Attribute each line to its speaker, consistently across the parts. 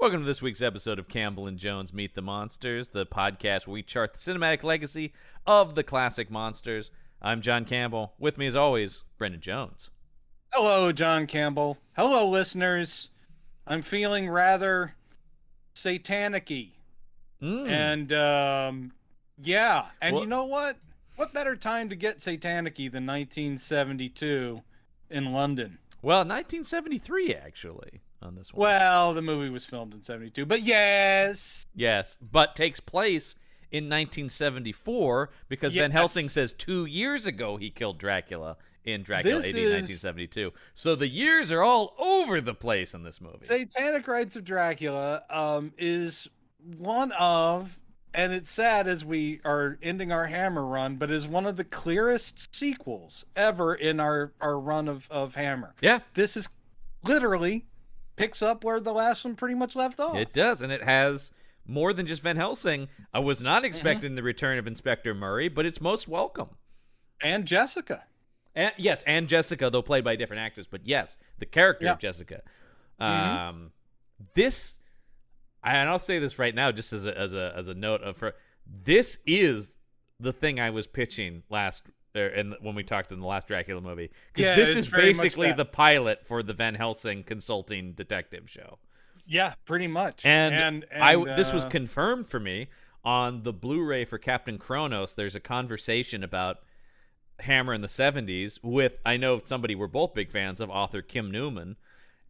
Speaker 1: Welcome to this week's episode of Campbell and Jones Meet the Monsters, the podcast where we chart the cinematic legacy of the classic monsters. I'm John Campbell. With me, as always, Brendan Jones.
Speaker 2: Hello, John Campbell. Hello, listeners. I'm feeling rather satanic-y. And, yeah. And you know what? What better time to get satanic-y than 1972 in London?
Speaker 1: Well, 1973, actually, on this one.
Speaker 2: Well, the movie was filmed in 72, but yes.
Speaker 1: Yes, but takes place in 1974 because Van Helsing says 2 years ago he killed Dracula in Dracula AD 1972. So the years are all over the place in this movie.
Speaker 2: Satanic Rites of Dracula is one of, and it's sad as we are ending our Hammer run, but is one of the clearest sequels ever in our run of Hammer.
Speaker 1: Yeah.
Speaker 2: This is literally picks up where the last one pretty much left off.
Speaker 1: It does, and it has more than just Van Helsing. I was not expecting the return of Inspector Murray, but it's most welcome.
Speaker 2: And Jessica.
Speaker 1: Yes, and Jessica, though played by different actors, but yes, the character of Jessica. This, and I'll say this right now, just as a note of her, this is the thing I was pitching when we talked in the last Dracula movie, because this is basically the pilot for the Van Helsing consulting detective show.
Speaker 2: Yeah, pretty much.
Speaker 1: And this was confirmed for me on the Blu-ray for Captain Kronos. There's a conversation about Hammer in the 70s with, I know somebody we're both big fans of, author Kim Newman.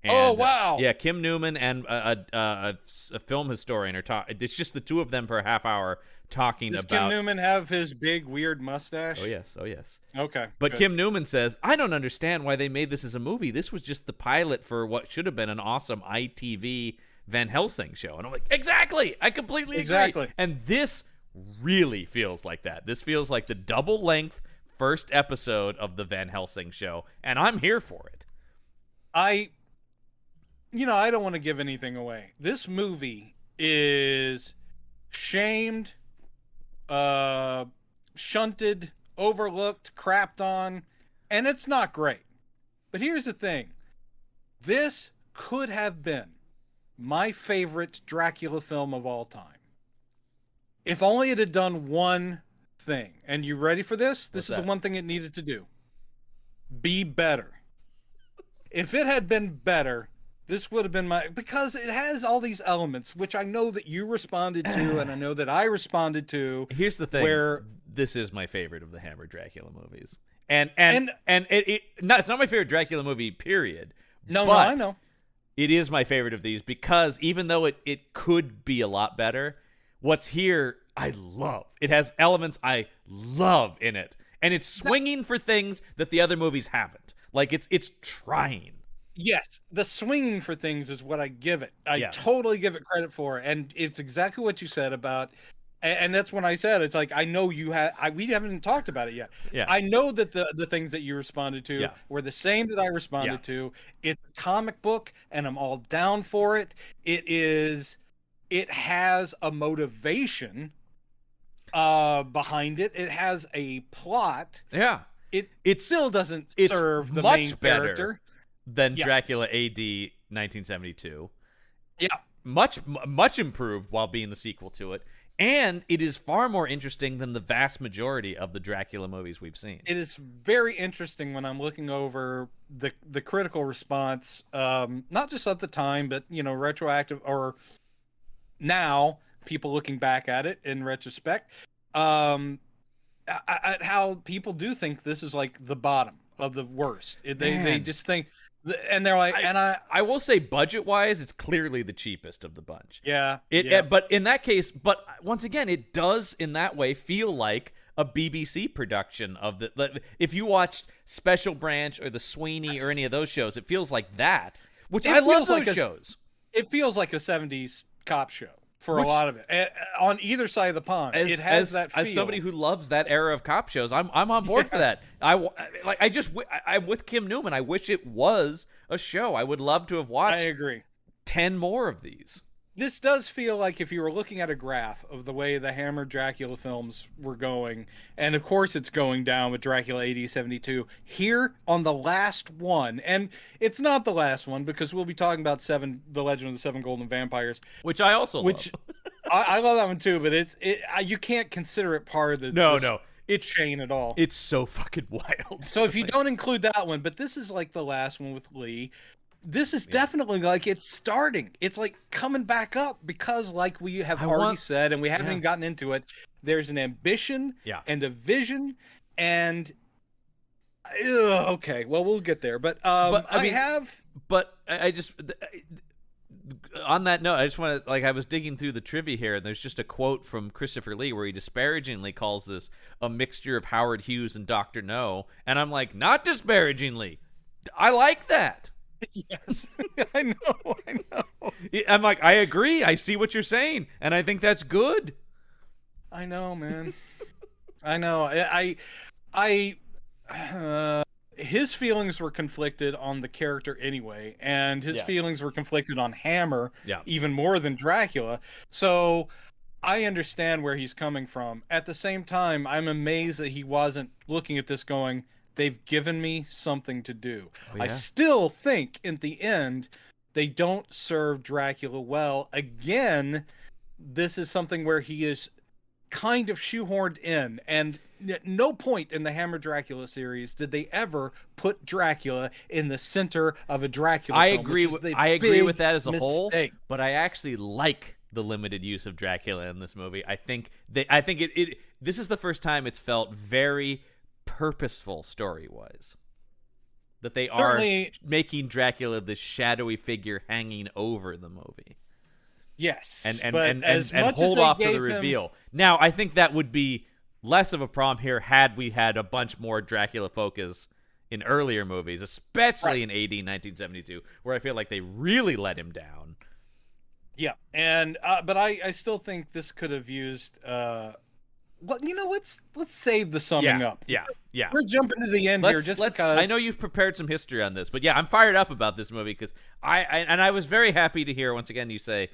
Speaker 1: And,
Speaker 2: oh, wow.
Speaker 1: Yeah, Kim Newman and a film historian are talking. It's just the two of them for a half hour talking about.
Speaker 2: Does Kim Newman have his big, weird mustache?
Speaker 1: Oh, yes.
Speaker 2: Okay.
Speaker 1: But good. Kim Newman says, I don't understand why they made this as a movie. This was just the pilot for what should have been an awesome ITV Van Helsing show. And I'm like, exactly. I completely agree.
Speaker 2: Exactly.
Speaker 1: And this really feels like that. This feels like the double-length first episode of the Van Helsing show, and I'm here for it. I
Speaker 2: don't want to give anything away. This movie is shamed, shunted, overlooked, crapped on, and it's not great. But here's the thing. This could have been my favorite Dracula film of all time. If only it had done one thing. And you ready for this? This is the one thing it needed to do. Be better. If it had been better, this would have been because it has all these elements, which I know that you responded to, and I know that I responded to.
Speaker 1: Here's the thing: where this is my favorite of the Hammer Dracula movies, it's not my favorite Dracula movie, period.
Speaker 2: No, I know.
Speaker 1: It is my favorite of these because even though it could be a lot better, what's here I love. It has elements I love in it, and it's swinging for things that the other movies haven't. Like it's trying.
Speaker 2: Yes, the swinging for things is what I give it. I totally give it credit for, and it's exactly what you said about. And that's when I said it's like I know you have. We haven't talked about it yet.
Speaker 1: Yeah.
Speaker 2: I know that the things that you responded to were the same that I responded to. It's a comic book, and I'm all down for it. It has a motivation behind it. It has a plot.
Speaker 1: Yeah.
Speaker 2: It still doesn't serve the main character
Speaker 1: than Dracula AD 1972.
Speaker 2: Yeah.
Speaker 1: Much improved while being the sequel to it. And it is far more interesting than the vast majority of the Dracula movies we've seen.
Speaker 2: It is very interesting when I'm looking over the critical response, not just at the time, but retroactive or now people looking back at it in retrospect, at how people do think this is like the bottom of the worst. They just think, and they're like,
Speaker 1: I will say budget-wise, it's clearly the cheapest of the bunch.
Speaker 2: Yeah.
Speaker 1: But in that case, but once again, it does in that way feel like a BBC production of the. If you watched Special Branch or The Sweeney or any of those shows, it feels like that. Which I love those shows.
Speaker 2: It feels like a 70s cop show. For a lot of it, on either side of the pond, it has that feel.
Speaker 1: As somebody who loves that era of cop shows, I'm on board for that. I'm with Kim Newman. I wish it was a show. I would love to have watched.
Speaker 2: I agree.
Speaker 1: 10 more of these.
Speaker 2: This does feel like if you were looking at a graph of the way the Hammer Dracula films were going, and of course it's going down with Dracula AD 72, here on the last one, and it's not the last one because we'll be talking about The Legend of the Seven Golden Vampires.
Speaker 1: Which I also love.
Speaker 2: I love that one too, but you can't consider it part of the it's chain at all.
Speaker 1: It's so fucking wild.
Speaker 2: So if you don't include that one, but this is like the last one with Lee, this is definitely like it's starting. It's like coming back up because, like we have already said, and we haven't even gotten into it, there's an ambition and a vision, and okay, well, we'll get there. But
Speaker 1: I just on that note, I just want to, like, I was digging through the trivia here, and there's just a quote from Christopher Lee where he disparagingly calls this a mixture of Howard Hughes and Dr. No, and I'm like, not disparagingly. I like that.
Speaker 2: Yes, I know.
Speaker 1: I'm like, I agree. I see what you're saying, and I think that's good.
Speaker 2: I know, man. I know. His feelings were conflicted on the character anyway, and his feelings were conflicted on Hammer even more than Dracula. So I understand where he's coming from. At the same time, I'm amazed that he wasn't looking at this going, they've given me something to do. I still think in the end, they don't serve Dracula well. Again, this is something where he is kind of shoehorned in, and at no point in the Hammer Dracula series did they ever put Dracula in the center of a Dracula film.
Speaker 1: I agree with that as a whole, but I actually like the limited use of Dracula in this movie. I think this is the first time it's felt very purposeful story-wise, that they are making Dracula this shadowy figure hanging over the movie.
Speaker 2: Yes,
Speaker 1: and hold off to the reveal. Now, I think that would be less of a problem here had we had a bunch more Dracula focus in earlier movies, especially in AD 1972, where I feel like they really let him down.
Speaker 2: Yeah, and but I still think this could have used. Well, let's save the summing up.
Speaker 1: Yeah.
Speaker 2: We're jumping to the end here just because.
Speaker 1: I know you've prepared some history on this, but yeah, I'm fired up about this movie because I was very happy to hear once again you say,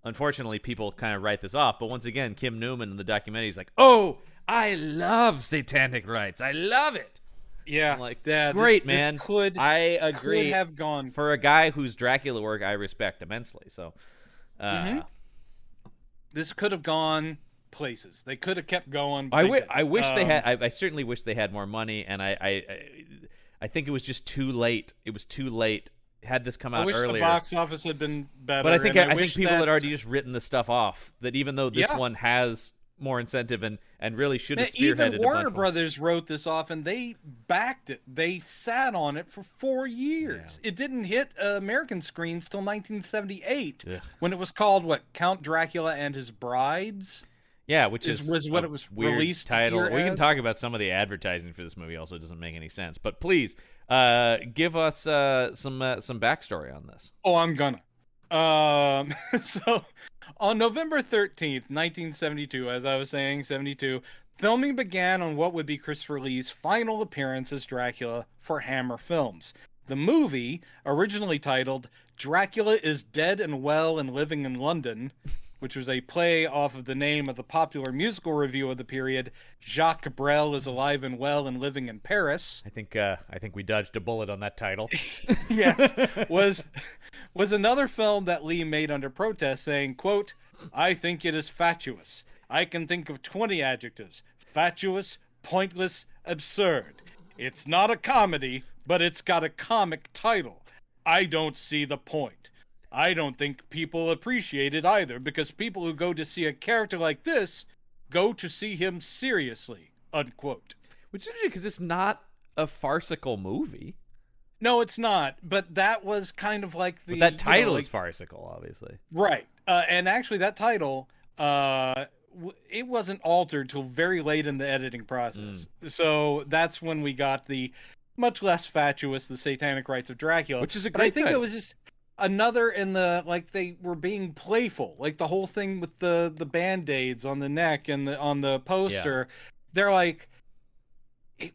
Speaker 1: unfortunately, people kind of write this off, but once again, Kim Newman in the documentary is like, "Oh, I love Satanic Rites. I love it."
Speaker 2: Yeah,
Speaker 1: I'm like,
Speaker 2: great,
Speaker 1: man.
Speaker 2: I
Speaker 1: agree.
Speaker 2: Could have gone
Speaker 1: for a guy whose Dracula work I respect immensely. So,
Speaker 2: this could have gone places. They could have kept going.
Speaker 1: I wish they had. I certainly wish they had more money, and I think it was just too late. It was too late. Had this come out earlier,
Speaker 2: I wish the box office had been better.
Speaker 1: But I think people had already just written the stuff off. That even though this one has more incentive and really should have spearheaded.
Speaker 2: Even Warner Brothers wrote this off, and they backed it. They sat on it for 4 years. Yeah. It didn't hit American screens till 1978, when it was called Count Dracula and His Brides.
Speaker 1: Yeah, which was
Speaker 2: what it was
Speaker 1: weird
Speaker 2: released
Speaker 1: title. We can talk about some of the advertising for this movie. Also, doesn't make any sense. But please, give us some backstory on this.
Speaker 2: Oh, I'm gonna. So, on November 13th, 1972, as I was saying, 72, filming began on what would be Christopher Lee's final appearance as Dracula for Hammer Films. The movie, originally titled Dracula is Dead and Well and Living in London, which was a play off of the name of the popular musical review of the period, Jacques Brel is Alive and Well and Living in Paris.
Speaker 1: I think we dodged a bullet on that title.
Speaker 2: Yes, was another film that Lee made under protest, saying, quote, "I think it is fatuous. I can think of 20 adjectives. Fatuous, pointless, absurd. It's not a comedy, but it's got a comic title. I don't see the point. I don't think people appreciate it either, because people who go to see a character like this go to see him seriously," unquote.
Speaker 1: Which is interesting because it's not a farcical movie.
Speaker 2: No, it's not. But that was kind of like the...
Speaker 1: But that title is farcical, obviously.
Speaker 2: Right. And actually, that title, it wasn't altered till very late in the editing process. So that's when we got the much less fatuous, the Satanic Rites of Dracula.
Speaker 1: Which is a great title.
Speaker 2: It was just... another in the they were being playful, the whole thing with the band-aids on the neck and on the poster. They're like,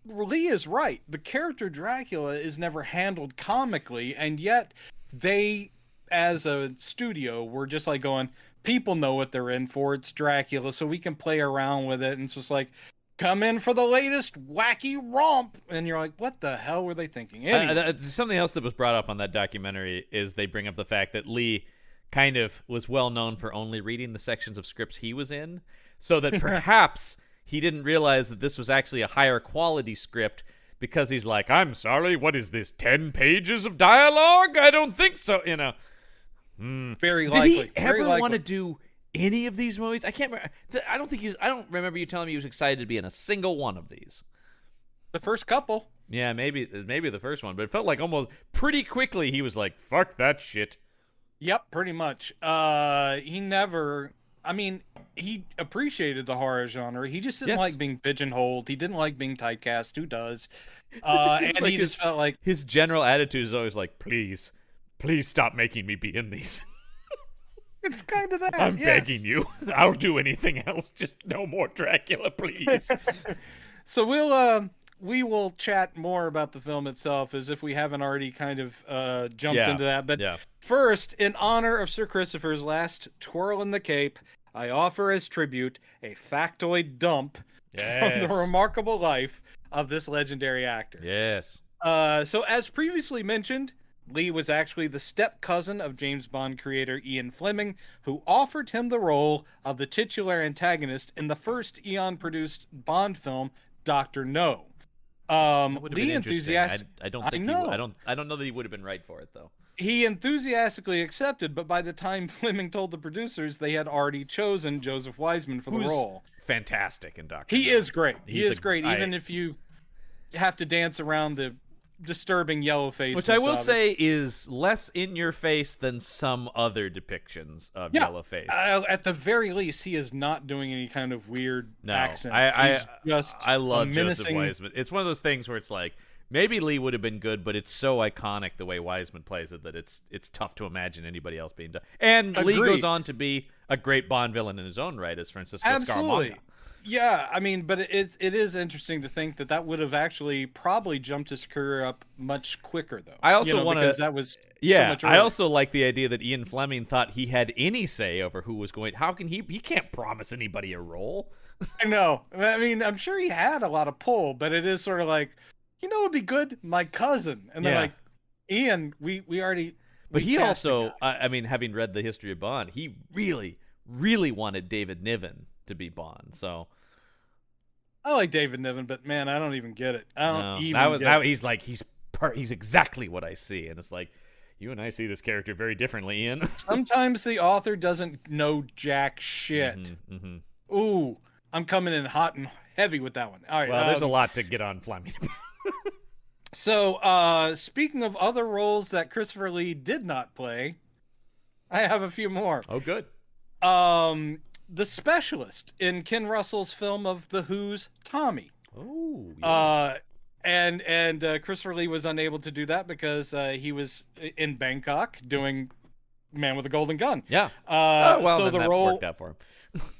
Speaker 2: Lee is right. The character Dracula is never handled comically, and yet they as a studio, we're just like going, people know what they're in for. It's Dracula, so we can play around with it. And it's just like, come in for the latest wacky romp. And you're like, what the hell were they thinking? Anyway.
Speaker 1: Something else that was brought up on that documentary is they bring up the fact that Lee kind of was well known for only reading the sections of scripts he was in, so that perhaps he didn't realize that this was actually a higher quality script, because he's like, I'm sorry, what is this, 10 pages of dialogue? I don't think so, you know.
Speaker 2: Very likely.
Speaker 1: Did he ever want to do any of these movies? I can't remember. I don't remember you telling me he was excited to be in a single one of these.
Speaker 2: The first couple.
Speaker 1: Yeah, maybe the first one, but it felt like almost pretty quickly he was like, fuck that shit.
Speaker 2: Yep, pretty much. He appreciated the horror genre. He just didn't like being pigeonholed. He didn't like being typecast. Who does? And like he just felt like
Speaker 1: his general attitude is always like, please stop making me be in these.
Speaker 2: It's kind of that.
Speaker 1: I'm begging you. I'll do anything else. Just no more Dracula, please.
Speaker 2: So we will chat more about the film itself, as if we haven't already kind of jumped into that. But first, in honor of Sir Christopher's last twirl in the cape, I offer as tribute a factoid dump from the remarkable life of this legendary actor.
Speaker 1: Yes.
Speaker 2: So as previously mentioned, Lee was actually the step-cousin of James Bond creator Ian Fleming, who offered him the role of the titular antagonist in the first Eon-produced Bond film, Dr. No. Lee enthusiastic.
Speaker 1: I don't know that he would have been right for it, though.
Speaker 2: He enthusiastically accepted, but by the time Fleming told the producers, they had already chosen Joseph Wiseman for the role.
Speaker 1: Fantastic in Dr.
Speaker 2: He
Speaker 1: No.
Speaker 2: is great. He is great, even if you have to dance around the disturbing yellow face,
Speaker 1: which I will say is less in your face than some other depictions of yellow face.
Speaker 2: At the very least, he is not doing any kind of weird accent.
Speaker 1: I love Joseph Wiseman. It's one of those things where it's like, maybe Lee would have been good, but it's so iconic the way Wiseman plays it that it's tough to imagine anybody else being done. And Lee goes on to be a great Bond villain in his own right as Francisco Scaramanga.
Speaker 2: Yeah, I mean, but it is interesting to think that would have actually probably jumped his career up much quicker, though.
Speaker 1: I also want to,
Speaker 2: because that was
Speaker 1: so
Speaker 2: much
Speaker 1: I also like the idea that Ian Fleming thought he had any say over who was going. How can he can't promise anybody a role.
Speaker 2: I know. I mean, I'm sure he had a lot of pull, but it is sort of like, it'd be good, my cousin, and they're like, Ian, we already.
Speaker 1: But he also, I mean, having read the history of Bond, he really, really wanted David Niven to be Bond. So
Speaker 2: I like David Niven, but man, I don't even get it.
Speaker 1: He's like he's exactly what I see, and it's like, you and I see this character very differently, Ian.
Speaker 2: Sometimes the author doesn't know jack shit. Ooh, I'm coming in hot and heavy with that one. All right.
Speaker 1: Well, there's a lot to get on Fleming.
Speaker 2: So, speaking of other roles that Christopher Lee did not play, I have a few more.
Speaker 1: Oh, good.
Speaker 2: The specialist in Ken Russell's film of The Who's Tommy.
Speaker 1: Oh, yes.
Speaker 2: And Christopher Lee was unable to do that because he was in Bangkok doing Man with a Golden Gun.
Speaker 1: Yeah.
Speaker 2: So the role
Speaker 1: worked out for him.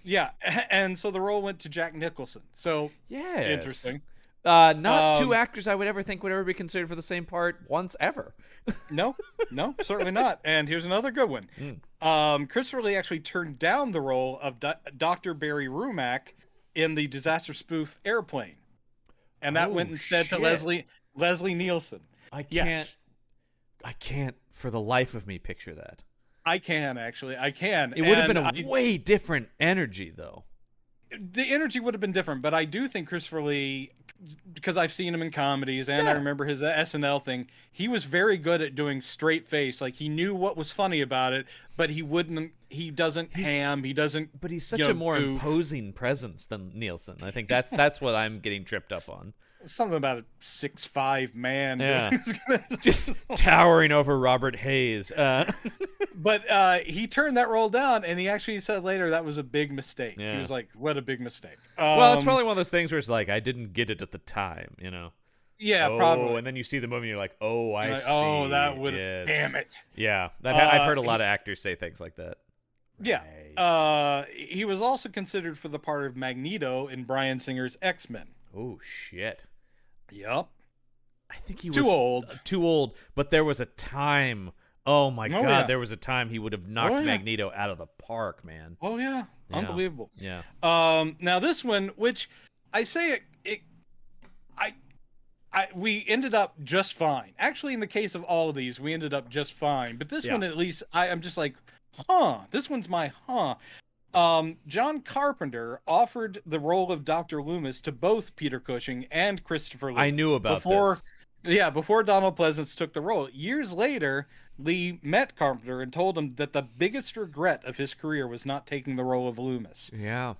Speaker 2: Yeah, and so the role went to Jack Nicholson. So interesting.
Speaker 1: Not two actors I would ever think would ever be considered for the same part once ever.
Speaker 2: No, certainly not. And here's another good one. Christopher Lee actually turned down the role of Dr. Barry Rumack in the disaster spoof Airplane, and that went instead to Leslie Nielsen.
Speaker 1: I can't for the life of me picture that.
Speaker 2: I can. It
Speaker 1: would have been a way different energy, though.
Speaker 2: The energy would have been different, but I do think Christopher Lee, because I've seen him in comedies and I remember his SNL thing, he was very good at doing straight face. Like, he knew what was funny about it, but he doesn't.
Speaker 1: But he's such a more imposing presence than Nielsen. I think that's what I'm getting tripped up on.
Speaker 2: Something about a 6'5" man.
Speaker 1: Yeah. Just towering over Robert Hayes.
Speaker 2: But he turned that role down, and he actually said later that was a big mistake. Yeah. He was like, what a big mistake.
Speaker 1: Well, it's probably one of those things where it's like, I didn't get it at the time,
Speaker 2: Yeah, probably.
Speaker 1: And then you see the movie and you're like, I see.
Speaker 2: Oh, that would have, damn it.
Speaker 1: Yeah, I've heard a lot of actors say things like that.
Speaker 2: Yeah. Right. He was also considered for the part of Magneto in Bryan Singer's X-Men.
Speaker 1: Oh, shit.
Speaker 2: Yep.
Speaker 1: I think he was too old, but there was a time Oh my God,
Speaker 2: yeah.
Speaker 1: there was a time he would have knocked Magneto out of the park, man.
Speaker 2: Oh yeah, unbelievable.
Speaker 1: Yeah.
Speaker 2: Now this one, which I say we ended up just fine. Actually, in the case of all of these, we ended up just fine. But this one, at least, I'm just like, this one's my John Carpenter offered the role of Dr. Loomis to both Peter Cushing and Christopher Lee.
Speaker 1: I knew about this.
Speaker 2: Yeah, before Donald Pleasance took the role. Years later, Lee met Carpenter and told him that the biggest regret of his career was not taking the role of Loomis.
Speaker 1: Yeah.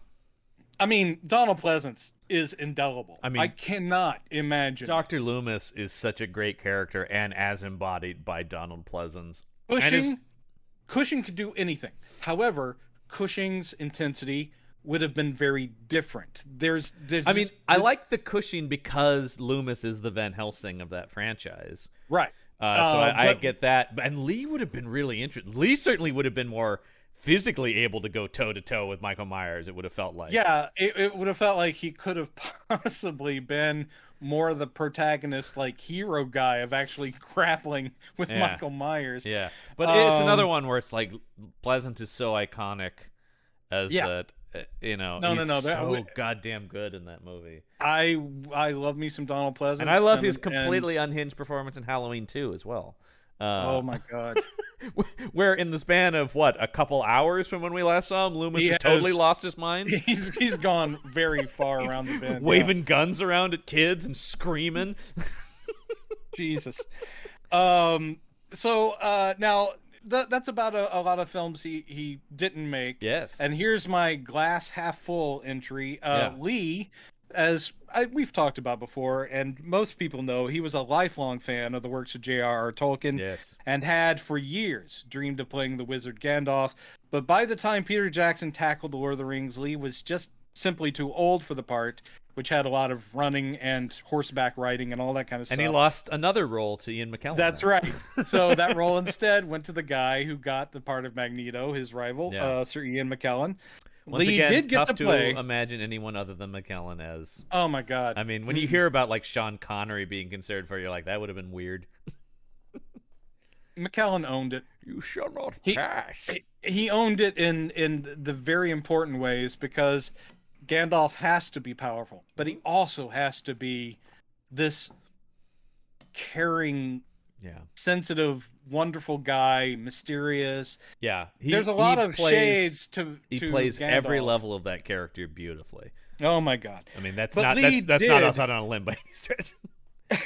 Speaker 2: I mean, Donald Pleasance is indelible.
Speaker 1: I mean,
Speaker 2: I cannot imagine.
Speaker 1: Dr. Loomis is such a great character and as embodied by Donald Pleasance.
Speaker 2: Cushing could do anything. However, Cushing's intensity would have been very different.
Speaker 1: I like the Cushing because Loomis is the Van Helsing of that franchise.
Speaker 2: Right.
Speaker 1: So I get that. And Lee would have been really interesting. Lee certainly would have been more physically able to go toe-to-toe with Michael Myers, it would have felt like.
Speaker 2: Yeah, it would have felt like he could have possibly been more the protagonist, like, hero guy of actually grappling with Michael Myers.
Speaker 1: Yeah, but it's another one where it's like Pleasance is so iconic as that, he's so goddamn good in that movie.
Speaker 2: I love me some Donald Pleasance.
Speaker 1: And I love his completely unhinged performance in Halloween 2 as well.
Speaker 2: Oh my God.
Speaker 1: Where in the span of a couple hours from when we last saw him, Loomis has totally lost his mind.
Speaker 2: He's gone very far around the bend.
Speaker 1: Waving guns around at kids and screaming.
Speaker 2: Jesus. So now that's about a lot of films he didn't make.
Speaker 1: Yes.
Speaker 2: And here's my glass half full entry. Lee, as we've talked about before, and most people know, he was a lifelong fan of the works of J.R.R. Tolkien.
Speaker 1: Yes.
Speaker 2: And had for years dreamed of playing the wizard Gandalf. But by the time Peter Jackson tackled The Lord of the Rings, Lee was just simply too old for the part, which had a lot of running and horseback riding and all that kind of stuff.
Speaker 1: And he lost another role to Ian McKellen.
Speaker 2: That's right. So that role instead went to the guy who got the part of Magneto, his rival, Sir Ian McKellen.
Speaker 1: Once
Speaker 2: Lee
Speaker 1: again,
Speaker 2: did get
Speaker 1: tough
Speaker 2: to play.
Speaker 1: Imagine anyone other than McKellen as.
Speaker 2: Oh my God!
Speaker 1: I mean, when you hear about like Sean Connery being considered for, you're like, that would have been weird.
Speaker 2: McKellen owned it.
Speaker 1: You shall not pass.
Speaker 2: He owned it in the very important ways, because Gandalf has to be powerful, but he also has to be this caring, sensitive, wonderful guy, mysterious.
Speaker 1: Yeah,
Speaker 2: there's a lot of shades to.
Speaker 1: He plays
Speaker 2: Gandalf.
Speaker 1: Every level of that character beautifully.
Speaker 2: Oh my God!
Speaker 1: I mean, that's not outside on a limb by any stretch.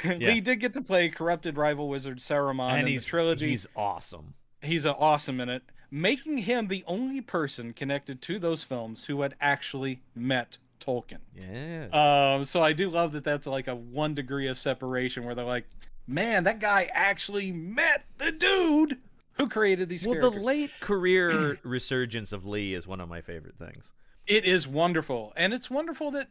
Speaker 2: Lee did get to play corrupted rival wizard Saruman in the trilogy.
Speaker 1: He's awesome.
Speaker 2: He's awesome in it, making him the only person connected to those films who had actually met Tolkien.
Speaker 1: Yes.
Speaker 2: So I do love that that's like a 1 degree of separation where they're like, man, that guy actually met the dude who created these characters.
Speaker 1: The late career resurgence of Lee is one of my favorite things.
Speaker 2: It is wonderful. And it's wonderful that,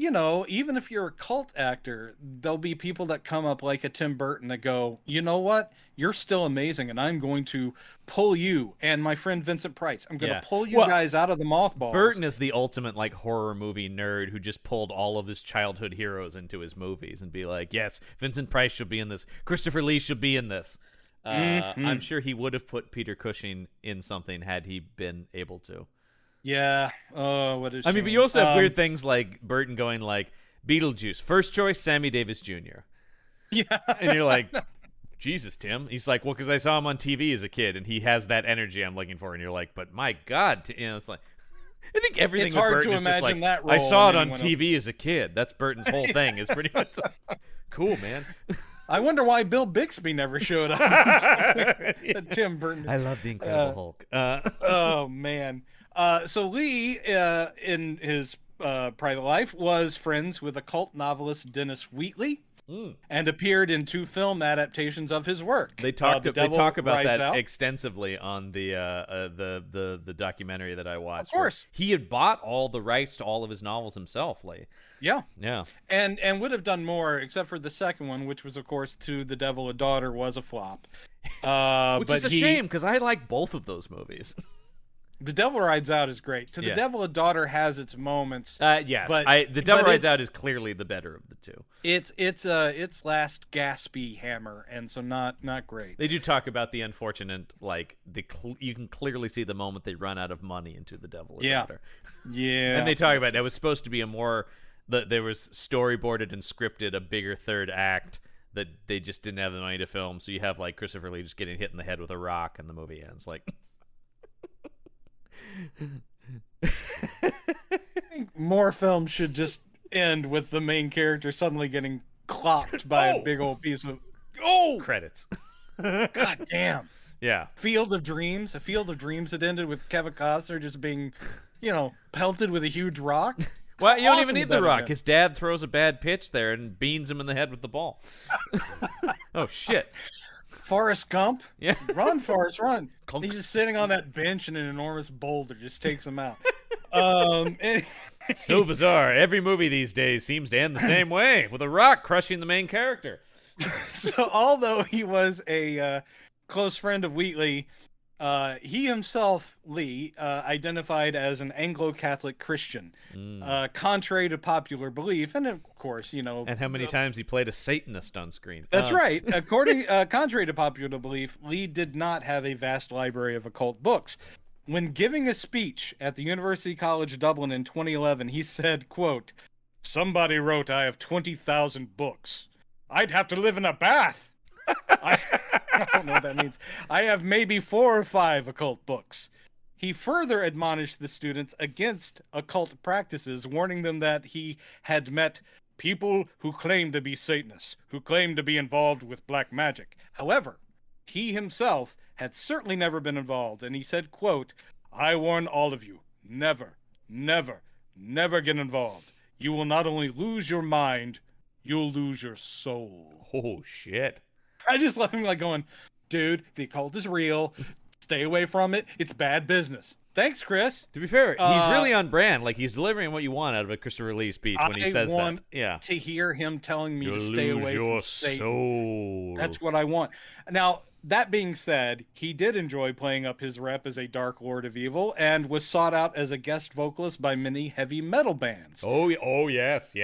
Speaker 2: even if you're a cult actor, there'll be people that come up like a Tim Burton that go, you know what? You're still amazing, and I'm going to pull you and my friend Vincent Price. I'm going to pull you guys out of the mothballs.
Speaker 1: Burton is the ultimate horror movie nerd who just pulled all of his childhood heroes into his movies and be like, yes, Vincent Price should be in this. Christopher Lee should be in this. I'm sure he would have put Peter Cushing in something had he been able to.
Speaker 2: Yeah. Oh, what is?
Speaker 1: I mean, but you also have weird things like Burton going like, Beetlejuice, first choice, Sammy Davis Jr.
Speaker 2: Yeah.
Speaker 1: And you're like, Jesus, Tim. He's like, well, because I saw him on TV as a kid, and he has that energy I'm looking for. And you're like, but my God, it's like, I think everything
Speaker 2: it's
Speaker 1: with
Speaker 2: hard
Speaker 1: Burton
Speaker 2: to
Speaker 1: is just like,
Speaker 2: that role
Speaker 1: I saw it on TV as a kid. That's Burton's whole thing. Is pretty much cool, man.
Speaker 2: I wonder why Bill Bixby never showed up. Tim Burton.
Speaker 1: I love the Incredible Hulk.
Speaker 2: Oh man. So Lee, in his private life, was friends with occult novelist Dennis Wheatley, and appeared in 2 film adaptations of his work.
Speaker 1: They talk about that extensively on the documentary that I watched.
Speaker 2: Of course,
Speaker 1: he had bought all the rights to all of his novels himself, Lee.
Speaker 2: Yeah,
Speaker 1: and
Speaker 2: would have done more, except for the second one, which was, of course, To the Devil a Daughter, was a flop.
Speaker 1: Which is a shame, because I like both of those movies.
Speaker 2: The Devil Rides Out is great. To the
Speaker 1: Yeah.
Speaker 2: Devil a Daughter has its moments.
Speaker 1: Yes,
Speaker 2: but,
Speaker 1: The Devil
Speaker 2: but
Speaker 1: Rides Out is clearly the better of the two.
Speaker 2: It's last gaspy hammer, and so not great.
Speaker 1: They do talk about the unfortunate, like you can clearly see the moment they run out of money into The Devil a Daughter.
Speaker 2: Yeah.
Speaker 1: And they talk about it was supposed to be a more there was storyboarded and scripted a bigger third act that they just didn't have the money to film. So you have like Christopher Lee just getting hit in the head with a rock, and the movie ends like.
Speaker 2: I think more films should just end with the main character suddenly getting clopped by a big old piece of
Speaker 1: credits.
Speaker 2: God damn.
Speaker 1: Yeah.
Speaker 2: A Field of Dreams that ended with Kevin Costner just being, pelted with a huge rock.
Speaker 1: Well, you don't even need the rock. His dad throws a bad pitch there and beans him in the head with the ball. Oh shit.
Speaker 2: Forrest Gump?
Speaker 1: Yeah.
Speaker 2: Run, Forrest, run. He's just sitting on that bench and an enormous boulder just takes him out.
Speaker 1: So bizarre. Every movie these days seems to end the same way, with a rock crushing the main character.
Speaker 2: So although he was a close friend of Wheatley, he himself, Lee, identified as an Anglo-Catholic Christian, contrary to popular belief, and of course,
Speaker 1: And how many times he played a Satanist on screen?
Speaker 2: That's right. Contrary to popular belief, Lee did not have a vast library of occult books. When giving a speech at the University College Dublin in 2011, he said, quote, "Somebody wrote I have 20,000 books. I'd have to live in a bath. I don't know what that means. I have maybe 4 or 5 occult books." He further admonished the students against occult practices, warning them that he had met people who claimed to be Satanists, who claimed to be involved with black magic. However, he himself had certainly never been involved, and he said, quote, "I warn all of you, never, never, never get involved. You will not only lose your mind, you'll lose your soul."
Speaker 1: Oh, shit.
Speaker 2: I just love him like going, dude, the occult is real. Stay away from it. It's bad business. Thanks, Chris.
Speaker 1: To be fair, he's really on brand. Like, he's delivering what you want out of a Christopher Lee speech when he says that. Yeah.
Speaker 2: To hear him telling me to stay away from Satan.
Speaker 1: Soul.
Speaker 2: That's what I want. Now, that being said, he did enjoy playing up his rep as a Dark Lord of Evil and was sought out as a guest vocalist by many heavy metal bands.
Speaker 1: Oh yes.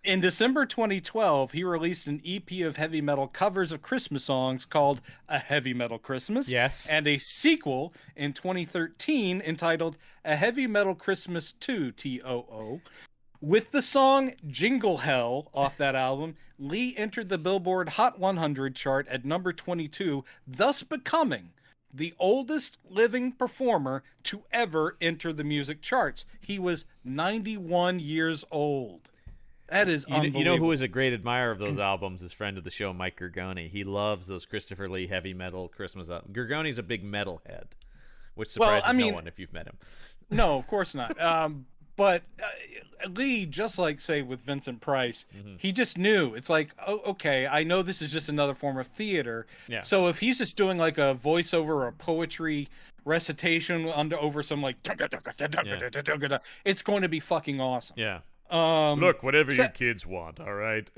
Speaker 2: In December 2012, he released an EP of heavy metal covers of Christmas songs called A Heavy Metal Christmas.
Speaker 1: Yes.
Speaker 2: And a sequel in 2013 entitled A Heavy Metal Christmas 2, TOO. With the song Jingle Hell off that album, Lee entered the Billboard Hot 100 chart at number 22, thus becoming the oldest living performer to ever enter the music charts. He was 91 years old. That is unbelievable.
Speaker 1: You know who is a great admirer of those albums? His friend of the show, Mike Gergoni. He loves those Christopher Lee heavy metal Christmas albums. Gergoni's a big metalhead, which surprises no one if you've met him.
Speaker 2: No, of course not. But Lee, just like, say, with Vincent Price, he just knew. It's like, oh, okay, I know this is just another form of theater.
Speaker 1: Yeah.
Speaker 2: So if he's just doing like a voiceover or a poetry recitation over some like, it's going to be fucking awesome.
Speaker 1: Yeah. Look, whatever your kids want, all right?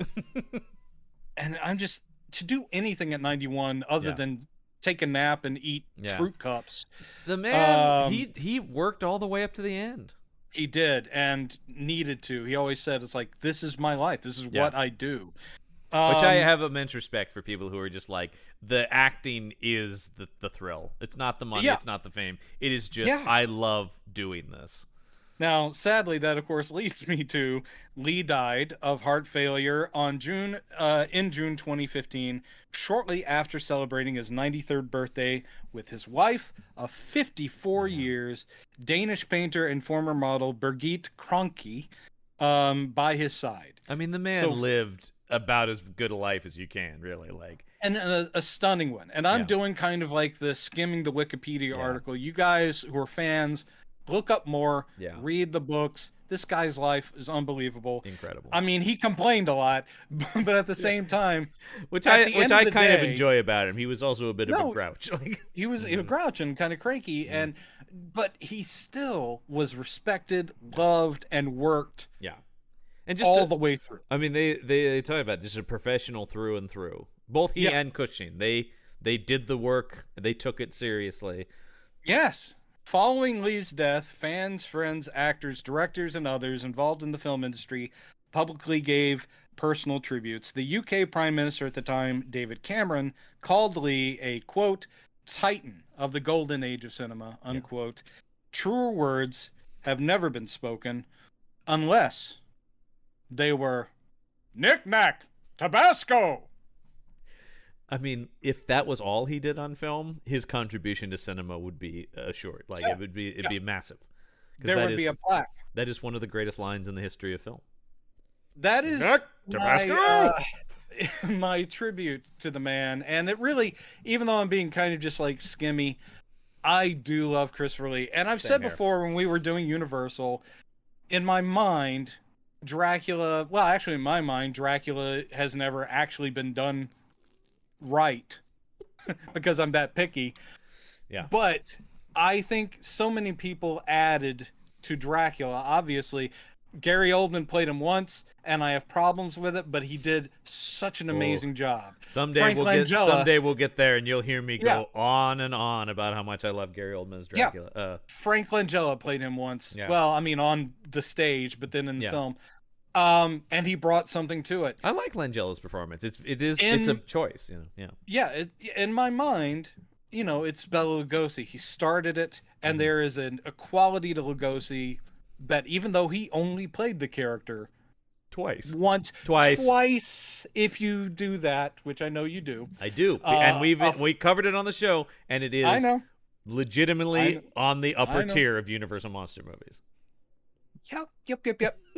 Speaker 2: And I'm just, to do anything at 91 other than take a nap and eat fruit cups.
Speaker 1: The man, he worked all the way up to the end.
Speaker 2: He did, and needed to. He always said, it's like, this is my life. This is what I do.
Speaker 1: Which I have immense respect for people who are just like, the acting is the thrill. It's not the money. It's not the fame. It is just, I love doing this.
Speaker 2: Now, sadly, that of course leads me to Lee died of heart failure in June 2015, shortly after celebrating his 93rd birthday with his wife of 54 years, Danish painter and former model Birgit Kronke, by his side.
Speaker 1: I mean, the man lived about as good a life as you can, really.
Speaker 2: And a stunning one. And I'm doing kind of like the skimming the Wikipedia article. You guys who are fans, look up more, read the books. This guy's life is unbelievable.
Speaker 1: Incredible.
Speaker 2: I mean, he complained a lot, but at the same time,
Speaker 1: which I kind of enjoy about him. He was also a bit of a grouch.
Speaker 2: He was a grouch and kind of cranky, but he still was respected, loved, and worked.
Speaker 1: Yeah, and just
Speaker 2: all the way through.
Speaker 1: I mean, they talk about just a professional through and through. Both he and Cushing, they did the work. They took it seriously.
Speaker 2: Yes. Following Lee's death, fans, friends, actors, directors, and others involved in the film industry publicly gave personal tributes. The UK Prime Minister at the time, David Cameron, called Lee a, quote, titan of the golden age of cinema, unquote. Yeah. Truer words have never been spoken unless they were knick-knack, Tabasco.
Speaker 1: I mean, if that was all he did on film, his contribution to cinema would be assured. Like, it'd be massive.
Speaker 2: There would be a plaque.
Speaker 1: That is one of the greatest lines in the history of film.
Speaker 2: That is my tribute to the man. And it really, even though I'm being kind of just like skimmy, I do love Christopher Lee. And I've said before, when we were doing Universal, in my mind, Dracula has never actually been done right because I'm that picky.
Speaker 1: Yeah.
Speaker 2: But I think so many people added to Dracula. Obviously, Gary Oldman played him once, and I have problems with it, but he did such an amazing job.
Speaker 1: Someday we'll get there, and you'll hear me go on and on about how much I love Gary Oldman as Dracula.
Speaker 2: Yeah. Frank Langella played him once. Yeah. Well, I mean, on the stage, but then in the film. And he brought something to it.
Speaker 1: I like Langella's performance. It's a choice, you know.
Speaker 2: Yeah. In my mind, it's Bela Lugosi. He started it, and there is a quality to Lugosi that even though he only played the character
Speaker 1: twice,
Speaker 2: if you do that, which I know you do.
Speaker 1: I do, and we covered it on the show, and it is legitimately on the upper tier of Universal monster movies.
Speaker 2: Yep.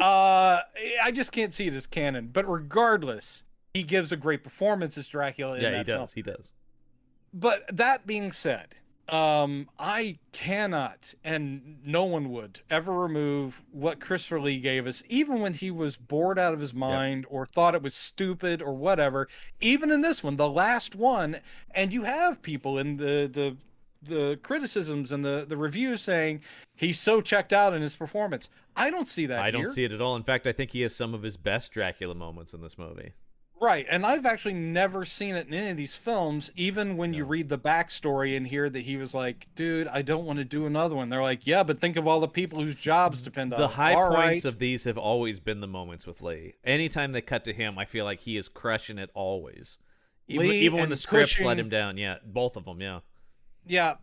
Speaker 2: I just can't see it as canon. But regardless, he gives a great performance as Dracula in that film.
Speaker 1: He does.
Speaker 2: But that being said, I cannot, and no one would, ever remove what Christopher Lee gave us, even when he was bored out of his mind or thought it was stupid or whatever. Even in this one, the last one, and you have people in the criticisms and the reviews saying he's so checked out in his performance. I don't see that.
Speaker 1: I don't see it at all. In fact, I think he has some of his best Dracula moments in this movie.
Speaker 2: Right, and I've actually never seen it in any of these films, even when you read the backstory and hear that he was like, dude, I don't want to do another one. They're like, yeah, but think of all the people whose jobs depend on it.
Speaker 1: The high points of these have always been the moments with Lee. Anytime they cut to him, I feel like he is crushing it always. Even when the scripts let him down. Yeah, both of them, yeah.
Speaker 2: Yeah,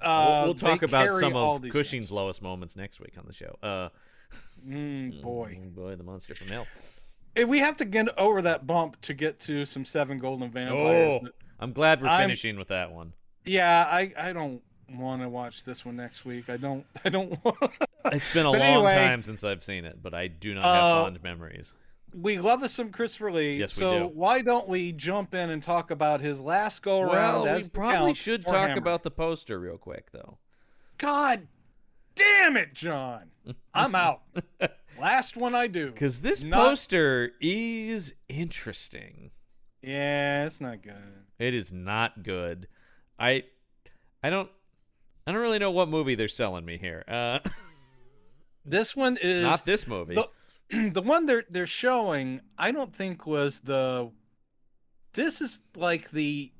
Speaker 1: we'll talk about some of Cushing's lowest moments next week on the show.
Speaker 2: Boy,
Speaker 1: the monster from hell.
Speaker 2: If we have to get over that bump to get to some Seven Golden Vampires.
Speaker 1: I'm glad we're finishing with that one.
Speaker 2: Yeah, I don't want to watch this one next week. I don't want.
Speaker 1: It's been a long time since I've seen it, but I do not have fond memories.
Speaker 2: We love us some Christopher Lee.
Speaker 1: Yes,
Speaker 2: so
Speaker 1: we do.
Speaker 2: Why don't we jump in and talk about his last go around?
Speaker 1: Well, we probably should talk about the poster real quick, though.
Speaker 2: God damn it, John! I'm out. Last one I do.
Speaker 1: Because this poster is interesting.
Speaker 2: Yeah, it's not good.
Speaker 1: It is not good. I don't really know what movie they're selling me here.
Speaker 2: This one is
Speaker 1: not this movie.
Speaker 2: The one they're showing, I don't think was the. This is like the.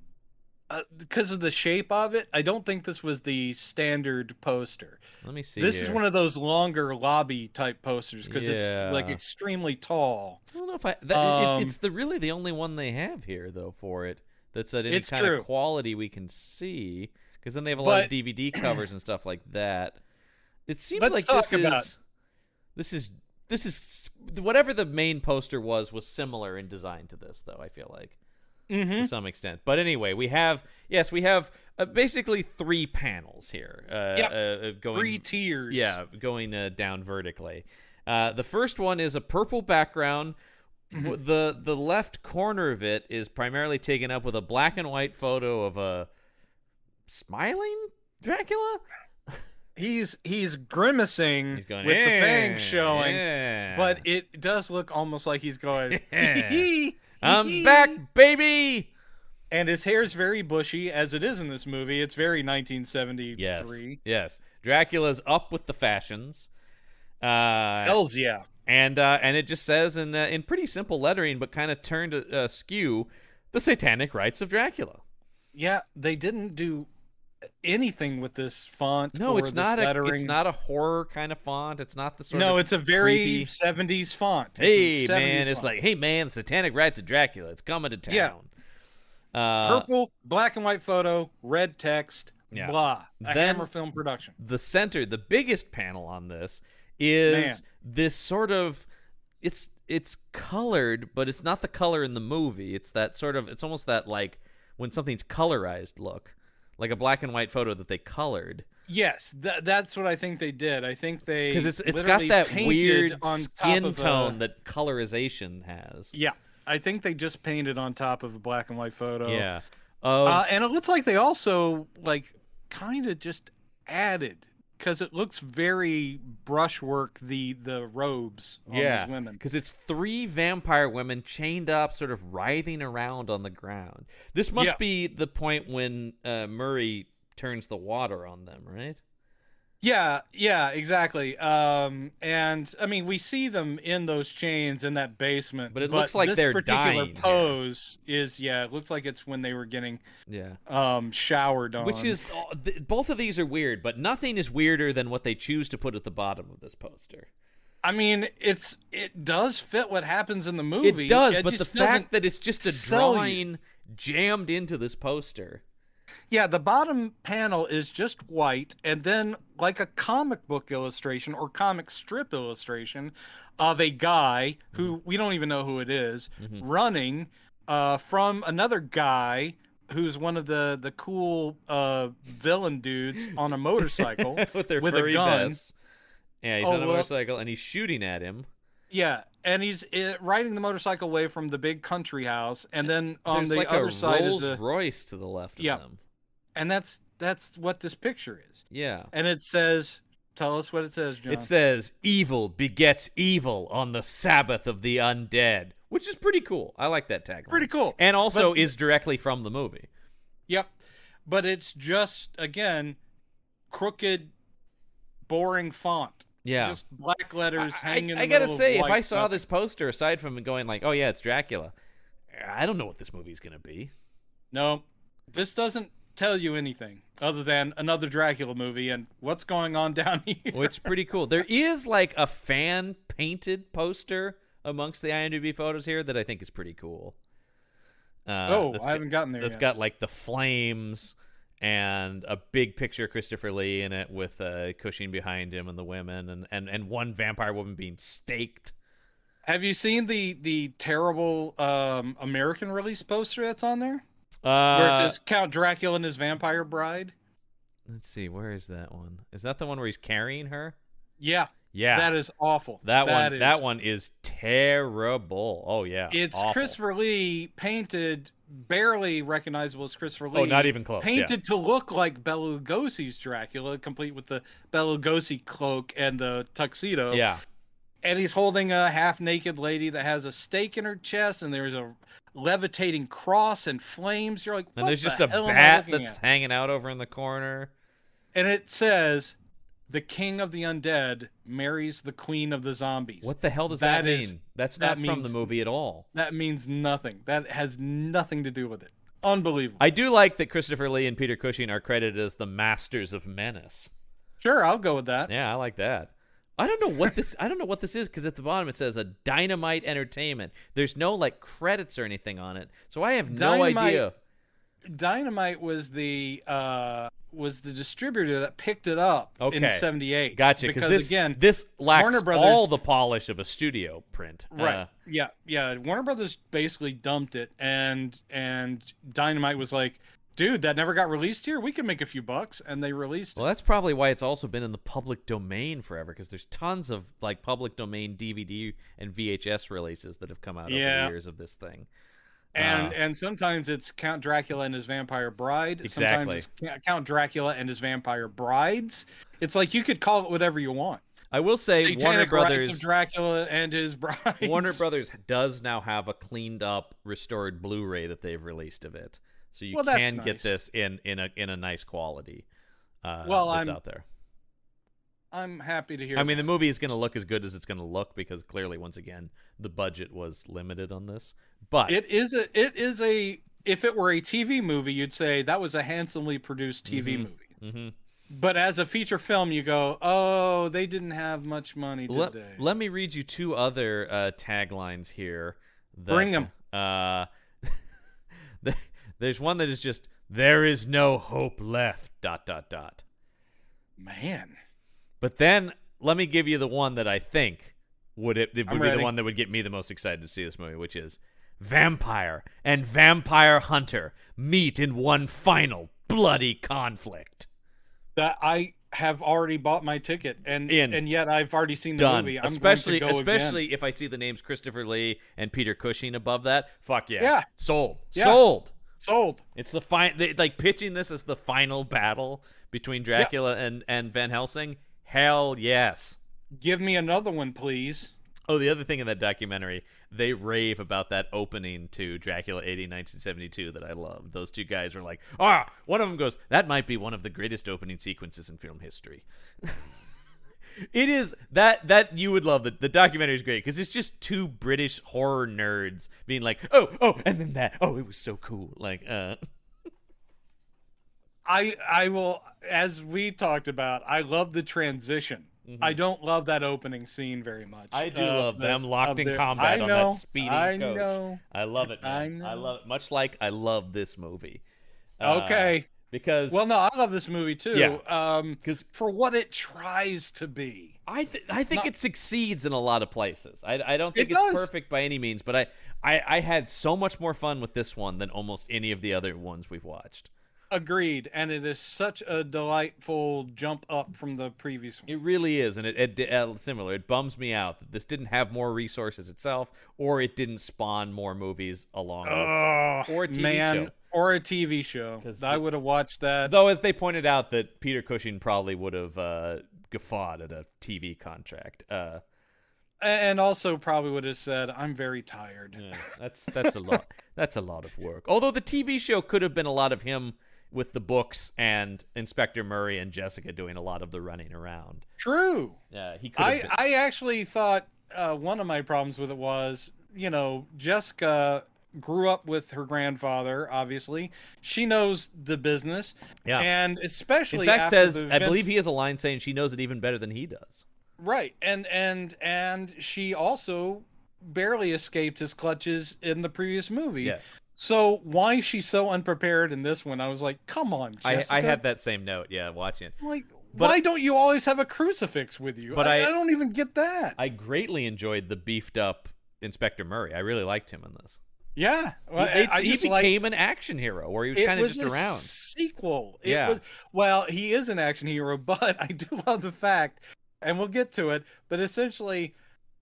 Speaker 2: Because of the shape of it, I don't think this was the standard poster.
Speaker 1: Let me see.
Speaker 2: This is one of those longer lobby type posters because it's like extremely tall.
Speaker 1: I don't know if it's really the only one they have here though for it that's at any kind of quality we can see. Because then they have a lot of DVD covers and stuff like that. It seems like this is whatever the main poster was similar in design to this though. I feel like. To some extent, but anyway, we have basically 3 panels here. Going
Speaker 2: 3 tiers.
Speaker 1: Yeah, going down vertically. The first one is a purple background. The left corner of it is primarily taken up with a black and white photo of a smiling Dracula.
Speaker 2: He's grimacing with the fangs showing, but it does look almost like he's going.
Speaker 1: I'm back, baby!
Speaker 2: And his hair's very bushy, as it is in this movie. It's very 1973.
Speaker 1: Yes. Dracula's up with the fashions.
Speaker 2: Hells yeah.
Speaker 1: And it just says in pretty simple lettering, but kind of turned askew, the Satanic Rites of Dracula.
Speaker 2: Yeah, they didn't do anything with this font
Speaker 1: No,
Speaker 2: or
Speaker 1: it's
Speaker 2: this
Speaker 1: not
Speaker 2: lettering.
Speaker 1: it's not a horror kind of font. It's not the sort
Speaker 2: No,
Speaker 1: of
Speaker 2: it's a very
Speaker 1: creepy
Speaker 2: 70s font.
Speaker 1: Hey
Speaker 2: It's a 70s
Speaker 1: man, it's
Speaker 2: font.
Speaker 1: like, hey man, Satanic Rites of Dracula. It's coming to
Speaker 2: Yeah.
Speaker 1: town. Uh,
Speaker 2: Purple, black and white photo, red text,
Speaker 1: yeah.
Speaker 2: blah. A
Speaker 1: Then
Speaker 2: Hammer Film production.
Speaker 1: the center, the biggest panel on this is this sort of it's colored, but it's not the color in the movie. It's that sort of it's almost that like when something's colorized look, like a black and white photo that they colored.
Speaker 2: Yes, that's what I think they did. I think they
Speaker 1: Because it's got
Speaker 2: literally
Speaker 1: that
Speaker 2: painted
Speaker 1: weird
Speaker 2: on top
Speaker 1: skin
Speaker 2: of
Speaker 1: tone that colorization has.
Speaker 2: Yeah, I think they just painted on top of a black and white photo.
Speaker 1: Yeah.
Speaker 2: And it looks like they also like kind of just added because it looks very brushwork the robes on these women.
Speaker 1: Because it's 3 vampire women chained up, sort of writhing around on the ground. This must be the point when Murray turns the water on them, right?
Speaker 2: Yeah, exactly. And I mean, we see them in those chains in that basement,
Speaker 1: but it looks like they're
Speaker 2: particular
Speaker 1: dying
Speaker 2: pose is it looks like it's when they were getting showered on.
Speaker 1: Which is both of these are weird, but nothing is weirder than what they choose to put at the bottom of this poster.
Speaker 2: I mean, it does fit what happens in the movie.
Speaker 1: It does, but the fact that it's just a drawing jammed into this poster.
Speaker 2: Yeah, the bottom panel is just white, and then like a comic book illustration or comic strip illustration of a guy who we don't even know who it is running from another guy who's one of the cool villain dudes on a motorcycle
Speaker 1: with a gun. Vests. Yeah, he's on a motorcycle and he's shooting at him.
Speaker 2: Yeah, and he's riding the motorcycle away from the big country house, and then on the
Speaker 1: like
Speaker 2: other side is a
Speaker 1: Rolls Royce to the left of them.
Speaker 2: And that's what this picture is.
Speaker 1: Yeah.
Speaker 2: And it says, tell us what it says, John.
Speaker 1: It says, evil begets evil on the Sabbath of the undead, which is pretty cool. I like that tagline.
Speaker 2: Pretty cool.
Speaker 1: And also is directly from the movie.
Speaker 2: Yep. But it's just, again, crooked, boring font.
Speaker 1: Yeah.
Speaker 2: Just black letters hanging in the
Speaker 1: I gotta
Speaker 2: middle
Speaker 1: say,
Speaker 2: of
Speaker 1: if I
Speaker 2: white
Speaker 1: saw
Speaker 2: nothing.
Speaker 1: this poster, aside from going like, oh yeah, it's Dracula, I don't know what this movie's gonna be.
Speaker 2: No, this doesn't tell you anything other than another Dracula movie and what's going on down here.
Speaker 1: Which is pretty cool. There is like a fan painted poster amongst the IMDb photos here that I think is pretty cool.
Speaker 2: I haven't gotten there
Speaker 1: That's
Speaker 2: yet.
Speaker 1: got like the flames and a big picture of Christopher Lee in it with Cushing behind him and the women and one vampire woman being staked.
Speaker 2: Have you seen the terrible American release poster that's on there? Where it says Count Dracula and his vampire bride?
Speaker 1: Let's see, where is that one? Is that the one where he's carrying her?
Speaker 2: Yeah.
Speaker 1: Yeah.
Speaker 2: That is awful.
Speaker 1: That one is terrible. Oh yeah.
Speaker 2: It's
Speaker 1: awful.
Speaker 2: Christopher Lee painted, barely recognizable as Christopher Lee.
Speaker 1: Oh, not even close.
Speaker 2: Painted to look like Bela Lugosi's Dracula, complete with the Bela Lugosi cloak and the tuxedo.
Speaker 1: Yeah.
Speaker 2: And he's holding a half-naked lady that has a stake in her chest, and there's a levitating cross and flames. You're like, what
Speaker 1: and there's just
Speaker 2: the
Speaker 1: a
Speaker 2: hell am I
Speaker 1: bat
Speaker 2: looking
Speaker 1: that's
Speaker 2: at?
Speaker 1: hanging out over in the corner.
Speaker 2: And it says, the king of the undead marries the queen of the zombies.
Speaker 1: What the hell does that mean? That's not from the movie at all.
Speaker 2: That means nothing. That has nothing to do with it. Unbelievable.
Speaker 1: I do like that Christopher Lee and Peter Cushing are credited as the masters of menace.
Speaker 2: Sure, I'll go with that.
Speaker 1: Yeah, I like that. I don't know what this is because at the bottom it saes a Dynamite Entertainment. There's no like credits or anything on it, so I have no idea.
Speaker 2: Dynamite was the distributor that picked it up in '78.
Speaker 1: Gotcha.
Speaker 2: Because again,
Speaker 1: this lacks
Speaker 2: Warner Brothers,
Speaker 1: all the polish of a studio print.
Speaker 2: Right. Yeah. Warner Brothers basically dumped it, and Dynamite was like, dude, that never got released here. We can make a few bucks, and they released it.
Speaker 1: Well, that's probably why it's also been in the public domain forever, because there's tons of like public domain DVD and VHS releases that have come out over the years of this thing.
Speaker 2: And sometimes it's Count Dracula and his vampire bride.
Speaker 1: Exactly.
Speaker 2: Sometimes it's Count Dracula and his vampire brides. It's like you could call it whatever you want.
Speaker 1: I will say
Speaker 2: Satanic
Speaker 1: Warner Brothers
Speaker 2: Rites of Dracula and his brides.
Speaker 1: Warner Brothers does now have a cleaned up, restored Blu-ray that they've released of it, so you can get this in a nice quality. That's out there.
Speaker 2: I'm happy to hear.
Speaker 1: I mean, the movie is going to look as good as it's going to look because clearly, once again, the budget was limited on this. But
Speaker 2: it is a if it were a TV movie, you'd say that was a handsomely produced TV movie.
Speaker 1: Mm-hmm.
Speaker 2: But as a feature film, you go, oh, they didn't have much money, did they?
Speaker 1: Let me read you two other taglines here.
Speaker 2: Bring them.
Speaker 1: There's one that is just, there is no hope left, ...
Speaker 2: Man.
Speaker 1: But then, let me give you the one that I think would be
Speaker 2: ready.
Speaker 1: the one that would get me the most excited to see this movie, which is vampire and vampire hunter meet in one final bloody conflict.
Speaker 2: That I have already bought my ticket, and yet I've already seen the movie. I'm
Speaker 1: especially
Speaker 2: going to go again.
Speaker 1: if I see the names Christopher Lee and Peter Cushing above that. Fuck yeah.
Speaker 2: Yeah.
Speaker 1: Sold.
Speaker 2: Yeah.
Speaker 1: Sold. It's the like pitching this as the final battle between Dracula and Van Helsing. Hell yes.
Speaker 2: Give me another one, please.
Speaker 1: Oh, the other thing in that documentary, they rave about that opening to Dracula 80 1972 that I love. Those two guys were like, one of them goes, that might be one of the greatest opening sequences in film history. It is that you would love. The documentary is great because it's just two British horror nerds being like, oh, and then that, it was so cool. Like,
Speaker 2: I will, as we talked about, I love the transition. Mm-hmm. I don't love that opening scene very much.
Speaker 1: I do love them locked in combat on that speeding coach.
Speaker 2: Know.
Speaker 1: I love it, man. I love it. Much like I love this movie.
Speaker 2: Okay.
Speaker 1: Because...
Speaker 2: Well, no, I love this movie, too.
Speaker 1: Yeah.
Speaker 2: Because for what it tries to be.
Speaker 1: I think it succeeds in a lot of places. I don't think it's perfect by any means, but I had so much more fun with this one than almost any of the other ones we've watched.
Speaker 2: Agreed, and it is such a delightful jump up from the previous one.
Speaker 1: It really is, and it similar. It bums me out that this didn't have more resources itself, or it didn't spawn more movies along this, or a TV show.
Speaker 2: Or a TV show. I would have watched that.
Speaker 1: Though, as they pointed out, that Peter Cushing probably would have guffawed at a TV contract.
Speaker 2: And also probably would have said, I'm very tired.
Speaker 1: Yeah, that's a lot. That's a lot of work. Although the TV show could have been a lot of him with the books and Inspector Murray and Jessica doing a lot of the running around.
Speaker 2: True.
Speaker 1: Yeah, he could have
Speaker 2: I actually thought one of my problems with it was, Jessica grew up with her grandfather, obviously. She knows the business. Yeah. And especially
Speaker 1: in fact I believe he has a line saying she knows it even better than he does.
Speaker 2: Right. And she also barely escaped his clutches in the previous movie.
Speaker 1: Yes.
Speaker 2: So why is she so unprepared in this one? I was like, come on, Jessica.
Speaker 1: I had that same note, watching it.
Speaker 2: Like, why don't you always have a crucifix with you? But I don't even get that.
Speaker 1: I greatly enjoyed the beefed up Inspector Murray. I really liked him in this.
Speaker 2: Yeah. Well,
Speaker 1: he became an action hero where he was kind of just around.
Speaker 2: Sequel.
Speaker 1: Yeah.
Speaker 2: He is an action hero, but I do love the fact, and we'll get to it, but essentially,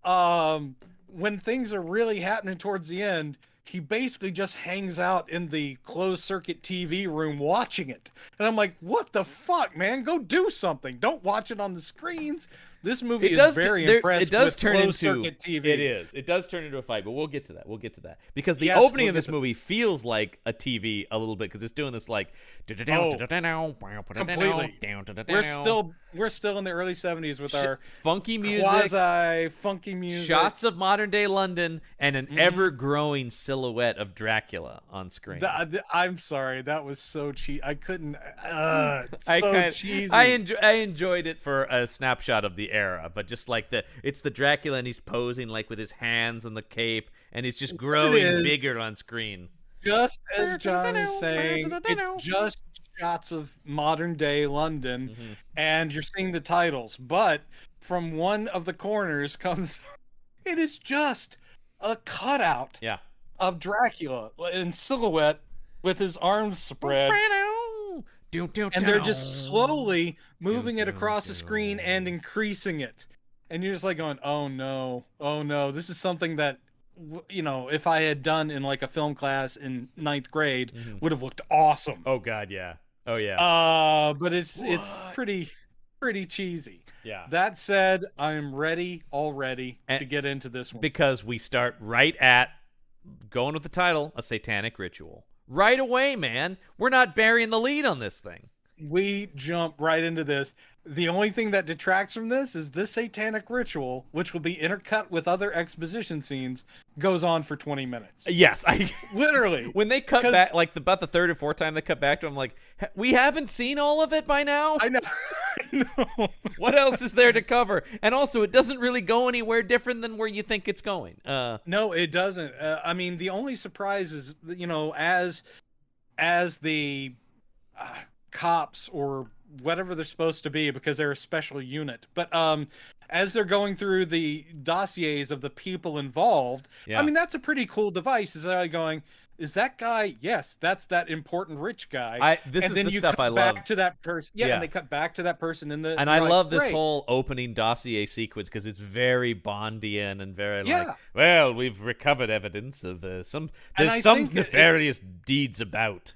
Speaker 2: when things are really happening towards the end, he basically just hangs out in the closed circuit TV room watching it. And I'm like, what the fuck, man? Go do something. Don't watch it on the screens. This movie is very impressive with closed circuit TV.
Speaker 1: It is. It does turn into a fight, but we'll get to that. Because the opening of this movie feels like a TV a little bit, because it's doing this like...
Speaker 2: Completely. We're still in the early 70s with our
Speaker 1: funky music,
Speaker 2: quasi-funky music.
Speaker 1: Shots of modern-day London, and an ever-growing silhouette of Dracula on screen.
Speaker 2: I'm sorry. That was so cheesy. I couldn't... cheesy.
Speaker 1: I enjoyed it for a snapshot of the era, but just like it's the Dracula, and he's posing like with his hands on the cape, and he's just growing bigger on screen.
Speaker 2: Just as John is saying, it's just shots of modern day London, and you're seeing the titles, but from one of the corners comes, it is just a cutout of Dracula in silhouette with his arms spread. And they're just slowly moving it across the screen and increasing it. And you're just like going, oh no, this is something that, if I had done in like a film class in 9th grade, would have looked awesome.
Speaker 1: Oh God, yeah. Oh yeah.
Speaker 2: But it's pretty cheesy.
Speaker 1: Yeah.
Speaker 2: That said, I'm ready already to get into this one.
Speaker 1: Because we start right at, going with the title, a satanic ritual. Right away, man. We're not burying the lead on this thing.
Speaker 2: we jump right into this. The only thing that detracts from this is this satanic ritual, which will be intercut with other exposition scenes, goes on for 20 minutes.
Speaker 1: Yes,
Speaker 2: Literally.
Speaker 1: When they cut back, like about the third or fourth time they cut back to him, like, we haven't seen all of it by now.
Speaker 2: I know. I know.
Speaker 1: What else is there to cover? And also, it doesn't really go anywhere different than where you think it's going.
Speaker 2: No, it doesn't. I mean, the only surprise is, as the cops or whatever they're supposed to be, because they're a special unit, but as they're going through the dossiers of the people involved, I mean, that's a pretty cool device. Is they're going, is that guy? Yes, that's that important rich guy.
Speaker 1: This is the stuff I love.
Speaker 2: Back to that person. Yeah, and they cut back to that person in the.
Speaker 1: And I love this whole opening dossier sequence because it's very Bondian and very like, well, we've recovered evidence of some nefarious deeds about.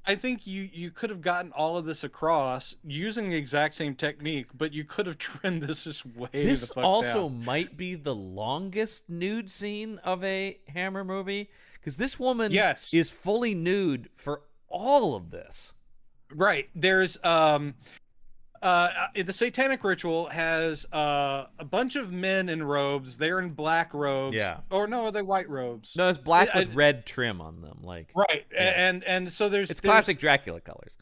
Speaker 2: I think you could have gotten all of this across using the exact same technique, but you could have trimmed this just way
Speaker 1: This
Speaker 2: the fuck
Speaker 1: also
Speaker 2: down.
Speaker 1: might be the longest nude scene of a Hammer movie, because this woman is fully nude for all of this.
Speaker 2: Right. There's the Satanic Ritual has a bunch of men in robes. They're in black robes.
Speaker 1: Yeah.
Speaker 2: Or no, are they white robes?
Speaker 1: No, it's black with red trim on them. Like
Speaker 2: right. Yeah. And so there's
Speaker 1: classic Dracula colors.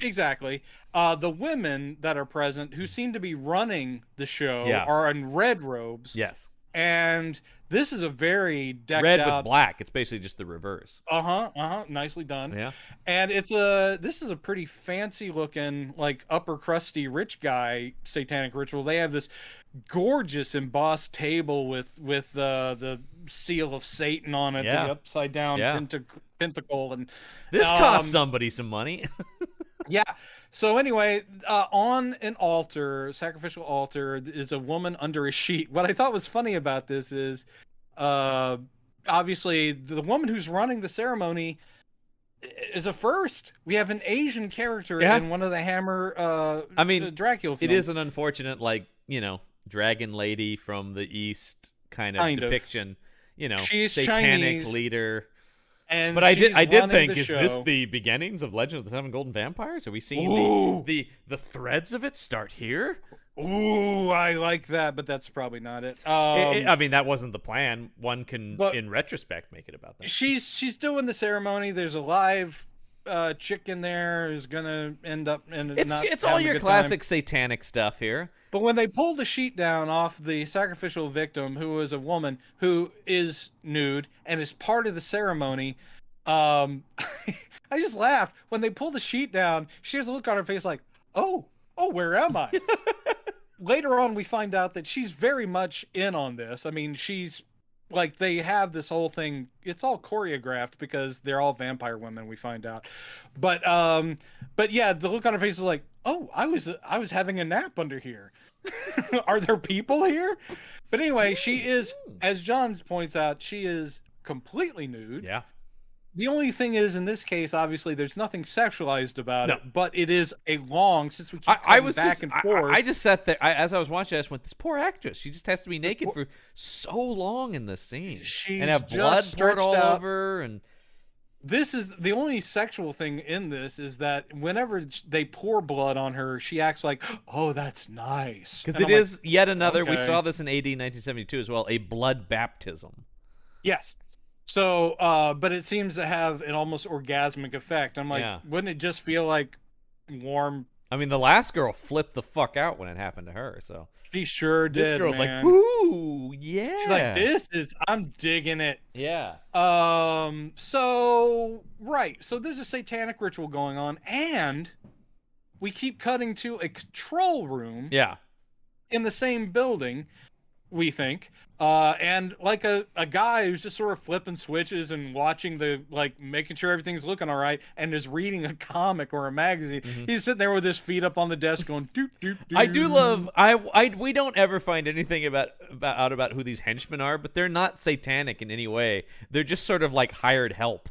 Speaker 2: Exactly. The women that are present who seem to be running the show are in red robes.
Speaker 1: Yes.
Speaker 2: And this is a very decked
Speaker 1: red
Speaker 2: out
Speaker 1: with black. It's basically just the reverse.
Speaker 2: Nicely done.
Speaker 1: Yeah.
Speaker 2: And this is a pretty fancy looking, like upper crusty rich guy Satanic Ritual. They have this gorgeous embossed table with the seal of Satan on it, the upside down pentacle, and
Speaker 1: this cost somebody some money.
Speaker 2: Yeah. So anyway, on an altar, sacrificial altar, is a woman under a sheet. What I thought was funny about this is, obviously, the woman who's running the ceremony is a first. We have an Asian character in one of the Hammer, Dracula films.
Speaker 1: It is an unfortunate, dragon lady from the East kind of depiction.
Speaker 2: She's
Speaker 1: satanic
Speaker 2: Chinese,
Speaker 1: leader.
Speaker 2: But
Speaker 1: I did think, is this the beginnings of Legend of the Seven Golden Vampires? Are we seeing the threads of it start here?
Speaker 2: Ooh, I like that, but that's probably not it.
Speaker 1: I mean, that wasn't the plan. One can, in retrospect, make it about that.
Speaker 2: She's doing the ceremony. There's a live chick in there who's gonna end up it's
Speaker 1: all your classic satanic stuff here.
Speaker 2: But when they pulled the sheet down off the sacrificial victim, who was a woman who is nude and is part of the ceremony, I just laughed. When they pulled the sheet down, she has a look on her face like, oh, where am I? Later on, we find out that she's very much in on this. I mean, she's like, they have this whole thing. It's all choreographed because they're all vampire women, we find out. But yeah, the look on her face is like, oh, I was having a nap under here. Are there people here? But anyway, she is, as John points out, she is completely nude.
Speaker 1: Yeah.
Speaker 2: The only thing is, in this case, obviously, there's nothing sexualized about it, but it is a long, since we keep back and forth.
Speaker 1: I just sat there, as I was watching, I just went, this poor actress, she just has to be naked for so long in this scene.
Speaker 2: She's
Speaker 1: and have blood poured all over, and
Speaker 2: this is the only sexual thing in this, is that whenever they pour blood on her, she acts like, oh, that's nice.
Speaker 1: Because it is yet another, we saw this in AD 1972 as well, a blood baptism.
Speaker 2: Yes. So, but it seems to have an almost orgasmic effect. I'm like, wouldn't it just feel like warm?
Speaker 1: I mean, the last girl flipped the fuck out when it happened to her, so.
Speaker 2: She sure did,
Speaker 1: This girl's
Speaker 2: man.
Speaker 1: like, ooh, yeah.
Speaker 2: She's like, I'm digging it.
Speaker 1: Yeah.
Speaker 2: So there's a satanic ritual going on, and we keep cutting to a control room.
Speaker 1: Yeah.
Speaker 2: In the same building, we think. And like a guy who's just sort of flipping switches and watching making sure everything's looking all right, and is reading a comic or a magazine. Mm-hmm. He's sitting there with his feet up on the desk going, doop, doop, doop.
Speaker 1: I do love, we don't ever find anything about who these henchmen are, but they're not satanic in any way. They're just sort of like hired help.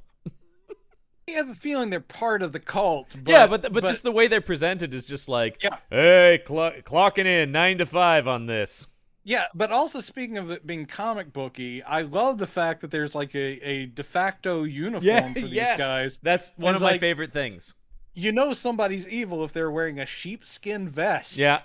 Speaker 2: I have a feeling they're part of the cult.
Speaker 1: But just the way they're presented is just like, hey, clocking in 9 to 5 on this.
Speaker 2: Yeah, but also speaking of it being comic booky, I love the fact that there's like a de facto uniform for these guys.
Speaker 1: That's one of my favorite things.
Speaker 2: you know somebody's evil if they're wearing a sheepskin vest.
Speaker 1: Yeah.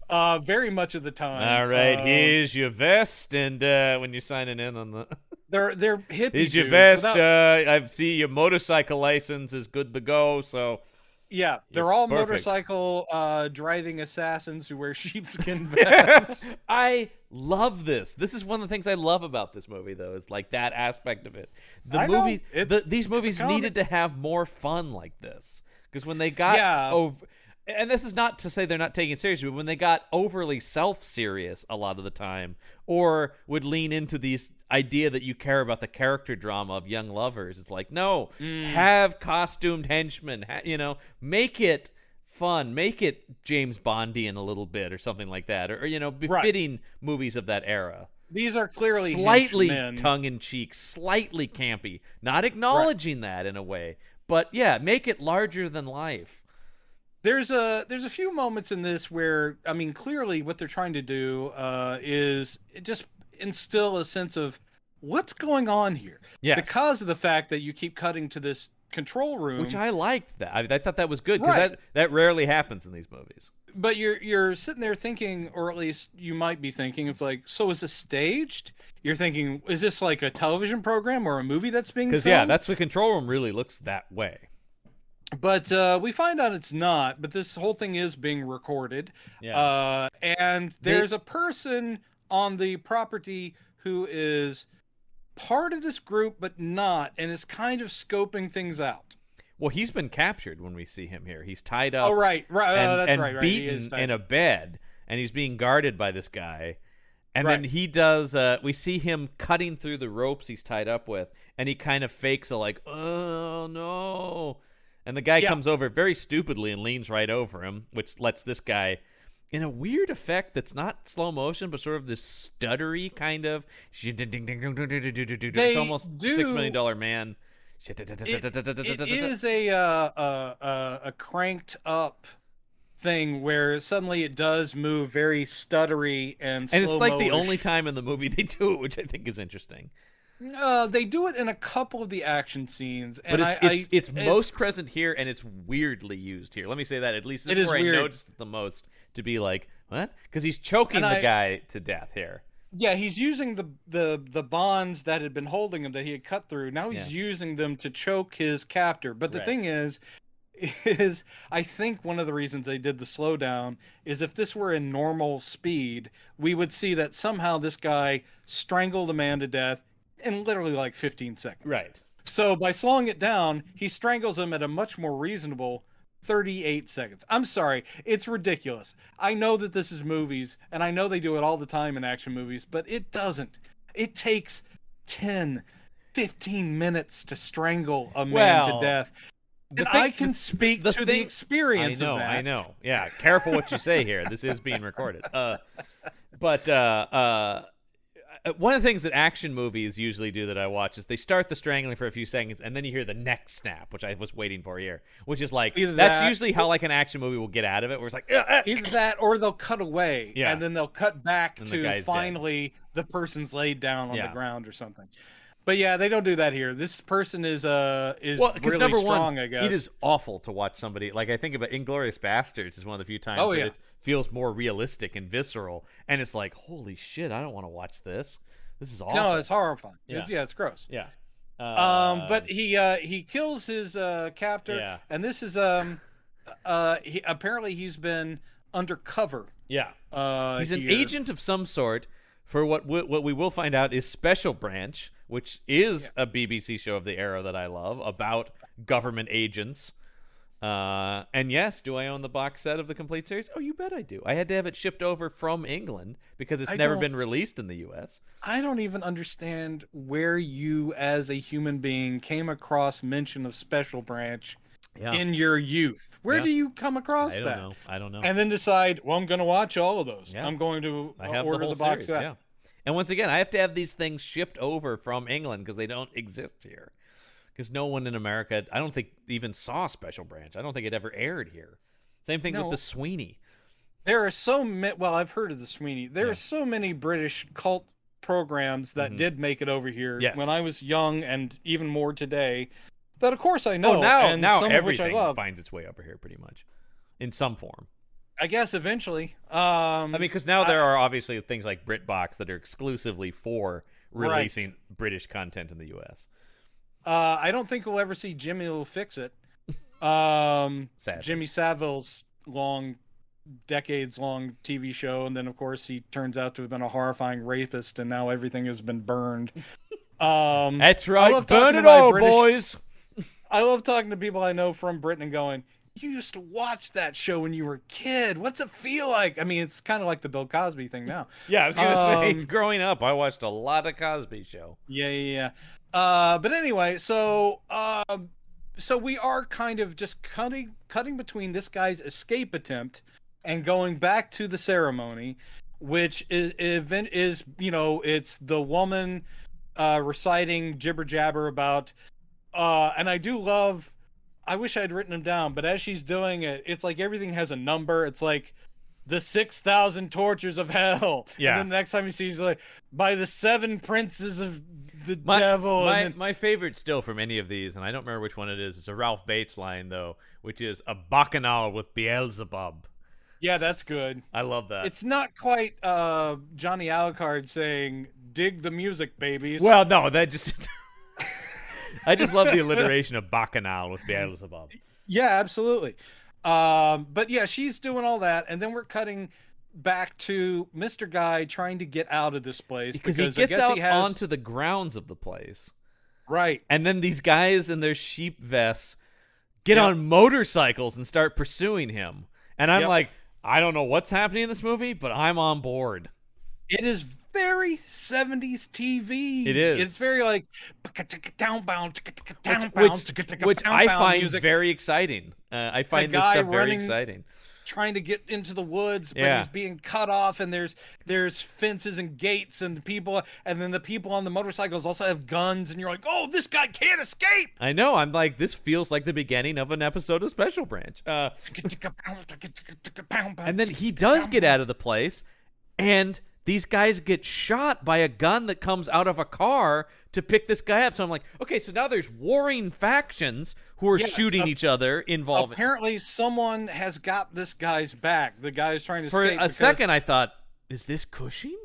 Speaker 2: Very much of the time.
Speaker 1: All right, here's your vest, and when you're signing in on the...
Speaker 2: They're hippie
Speaker 1: Here's your
Speaker 2: dudes
Speaker 1: vest. I see your motorcycle license is good to go, so...
Speaker 2: Yeah, they're all
Speaker 1: perfect.
Speaker 2: motorcycle driving assassins who wear sheepskin vests.
Speaker 1: I love this. This is one of the things I love about this movie, though, is like that aspect of it. These movies needed to have more fun like this, because when they got over, and this is not to say they're not taking it seriously, but when they got overly self-serious a lot of the time, or would lean into these idea that you care about the character drama of young lovers, it's like, no, have costumed henchmen, make it fun, make it James Bondian a little bit or something like that, or befitting movies of that era.
Speaker 2: These are clearly
Speaker 1: slightly
Speaker 2: henchmen.
Speaker 1: tongue-in-cheek, slightly campy, not acknowledging that in a way, but yeah, make it larger than life.
Speaker 2: There's a few moments in this where, I mean, clearly what they're trying to do is just instill a sense of what's going on here.
Speaker 1: Yes.
Speaker 2: Because of the fact that you keep cutting to this control room.
Speaker 1: Which I liked that. I thought that was good, because that rarely happens in these movies.
Speaker 2: But you're sitting there thinking, or at least you might be thinking, it's like, so is this staged? You're thinking, is this like a television program or a movie that's being filmed?
Speaker 1: Because, that's the control room really looks that way.
Speaker 2: But we find out it's not, but this whole thing is being recorded.
Speaker 1: Yeah.
Speaker 2: And there's a person on the property who is part of this group, but not, and is kind of scoping things out.
Speaker 1: Well, he's been captured when we see him here. He's tied up.
Speaker 2: Oh, right.
Speaker 1: And
Speaker 2: right.
Speaker 1: beaten in a bed, and he's being guarded by this guy. And then he does, we see him cutting through the ropes he's tied up with, and he kind of fakes oh, no. And the guy comes over very stupidly and leans right over him, which lets this guy, in a weird effect that's not slow motion, but sort of this stuttery kind of. It's almost $6 million man.
Speaker 2: It is a cranked up thing where suddenly it does move very stuttery and slow-mo-ish.
Speaker 1: And it's like the only time in the movie they do it, which I think is interesting.
Speaker 2: They do it in a couple of the action scenes,
Speaker 1: but it's most present here, and it's weirdly used here. Let me say that. At least this is where I noticed it the most, to be like, what? Because he's choking the guy to death here.
Speaker 2: Yeah, he's using the bonds that had been holding him that he had cut through. Now he's using them to choke his captor. But the thing is I think one of the reasons they did the slowdown is if this were in normal speed, we would see that somehow this guy strangled a man to death in literally like 15 seconds.
Speaker 1: Right.
Speaker 2: So by slowing it down, he strangles him at a much more reasonable 38 seconds. I'm sorry. It's ridiculous. I know that this is movies, and I know they do it all the time in action movies, but it doesn't. It takes 10, 15 minutes to strangle a man to death. And I can speak to the experience of that.
Speaker 1: I know. Yeah, careful what you say here. This is being recorded. One of the things that action movies usually do that I watch is they start the strangling for a few seconds, and then you hear the neck snap, which I was waiting for here, which is like, that's usually how like an action movie will get out of it, where it's like,
Speaker 2: either that or they'll cut away, and then they'll cut back to finally the person's laid down on the ground or something. But yeah, they don't do that here. This person is really strong, I guess.
Speaker 1: It is awful to watch somebody, like I think about Inglourious Basterds is one of the few times that it feels more realistic and visceral, and it's like, holy shit, I don't want to watch this. This is awful.
Speaker 2: No, it's horrifying.
Speaker 1: Yeah,
Speaker 2: it's gross.
Speaker 1: Yeah.
Speaker 2: But he kills his captor, and this is apparently he's been undercover.
Speaker 1: Yeah. He's an agent of some sort for what we will find out is Special Branch, which is a BBC show of the era that I love about government agents. And yes, do I own the box set of the complete series? Oh, you bet I do. I had to have it shipped over from England because it's never been released in the U.S.
Speaker 2: I don't even understand where you, as a human being, came across mention of Special Branch in your youth. Where do you come across that?
Speaker 1: I don't know.
Speaker 2: And then decide, well, I'm going to watch all of those. Yeah. I'm going to order the box set.
Speaker 1: Yeah. And once again, I have to have these things shipped over from England because they don't exist here. Because no one in America, I don't think, even saw Special Branch. I don't think it ever aired here. Same thing with the Sweeney.
Speaker 2: There are so many. Well, I've heard of the Sweeney. There are so many British cult programs that did make it over here when I was young, and even more today. that of course I know.
Speaker 1: Oh, now
Speaker 2: and
Speaker 1: now
Speaker 2: some
Speaker 1: everything
Speaker 2: of which I love.
Speaker 1: finds its way over here pretty much, in some form.
Speaker 2: I guess eventually.
Speaker 1: I mean, because now there are obviously things like BritBox that are exclusively for releasing British content in the U.S.
Speaker 2: I don't think we'll ever see Jimmy Will Fix It. Jimmy Savile's decades-long TV show, and then of course he turns out to have been a horrifying rapist, and now everything has been burned.
Speaker 1: That's right, burn it all, boys.
Speaker 2: I love talking to people I know from Britain and going, you used to watch that show when you were a kid. What's it feel like? I mean, it's kind of like the Bill Cosby thing now.
Speaker 1: Yeah, I was going to say, growing up, I watched a lot of Cosby Show.
Speaker 2: Yeah. But anyway, so we are kind of just cutting between this guy's escape attempt and going back to the ceremony, which is it's the woman reciting jibber jabber about, and I do love. I wish I'd written them down, but as she's doing it, it's like everything has a number. It's like the 6,000 tortures of hell.
Speaker 1: Yeah.
Speaker 2: And then the next time you see, she's like, by the 7 princes of the devil.
Speaker 1: My favorite still from any of these, and I don't remember which one it is, it's a Ralph Bates line, though, which is a bacchanal with Beelzebub.
Speaker 2: Yeah, that's good.
Speaker 1: I love that.
Speaker 2: It's not quite Johnny Alucard saying, dig the music, babies.
Speaker 1: Well, no, that just... I just love the alliteration of bacchanal with Beelzebub.
Speaker 2: Yeah, absolutely. But yeah, she's doing all that, and then we're cutting back to Mr. Guy trying to get out of this place
Speaker 1: because he gets out onto the grounds of the place.
Speaker 2: Right.
Speaker 1: And then these guys in their sheep vests get on motorcycles and start pursuing him. And I'm like, I don't know what's happening in this movie, but I'm on board.
Speaker 2: It is very 70s TV.
Speaker 1: It is.
Speaker 2: It's very like
Speaker 1: which I find music. Very exciting. I find this stuff very exciting.
Speaker 2: Trying to get into the woods, but he's being cut off, and there's fences and gates and people, and then the people on the motorcycles also have guns, and you're like, oh, this guy can't escape.
Speaker 1: I know. I'm like, this feels like the beginning of an episode of Special Branch. And then he does get out of the place, and these guys get shot by a gun that comes out of a car to pick this guy up. So I'm like, okay, so now there's warring factions who are shooting each other involved.
Speaker 2: Apparently someone has got this guy's back. The guy is trying to
Speaker 1: escape. For a second, I thought, is this Cushing?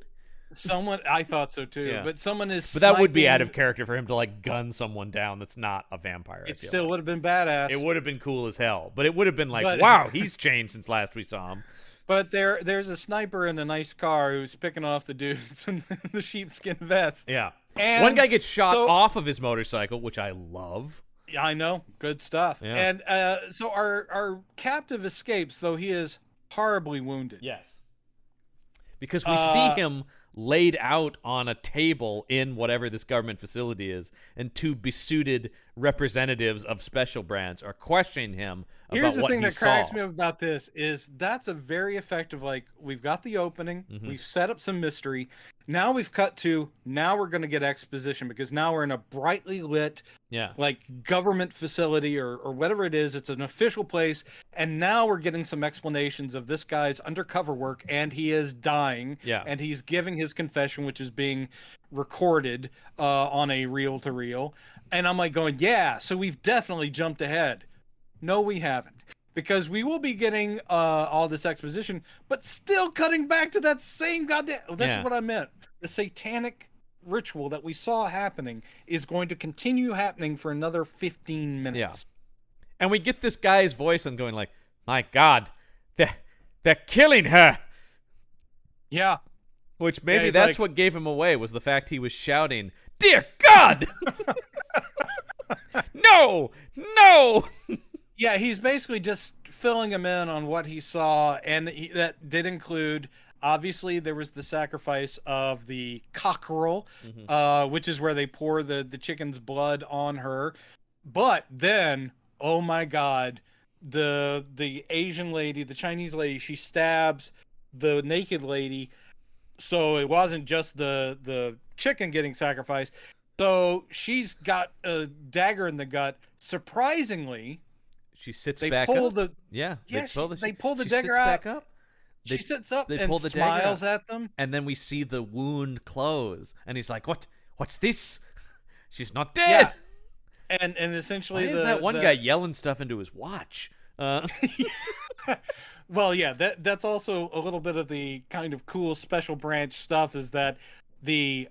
Speaker 2: I thought so too. Yeah. But someone is
Speaker 1: But that would be out of character for him to like gun someone down that's not a vampire.
Speaker 2: It still would have been badass.
Speaker 1: It would have been cool as hell. But it would have been like, wow, he's changed since last we saw him.
Speaker 2: But there's a sniper in a nice car who's picking off the dudes in the sheepskin vest.
Speaker 1: Yeah. And one guy gets shot off of his motorcycle, which I love.
Speaker 2: Yeah, I know. Good stuff.
Speaker 1: Yeah.
Speaker 2: And so our captive escapes, though he is horribly wounded.
Speaker 1: Yes. Because we see him laid out on a table in whatever this government facility is, and 2 besuited representatives of Special Branch are questioning him about what he saw.
Speaker 2: Here's the thing that cracks me up about this is that's a very effective, like, we've got the opening, we've set up some mystery, now we've cut to, now we're going to get exposition, because now we're in a brightly lit, like, government facility or whatever it is. It's an official place, and now we're getting some explanations of this guy's undercover work, and he is dying, and he's giving his confession, which is being recorded on a reel-to-reel. And I'm like going, yeah, so we've definitely jumped ahead. No, we haven't. Because we will be getting all this exposition, but still cutting back to that same goddamn... This is what I meant. The satanic ritual that we saw happening is going to continue happening for another 15 minutes.
Speaker 1: Yeah. And we get this guy's voice and going like, my God, they're killing her.
Speaker 2: Yeah.
Speaker 1: Which maybe that's what gave him away, was the fact he was shouting, dear God! No!
Speaker 2: Yeah, he's basically just filling him in on what he saw, and that did include, obviously, there was the sacrifice of the cockerel, which is where they pour the chicken's blood on her. But then, oh my God, the Asian lady, the Chinese lady, she stabs the naked lady. So it wasn't just the chicken getting sacrificed. So she's got a dagger in the gut. Surprisingly,
Speaker 1: she sits back up.
Speaker 2: They pull the dagger out. Back up. She sits up and smiles at them.
Speaker 1: And then we see the wound close. And he's like, what's this? She's not dead.
Speaker 2: and essentially,
Speaker 1: why is that one guy yelling stuff into his watch?
Speaker 2: Well, yeah, that's also a little bit of the kind of cool special branch stuff, is that the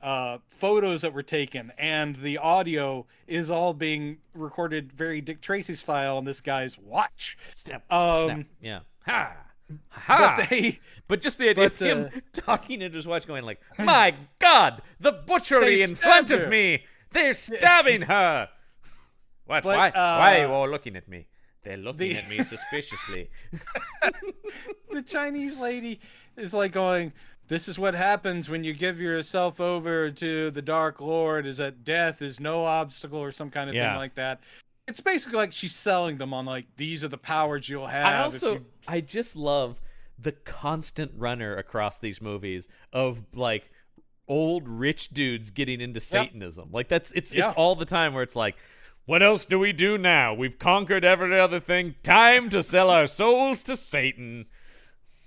Speaker 2: photos that were taken and the audio is all being recorded very Dick Tracy style on this guy's watch.
Speaker 1: Snap, snap. Yeah. Ha! Ha! But just the idea of him talking into his watch going like, my God, the butchery in front of me! They're stabbing her! What? Why are you all looking at me? They're looking at me suspiciously.
Speaker 2: The Chinese lady is like going, this is what happens when you give yourself over to the Dark Lord, is that death is no obstacle or some kind of thing like that. It's basically like she's selling them on like, these are the powers you'll have.
Speaker 1: I just love the constant runner across these movies of like old rich dudes getting into Satanism. Like it's all the time where it's like, what else do we do now? We've conquered every other thing. Time to sell our souls to Satan.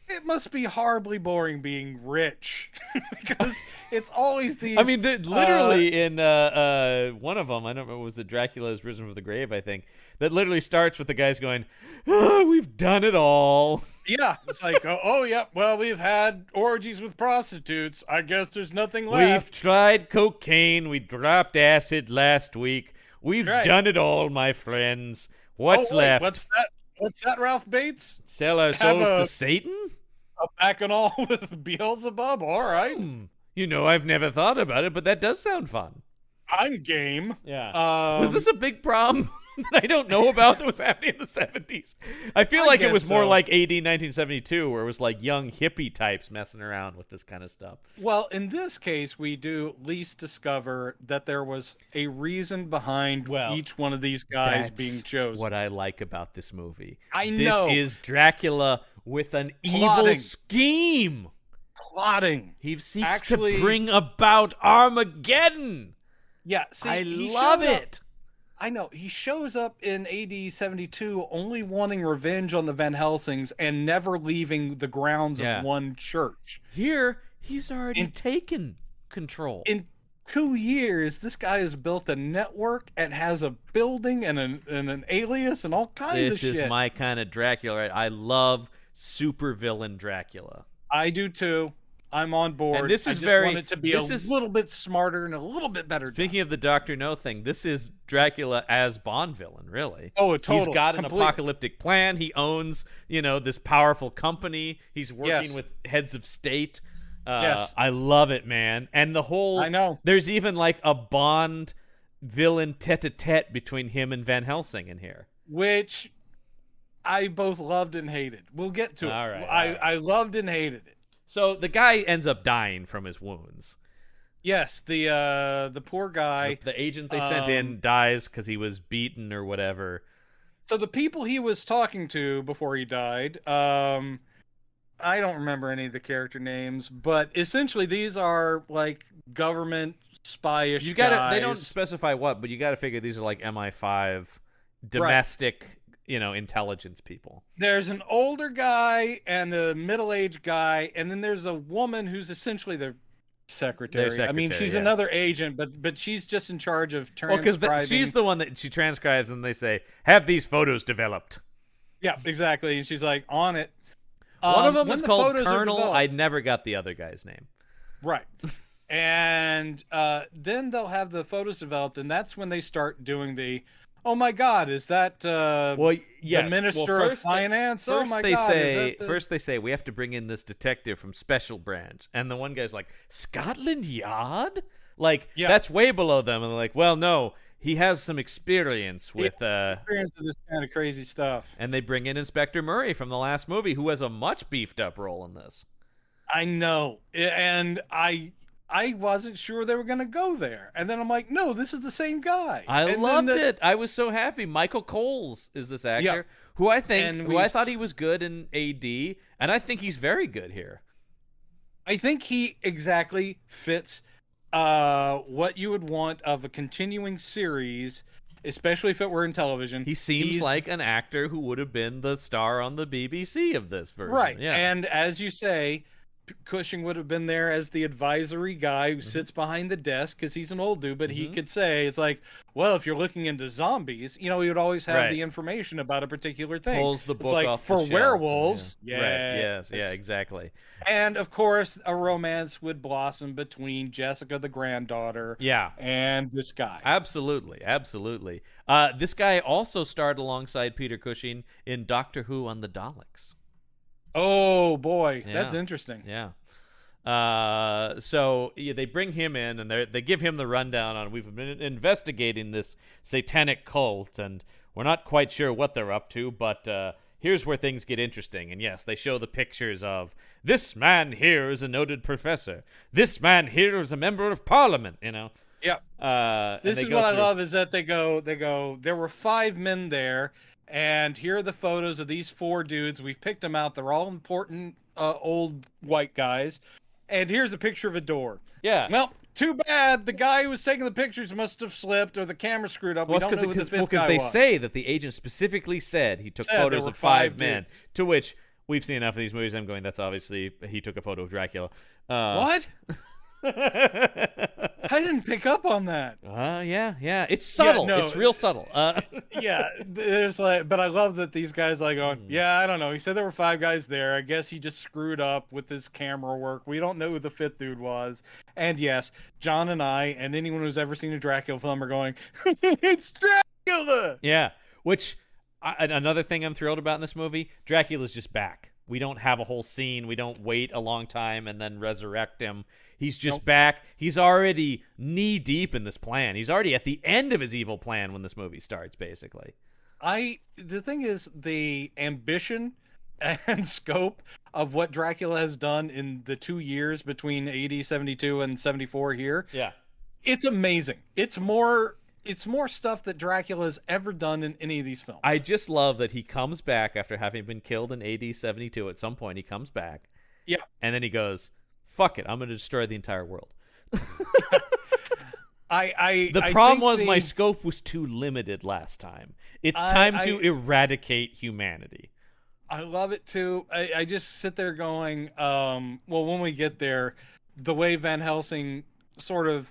Speaker 2: It must be horribly boring being rich, because it's always these.
Speaker 1: I mean, literally in one of them, I don't remember, was the Dracula has risen from the grave, I think, that literally starts with the guys going, oh, we've done it all.
Speaker 2: Yeah, it's like, oh yeah, well, we've had orgies with prostitutes. I guess there's nothing left.
Speaker 1: We've tried cocaine. We dropped acid last week. We've done it all, my friends. What's left?
Speaker 2: What's that, Ralph Bates?
Speaker 1: Sell our souls to Satan?
Speaker 2: A bacchanal with Beelzebub? All right.
Speaker 1: You know, I've never thought about it, but that does sound fun.
Speaker 2: I'm game.
Speaker 1: Yeah. Was this a big problem that I don't know about that was happening in the 70s? I feel like it was more like AD 1972, where it was like young hippie types messing around with this kind of stuff.
Speaker 2: Well, in this case, we do at least discover that there was a reason behind each one of these guys being chosen.
Speaker 1: What I like about this movie.
Speaker 2: I know.
Speaker 1: This is Dracula with an evil scheme.
Speaker 2: Plotting.
Speaker 1: He seeks to bring about Armageddon.
Speaker 2: Yeah, see,
Speaker 1: I love it.
Speaker 2: I know. He shows up in AD 72 only wanting revenge on the Van Helsings and never leaving the grounds of one church.
Speaker 1: Here, he's already taken control.
Speaker 2: In 2 years, this guy has built a network and has a building and an alias and all kinds of shit.
Speaker 1: This is my kind of Dracula. Right? I love supervillain Dracula.
Speaker 2: I do too. I'm on board.
Speaker 1: And this is
Speaker 2: I just want it to be a little bit smarter and a little bit better.
Speaker 1: Speaking of the Dr. No thing, this is Dracula as Bond villain, really.
Speaker 2: Oh, totally.
Speaker 1: He's got an apocalyptic plan. He owns, this powerful company. He's working with heads of state. I love it, man. And the whole...
Speaker 2: I know.
Speaker 1: There's even like a Bond villain tete-a-tete between him and Van Helsing in here.
Speaker 2: Which I both loved and hated. We'll get to it.
Speaker 1: All right.
Speaker 2: I loved and hated it.
Speaker 1: So the guy ends up dying from his wounds.
Speaker 2: Yes, the poor guy.
Speaker 1: The agent they sent in dies because he was beaten or whatever.
Speaker 2: So the people he was talking to before he died, I don't remember any of the character names, but essentially these are like government spy-ish guys.
Speaker 1: They don't specify what, but you got to figure these are like MI5 domestic intelligence people.
Speaker 2: There's an older guy and a middle-aged guy, and then there's a woman who's essentially their secretary. I mean, she's another agent, but she's just in charge of transcribing. Well, because
Speaker 1: she's the one that she transcribes, and they say, have these photos developed.
Speaker 2: Yeah, exactly. And she's like, on it.
Speaker 1: One of them is called Colonel. I never got the other guy's name.
Speaker 2: Right. And then they'll have the photos developed, and that's when they start doing the... Oh my God! Is that the Minister of Finance?
Speaker 1: First they say we have to bring in this detective from Special Branch, and the one guy's like, Scotland Yard? That's way below them. And they're like, well, no, he has some experience with
Speaker 2: experience with this kind of crazy stuff.
Speaker 1: And they bring in Inspector Murray from the last movie, who has a much beefed up role in this.
Speaker 2: I know, and I wasn't sure they were going to go there. And then I'm like, no, this is the same guy.
Speaker 1: I loved it. I was so happy. Michael Coles is this actor who I thought he was good in AD, and I think he's very good here.
Speaker 2: I think he exactly fits what you would want of a continuing series, especially if it were in television.
Speaker 1: He seems like an actor who would have been the star on the BBC of this version.
Speaker 2: Right.
Speaker 1: Yeah.
Speaker 2: And as you say, Cushing would have been there as the advisory guy who sits behind the desk because he's an old dude, but he could say, it's like, well, if you're looking into zombies, he would always have the information about a particular thing.
Speaker 1: Pulls the book
Speaker 2: it's like,
Speaker 1: off
Speaker 2: for
Speaker 1: the shelf,
Speaker 2: werewolves,
Speaker 1: right? Yes, yeah, exactly.
Speaker 2: And of course, a romance would blossom between Jessica, the granddaughter, and this guy.
Speaker 1: Absolutely. This guy also starred alongside Peter Cushing in Doctor Who on the Daleks.
Speaker 2: Oh boy, that's interesting.
Speaker 1: Yeah. So they bring him in and they give him the rundown on, we've been investigating this satanic cult and we're not quite sure what they're up to, but here's where things get interesting. And yes, they show the pictures of this man here is a noted professor. This man here is a member of parliament,
Speaker 2: Yeah. This is what I love is that they go, there were 5 men there. And here are the photos of these 4 dudes. We've picked them out. They're all important old white guys. And here's a picture of a door.
Speaker 1: Yeah.
Speaker 2: Well, too bad. The guy who was taking the pictures must have slipped or the camera screwed up. We don't know who the 5th guy was.
Speaker 1: Because they say that the agent specifically said he took photos of 5 men. To which we've seen enough of these movies. I'm going, that's obviously he took a photo of Dracula.
Speaker 2: What? I didn't pick up on that.
Speaker 1: Yeah. It's subtle.
Speaker 2: Yeah, no,
Speaker 1: it's real subtle.
Speaker 2: Yeah, there's but I love that these guys going, yeah, I don't know. He said there were 5 guys there. I guess he just screwed up with his camera work. We don't know who the 5th dude was. And yes, John and I and anyone who's ever seen a Dracula film are going, it's Dracula.
Speaker 1: Yeah, which another thing I'm thrilled about in this movie, Dracula's just back. We don't have a whole scene. We don't wait a long time and then resurrect him. He's just back. He's already knee deep in this plan. He's already at the end of his evil plan when this movie starts, basically.
Speaker 2: The thing is, the ambition and scope of what Dracula has done in the 2 years between AD 72 and 74 here.
Speaker 1: Yeah.
Speaker 2: It's amazing. It's more stuff that Dracula has ever done in any of these films.
Speaker 1: I just love that he comes back after having been killed in AD 72. At some point, he comes back.
Speaker 2: Yeah.
Speaker 1: And then he goes, fuck it, I'm going to destroy the entire world. The problem was my scope was too limited last time. It's time to eradicate humanity.
Speaker 2: I love it too. I just sit there going, well, when we get there, the way Van Helsing sort of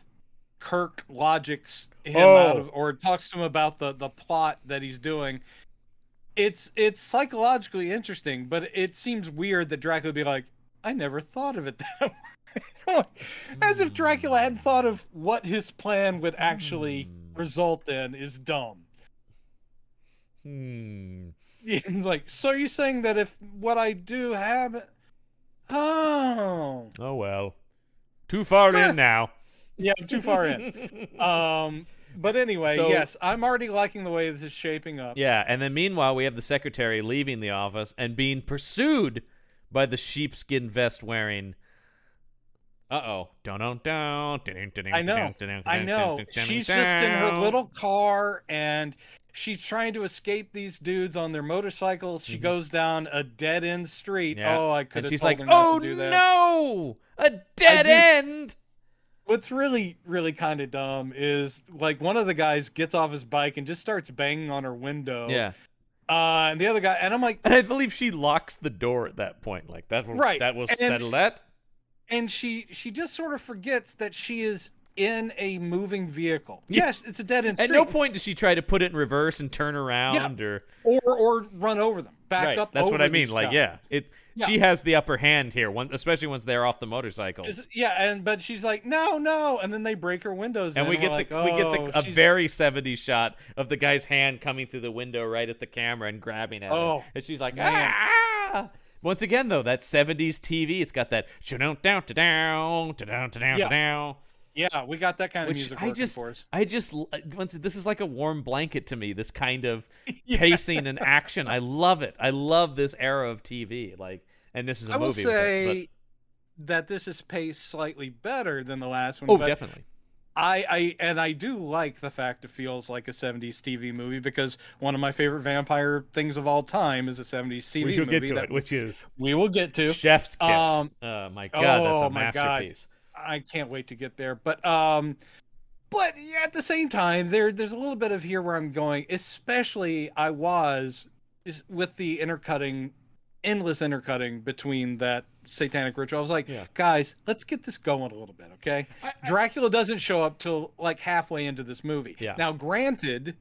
Speaker 2: Kirk logics him out of, or talks to him about the plot that he's doing. It's psychologically interesting, but it seems weird that Dracula would be like, I never thought of it that way. As if Dracula hadn't thought of what his plan would actually result in is dumb. It's like, so you're saying that if what I do happen... Oh
Speaker 1: well. Too far in now.
Speaker 2: Yeah, I'm too far in. But anyway, yes, I'm already liking the way this is shaping up.
Speaker 1: Yeah, and then meanwhile, we have the secretary leaving the office and being pursued by the sheepskin vest wearing. I know. She's just in her little car and she's trying to escape these dudes on their motorcycles. She goes down a dead end street. Yeah. Oh, I could have told her not to do that. Oh no, a dead end.
Speaker 2: What's really, really kind of dumb is like one of the guys gets off his bike and just starts banging on her window.
Speaker 1: Yeah.
Speaker 2: And the other guy, and I'm like,
Speaker 1: and I believe she locks the door at that point. Like that will settle that.
Speaker 2: And she just sort of forgets that she is in a moving vehicle. Yes, it's a dead end street.
Speaker 1: At no point does she try to put it in reverse and turn around
Speaker 2: or run over them. Back up.
Speaker 1: That's
Speaker 2: over
Speaker 1: what I mean. Like,
Speaker 2: guys.
Speaker 1: She has the upper hand here, especially once they're off the motorcycle.
Speaker 2: But she's like, no, and then they break her windows,
Speaker 1: and we get a very 70s shot of the guy's hand coming through the window right at the camera and grabbing at her, and she's like, ah. Once again, though, that 70s TV, it's got that down.
Speaker 2: Yeah, we got that kind of music working for us.
Speaker 1: This is like a warm blanket to me, this kind of pacing and action. I love it. I love this era of TV. And this is a movie.
Speaker 2: I will say that this is paced slightly better than the last one.
Speaker 1: Oh, definitely.
Speaker 2: I do like the fact it feels like a 70s TV movie because one of my favorite vampire things of all time is a 70s TV movie.
Speaker 1: We will get to it, which is...
Speaker 2: We will get to.
Speaker 1: Chef's Kiss. My God, that's a masterpiece.
Speaker 2: I can't wait to get there. But at the same time, there's a little bit of here where I'm going, especially with the intercutting endless intercutting between that satanic ritual. I was like, guys, let's get this going a little bit, okay? Dracula doesn't show up till like halfway into this movie.
Speaker 1: Yeah.
Speaker 2: Now, granted,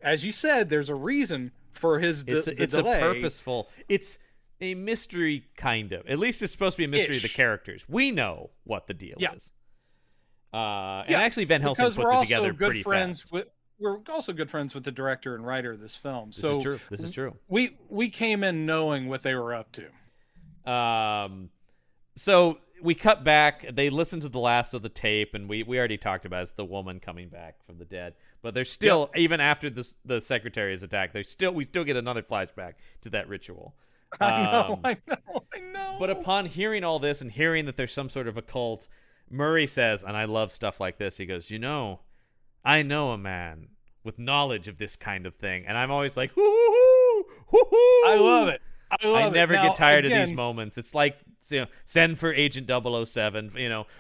Speaker 2: as you said, there's a reason for his
Speaker 1: it's
Speaker 2: delay.
Speaker 1: a purposeful. It's a mystery, kind of. At least it's supposed to be a mystery of the characters. We know what the deal is. And actually, Van Helsing puts it together pretty fast.
Speaker 2: We're also good friends with the director and writer of this film.
Speaker 1: This is true.
Speaker 2: We came in knowing what they were up to.
Speaker 1: So we cut back. They listen to the last of the tape, and we already talked about it. It's the woman coming back from the dead. But there's still, even after the secretary is attacked, we still get another flashback to that ritual.
Speaker 2: I know.
Speaker 1: But upon hearing all this and hearing that there's some sort of a cult, Murray says, and I love stuff like this, he goes, I know a man with knowledge of this kind of thing. And I'm always like, hoo-hoo-hoo, hoo-hoo.
Speaker 2: I love it.
Speaker 1: I never get tired of these moments. It's like, send for Agent 007.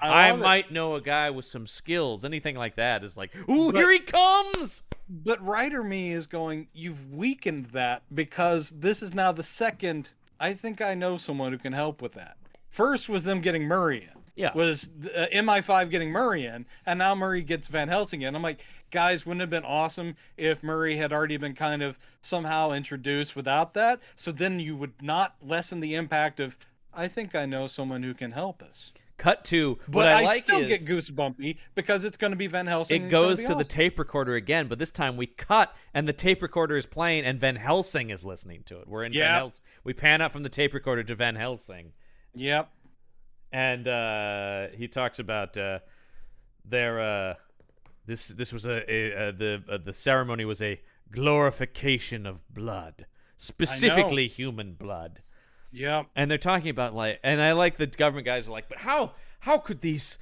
Speaker 1: I might know a guy with some skills. Anything like that is like, here he comes.
Speaker 2: But writer me is going, you've weakened that because this is now the second. I think I know someone who can help with that. First was them getting Murray in.
Speaker 1: Yeah.
Speaker 2: Was MI5 getting Murray in, and now Murray gets Van Helsing in. I'm like, guys, wouldn't it have been awesome if Murray had already been kind of somehow introduced without that? So then you would not lessen the impact of, I think I know someone who can help us.
Speaker 1: Cut to,
Speaker 2: but I still get goosebumpy because it's going to be Van Helsing.
Speaker 1: It goes to the tape recorder again, but this time we cut and the tape recorder is playing and Van Helsing is listening to it. We're in Van Helsing. We pan up from the tape recorder to Van Helsing.
Speaker 2: Yep.
Speaker 1: And he talks about their this was the ceremony was a glorification of blood, specifically human blood.
Speaker 2: Yeah.
Speaker 1: And they're talking about and I like the government guys are like, but how could these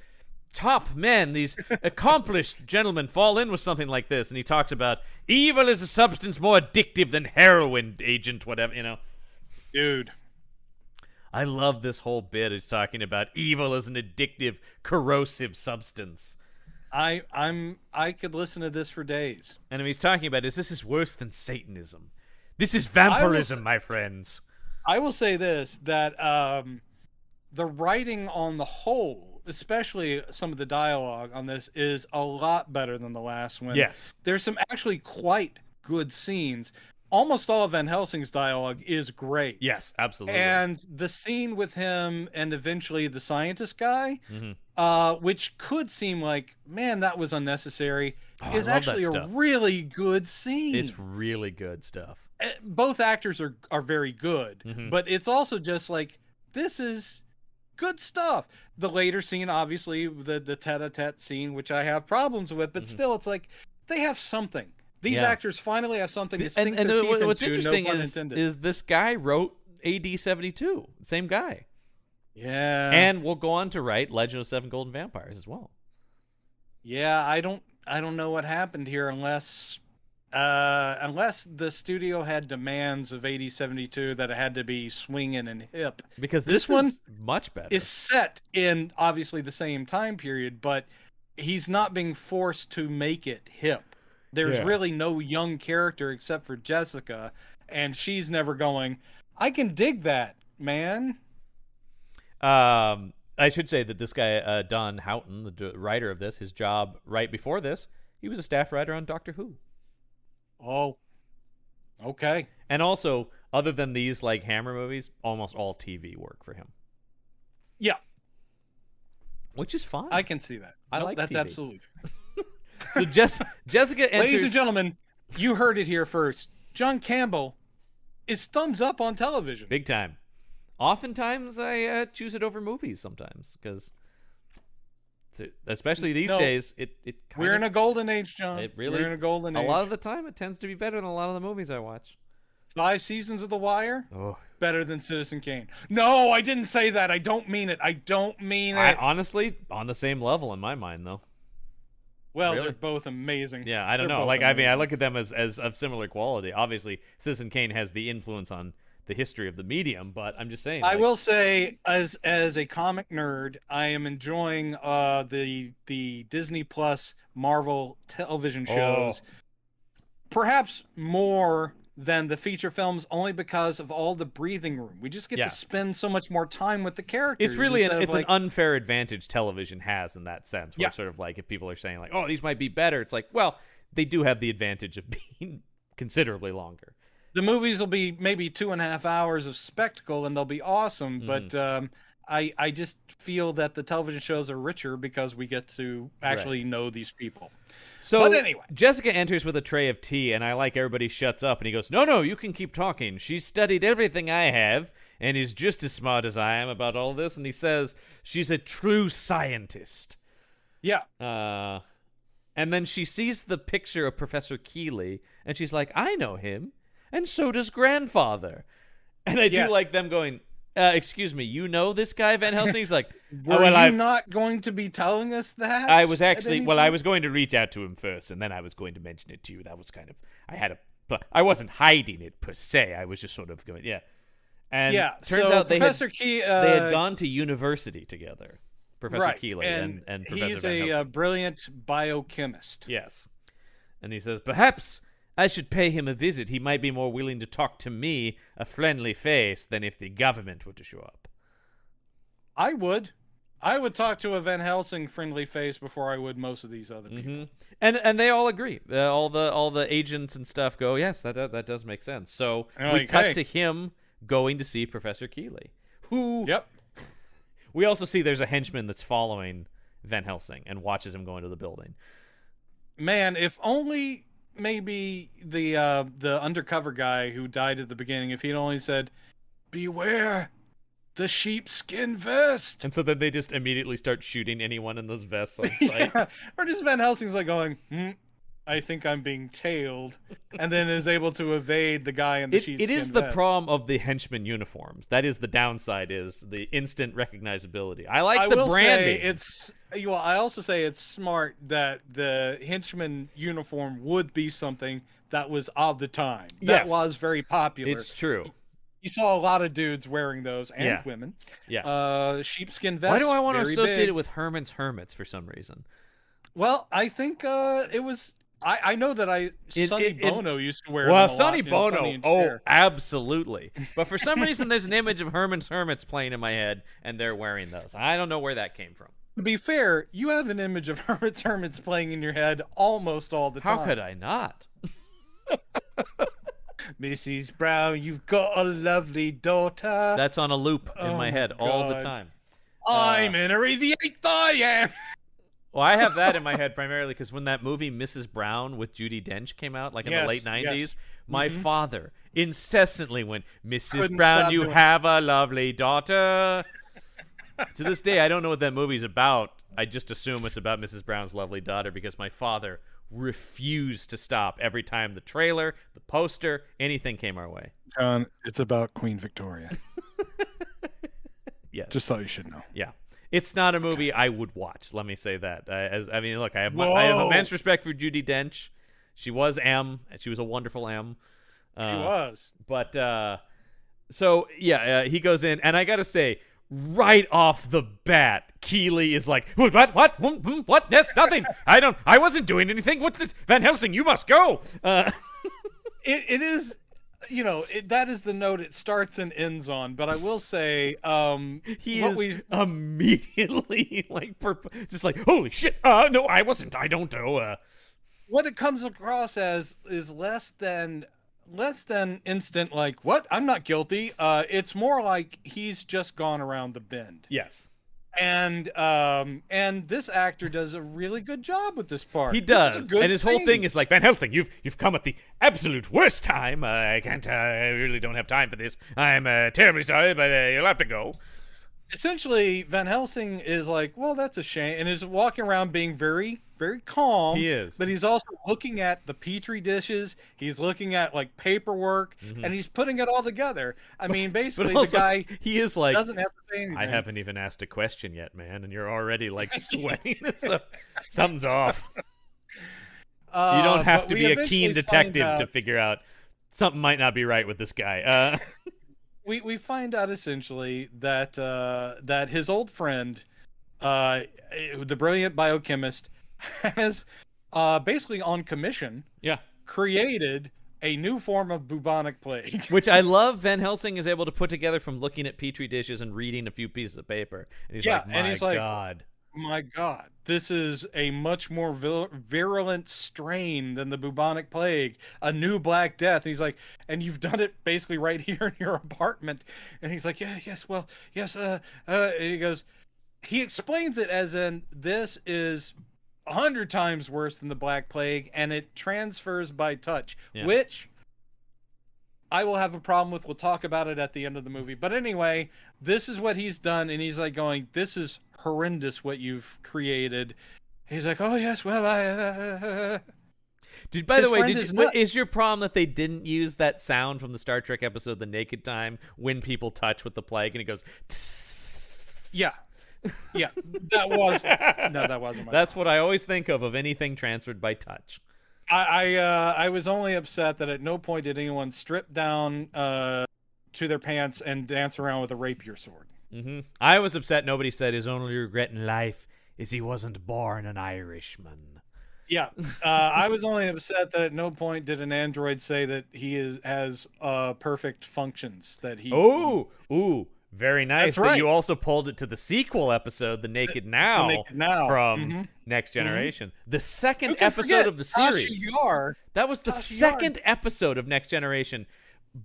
Speaker 1: top men, these accomplished gentlemen fall in with something like this? And he talks about evil is a substance more addictive than heroin, agent, whatever,
Speaker 2: Dude.
Speaker 1: I love this whole bit. It's talking about evil as an addictive, corrosive substance.
Speaker 2: I could listen to this for days.
Speaker 1: And he's talking about this is worse than Satanism. This is vampirism, my friends.
Speaker 2: I will say this, that the writing on the whole, especially some of the dialogue on this, is a lot better than the last one.
Speaker 1: Yes.
Speaker 2: There's some actually quite good scenes. Almost all of Van Helsing's dialogue is great.
Speaker 1: Yes, absolutely.
Speaker 2: And the scene with him and eventually the scientist guy, which could seem like, man, that was unnecessary, is actually a really good scene.
Speaker 1: It's really good stuff.
Speaker 2: Both actors are very good, but it's also just like, this is good stuff. The later scene, obviously, the tete-a-tete scene, which I have problems with, but still, it's like, they have something. These actors finally have something to sink their teeth into.
Speaker 1: What's interesting
Speaker 2: no pun intended.
Speaker 1: is this guy wrote AD 72, same guy.
Speaker 2: Yeah.
Speaker 1: And we'll go on to write Legend of Seven Golden Vampires as well.
Speaker 2: Yeah, I don't know what happened here unless the studio had demands of AD 72 that it had to be swinging and hip.
Speaker 1: Because this one is much better.
Speaker 2: Is set in obviously the same time period, but he's not being forced to make it hip. There's really no young character except for Jessica, and she's never going, I can dig that, man.
Speaker 1: I should say that this guy, Don Houghton, the writer of this, his job right before this, he was a staff writer on Doctor Who.
Speaker 2: Oh, okay.
Speaker 1: And also, other than these like Hammer movies, almost all TV work for him.
Speaker 2: Yeah.
Speaker 1: Which is fine.
Speaker 2: I can see that.
Speaker 1: I like
Speaker 2: that's
Speaker 1: TV.
Speaker 2: Absolutely fine.
Speaker 1: So Jessica enters...
Speaker 2: Ladies and gentlemen, you heard it here first. John Campbell is thumbs up on television.
Speaker 1: Big time. Oftentimes, I choose it over movies sometimes, because especially these days,
Speaker 2: we're in a golden age, John.
Speaker 1: We're
Speaker 2: in a golden age.
Speaker 1: A lot of the time, it tends to be better than a lot of the movies I watch.
Speaker 2: 5 seasons of The Wire, better than Citizen Kane. No, I didn't say that. I don't mean it. I don't mean it.
Speaker 1: Honestly, on the same level in my mind, though.
Speaker 2: Well,
Speaker 1: really?
Speaker 2: They're both amazing.
Speaker 1: Yeah, I don't know. Like, amazing. I mean, I look at them as of similar quality. Obviously, Citizen Kane has the influence on the history of the medium, but I'm just saying.
Speaker 2: I will say, as a comic nerd, I am enjoying the Disney Plus Marvel television shows, perhaps more than the feature films only because of all the breathing room. We just get to spend so much more time with the characters.
Speaker 1: It's really an unfair advantage television has in that sense. Where it's sort of like if people are saying like, oh, these might be better, it's like, well, they do have the advantage of being considerably longer.
Speaker 2: The movies will be maybe 2.5 hours of spectacle and they'll be awesome, but I just feel that the television shows are richer because we get to actually know these people.
Speaker 1: So
Speaker 2: but anyway,
Speaker 1: Jessica enters with a tray of tea, and I like everybody shuts up, and he goes, no, you can keep talking. She's studied everything I have and is just as smart as I am about all this. And he says she's a true scientist.
Speaker 2: Yeah.
Speaker 1: And then she sees the picture of Professor Keeley, and she's like, I know him, and so does Grandfather. And I do like them going, excuse me, you know this guy, Van Helsing? He's like,
Speaker 2: Were you not going to be telling us that?
Speaker 1: I was actually, I was going to reach out to him first, and then I was going to mention it to you. That was kind of, I wasn't hiding it per se. I was just sort of going, And turns out
Speaker 2: Professor
Speaker 1: they had gone to university together, Professor Keeley and Professor
Speaker 2: he's
Speaker 1: Van Helsing.
Speaker 2: a brilliant biochemist.
Speaker 1: Yes. And he says, perhaps I should pay him a visit. He might be more willing to talk to me, a friendly face, than if the government were to show up.
Speaker 2: I would talk to a Van Helsing friendly face before I would most of these other people.
Speaker 1: And they all agree. All the agents and stuff go, yes, that does make sense. So we cut to him going to see Professor Keeley, who we also see there's a henchman that's following Van Helsing and watches him go into the building.
Speaker 2: Man, if only maybe the undercover guy who died at the beginning, if he'd only said, beware the sheepskin vest.
Speaker 1: And so then they just immediately start shooting anyone in those vests on sight.
Speaker 2: Or just Van Helsing's like going, I think I'm being tailed, and then is able to evade the guy in the sheepskin vest.
Speaker 1: It is the problem of the henchman uniforms. That is the downside, is the instant recognizability. I like the branding.
Speaker 2: I also say it's smart that the henchman uniform would be something that was of the time. That was very popular.
Speaker 1: It's true.
Speaker 2: You saw a lot of dudes wearing those, and women.
Speaker 1: Yes.
Speaker 2: Sheepskin vests.
Speaker 1: Why do I want to associate it with Herman's Hermits for some reason?
Speaker 2: Well, I think it was. I know that Sonny Bono used to wear them a lot.
Speaker 1: Sonny Bono, absolutely. But for some reason, there's an image of Herman's Hermits playing in my head, and they're wearing those. I don't know where that came from.
Speaker 2: To be fair, you have an image of Herman's Hermits playing in your head almost all the time.
Speaker 1: How could I not?
Speaker 2: Mrs. Brown, you've got a lovely daughter.
Speaker 1: That's on a loop in my head all the time.
Speaker 2: I'm Henry the Eighth, I am.
Speaker 1: Well, I have that in my head primarily because when that movie Mrs. Brown with Judi Dench came out, like in the late 90s, my father incessantly went, Mrs. Brown, you have a lovely daughter. To this day, I don't know what that movie's about. I just assume it's about Mrs. Brown's lovely daughter because my father refused to stop every time the trailer, the poster, anything came our way.
Speaker 2: John, it's about Queen Victoria.
Speaker 1: Yes.
Speaker 2: Just thought you should know.
Speaker 1: Yeah. It's not a movie I would watch. Let me say that. Look, I have immense respect for Judi Dench. She was M. She was a wonderful M.
Speaker 2: She was.
Speaker 1: But he goes in, and I gotta say, right off the bat, Keeley is like, what? That's nothing. I wasn't doing anything. What's this? Van Helsing, you must go.
Speaker 2: It is. That is the note it starts and ends on. But I will say,
Speaker 1: he is immediately just like, holy shit! No, I wasn't. I don't know.
Speaker 2: What it comes across as is less than instant. Like, what? I'm not guilty. It's more like he's just gone around the bend.
Speaker 1: Yes.
Speaker 2: And this actor does a really good job with this part.
Speaker 1: He does, and his whole thing is like, Van Helsing, you've come at the absolute worst time. I really don't have time for this. I'm terribly sorry, but you'll have to go.
Speaker 2: Essentially, Van Helsing is like, well, that's a shame, and is walking around being very, very calm.
Speaker 1: He is.
Speaker 2: But he's also looking at the Petri dishes. He's looking at, paperwork, and he's putting it all together. I mean, basically,
Speaker 1: also,
Speaker 2: the guy
Speaker 1: he is like,
Speaker 2: doesn't have to say anything.
Speaker 1: I haven't even asked a question yet, man, and you're already, sweating. So something's off. You don't have to be a keen detective to figure out something might not be right with this guy.
Speaker 2: We find out essentially that that his old friend, the brilliant biochemist, has basically on commission created a new form of bubonic plague.
Speaker 1: Which I love Van Helsing is able to put together from looking at Petri dishes and reading a few pieces of paper. And he's like, my God.
Speaker 2: My God, this is a much more virulent strain than the bubonic plague, a new Black Death. And he's like, and you've done it basically right here in your apartment. And he's like, yes, and he goes, he explains it as in, this is 100 times worse than the Black Plague, and it transfers by touch, which I will have a problem with. We'll talk about it at the end of the movie. But anyway, this is what he's done, and he's like going, this is horrendous what you've created. He's like, oh yes, well,
Speaker 1: Dude, by the way, is your problem that they didn't use that sound from the Star Trek episode The Naked Time when people touch with the plague and it goes
Speaker 2: yeah, that wasn't
Speaker 1: that's what I always think of anything transferred by touch.
Speaker 2: I was only upset that at no point did anyone strip down to their pants and dance around with a rapier sword.
Speaker 1: Mm-hmm. I was upset nobody said his only regret in life is he wasn't born an Irishman.
Speaker 2: Yeah, I was only upset that at no point did an android say that he has perfect functions. That he.
Speaker 1: Ooh, very nice.
Speaker 2: That's right.
Speaker 1: But you also pulled it to the sequel episode, The Naked Now, from Next Generation. The second episode of the series. That was the second episode of Next Generation.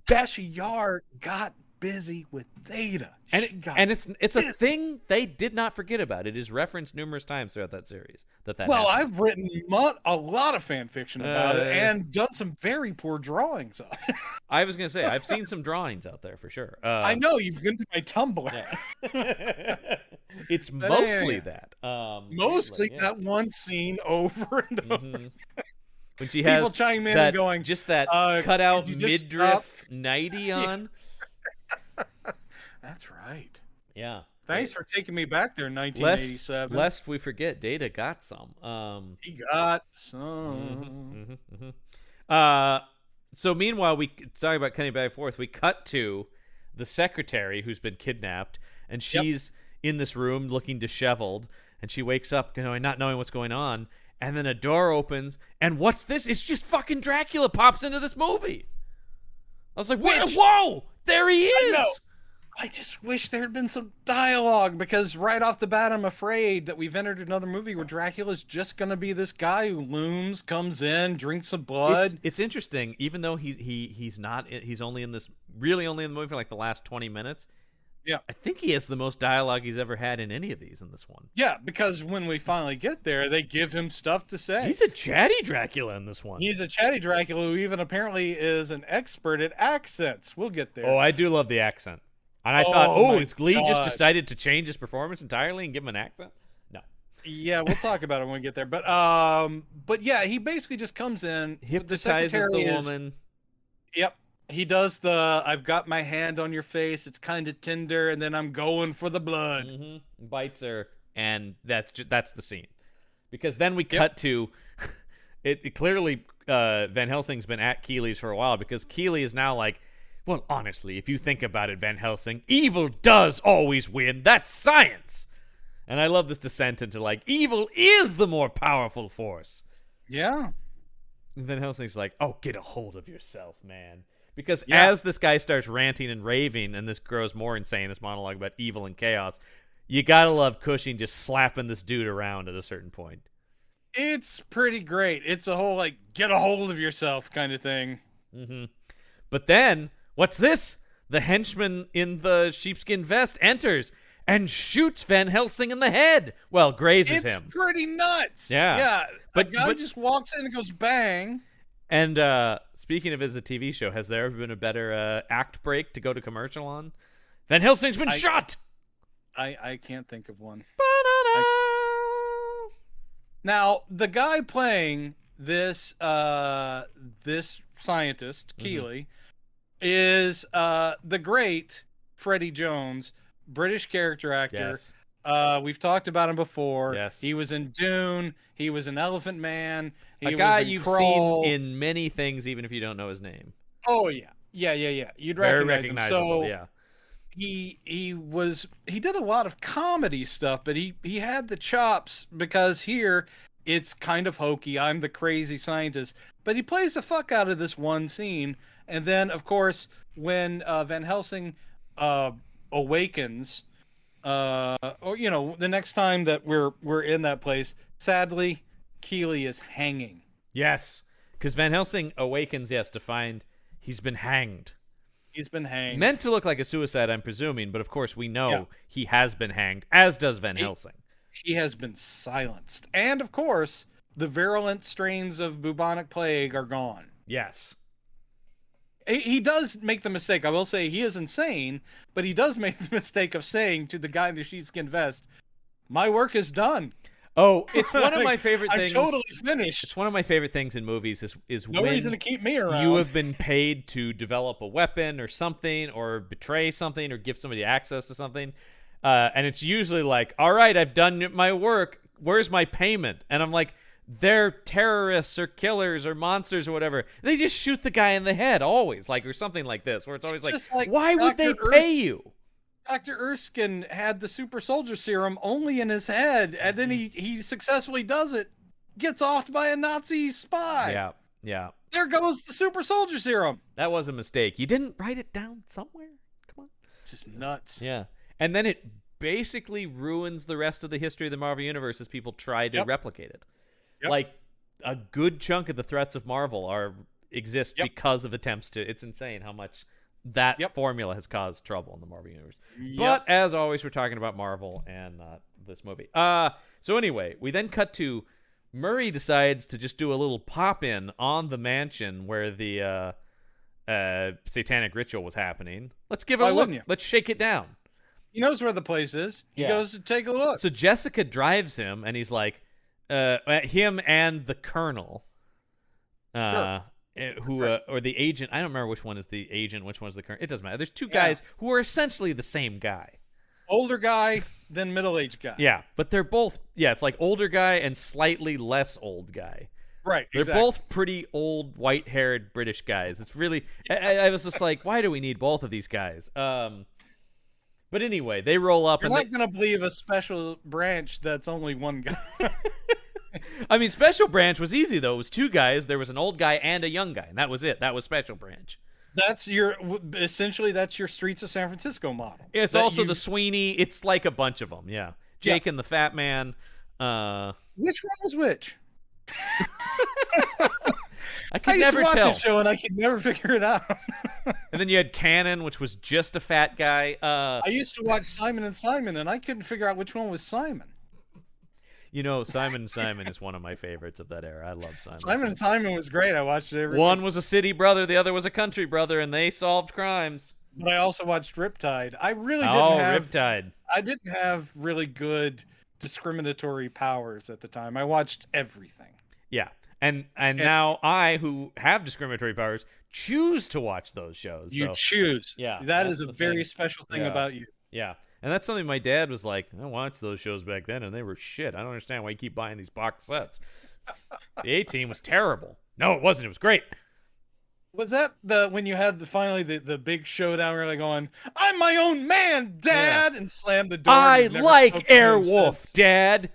Speaker 2: Tasha Yar got busy with Data.
Speaker 1: And it's a thing they did not forget about. It is referenced numerous times throughout that series. Happened.
Speaker 2: I've written a lot of fan fiction about it and done some very poor drawings of it.
Speaker 1: I was going to say, I've seen some drawings out there for sure.
Speaker 2: I know, you've been to my Tumblr.
Speaker 1: Yeah. It's mostly that.
Speaker 2: Mostly that one scene over and over.
Speaker 1: When she has
Speaker 2: people chime in and going,
Speaker 1: just that cut out midriff nightie on.
Speaker 2: That's right.
Speaker 1: Yeah.
Speaker 2: Thanks for taking me back there, 1987.
Speaker 1: Lest we forget, Data got some.
Speaker 2: He got some.
Speaker 1: So meanwhile, sorry about cutting back and forth. We cut to the secretary who's been kidnapped, and she's in this room looking disheveled, and she wakes up, not knowing what's going on, and then a door opens, and what's this? It's just fucking Dracula pops into this movie. I was like, whoa, there he is.
Speaker 2: I just wish there had been some dialogue, because right off the bat, I'm afraid that we've entered another movie where Dracula's just going to be this guy who looms, comes in, drinks some blood.
Speaker 1: It's interesting, even though he's only in the movie for like the last 20 minutes.
Speaker 2: Yeah.
Speaker 1: I think he has the most dialogue he's ever had in any of these in this one.
Speaker 2: Yeah, because when we finally get there, they give him stuff to say.
Speaker 1: He's a chatty Dracula in this one.
Speaker 2: He's a chatty Dracula who even apparently is an expert at accents. We'll get there.
Speaker 1: Oh, I do love the accent. And I thought, is Glee just decided to change his performance entirely and give him an accent? No.
Speaker 2: Yeah, we'll talk about it when we get there. But yeah, he basically just comes in.
Speaker 1: Hypnotizes the woman.
Speaker 2: Yep. He does I've got my hand on your face, it's kind of tender, and then I'm going for the blood.
Speaker 1: Mm-hmm. Bites her, and that's the scene. Because then we cut to, it clearly, Van Helsing's been at Keeley's for a while, because Keeley is now like, well, honestly, if you think about it, Van Helsing, evil does always win. That's science. And I love this descent into like, evil is the more powerful force.
Speaker 2: Yeah.
Speaker 1: And Van Helsing's like, oh, get a hold of yourself, man. Because as this guy starts ranting and raving, and this grows more insane, this monologue about evil and chaos, you gotta love Cushing just slapping this dude around at a certain point.
Speaker 2: It's pretty great. It's a whole, like, get a hold of yourself kind of thing.
Speaker 1: Mm-hmm. But then, what's this? The henchman in the sheepskin vest enters and shoots Van Helsing in the head. Well, grazes him.
Speaker 2: It's pretty nuts.
Speaker 1: Yeah.
Speaker 2: Yeah. But the guy just walks in and goes bang.
Speaker 1: And speaking of as a TV show, has there ever been a better act break to go to commercial on? Van Helsing's been shot!
Speaker 2: I can't think of one. Now, the guy playing this this scientist, Keeley, is the great Freddie Jones, British character actor.
Speaker 1: Yes.
Speaker 2: We've talked about him before.
Speaker 1: Yes.
Speaker 2: He was in Dune. He was in Elephant Man.
Speaker 1: A guy you've seen in many things, even if you don't know his name.
Speaker 2: Oh, yeah. Yeah. You'd
Speaker 1: Very
Speaker 2: recognize him. So
Speaker 1: yeah.
Speaker 2: He did a lot of comedy stuff, but he had the chops, because here It's kind of hokey. I'm the crazy scientist. But he plays the fuck out of this one scene. And then, of course, when Van Helsing awakens, or the next time that we're in that place, sadly, Keeley is hanging.
Speaker 1: Yes, because Van Helsing awakens, to find he's been hanged.
Speaker 2: He's been hanged.
Speaker 1: Meant to look like a suicide, I'm presuming, but of course we know he has been hanged, as does Van Helsing.
Speaker 2: He has been silenced. And, of course, the virulent strains of bubonic plague are gone.
Speaker 1: Yes.
Speaker 2: He does make the mistake. I will say he is insane, but he does make the mistake of saying to the guy in the sheepskin vest, "My work is done."
Speaker 1: Oh, it's one of my favorite things.
Speaker 2: I'm totally finished.
Speaker 1: It's one of my favorite things in movies is
Speaker 2: no
Speaker 1: when
Speaker 2: reason to keep me around.
Speaker 1: You have been paid to develop a weapon or something, or betray something, or give somebody access to something. And it's usually like, all right, I've done my work. Where's my payment? And I'm like, they're terrorists or killers or monsters or whatever. They just shoot the guy in the head always, like, or something like this, where it's always like, why would they pay you?
Speaker 2: Dr. Erskine had the super soldier serum only in his head, and then he successfully does it, gets offed by a Nazi spy.
Speaker 1: Yeah.
Speaker 2: There goes the super soldier serum.
Speaker 1: That was a mistake. You didn't write it down somewhere? Come on.
Speaker 2: It's just nuts.
Speaker 1: Yeah. And then it basically ruins the rest of the history of the Marvel Universe as people try to replicate it.
Speaker 2: Yep.
Speaker 1: Like, a good chunk of the threats of Marvel exist because of attempts to... It's insane how much that formula has caused trouble in the Marvel Universe. But, as always, we're talking about Marvel and not this movie. So anyway, we then cut to... Murray decides to just do a little pop-in on the mansion where the satanic ritual was happening. Let's give it a look. Let's shake it down.
Speaker 2: He knows where the place is. He goes to take a look.
Speaker 1: So Jessica drives him, and he's like, him and the Colonel, or the agent. I don't remember which one is the agent, which one's the Colonel. It doesn't matter. There's two guys who are essentially the same guy.
Speaker 2: Older guy, then middle-aged guy.
Speaker 1: Yeah, but they're both, it's like older guy and slightly less old guy.
Speaker 2: Right,
Speaker 1: They're both pretty old, white-haired British guys. It's really, I was just like, why do we need both of these guys? But anyway, they roll up.
Speaker 2: You're not going to believe a special branch that's only one guy.
Speaker 1: I mean, Special Branch was easy, though. It was two guys. There was an old guy and a young guy, and that was it. That was Special Branch.
Speaker 2: That's essentially that's your Streets of San Francisco model.
Speaker 1: It's also the Sweeney. It's like a bunch of them, Jake and the Fat Man.
Speaker 2: Which one was which?
Speaker 1: I could never tell.
Speaker 2: I used to watch a show and I could never figure it out.
Speaker 1: And then you had Cannon, which was just a fat guy.
Speaker 2: I used to watch Simon and Simon, and I couldn't figure out which one was Simon.
Speaker 1: You know, Simon and Simon is one of my favorites of that era. I love Simon.
Speaker 2: Simon and Simon was great. I watched it every
Speaker 1: One was a city brother, the other was a country brother, and they solved crimes.
Speaker 2: But I also watched Riptide. I really didn't have
Speaker 1: Riptide.
Speaker 2: I didn't have really good discriminatory powers at the time. I watched everything.
Speaker 1: Yeah. And now I, who have discriminatory powers, choose to watch those shows.
Speaker 2: You choose.
Speaker 1: Yeah.
Speaker 2: That is a very special thing about you.
Speaker 1: Yeah. And that's something my dad was like, I watched those shows back then, and they were shit. I don't understand why you keep buying these box sets. The A-Team was terrible. No, it wasn't. It was great.
Speaker 2: Was that when you had finally the big showdown where they're going, "I'm my own man, Dad," and slammed the door?
Speaker 1: I like Airwolf, Dad.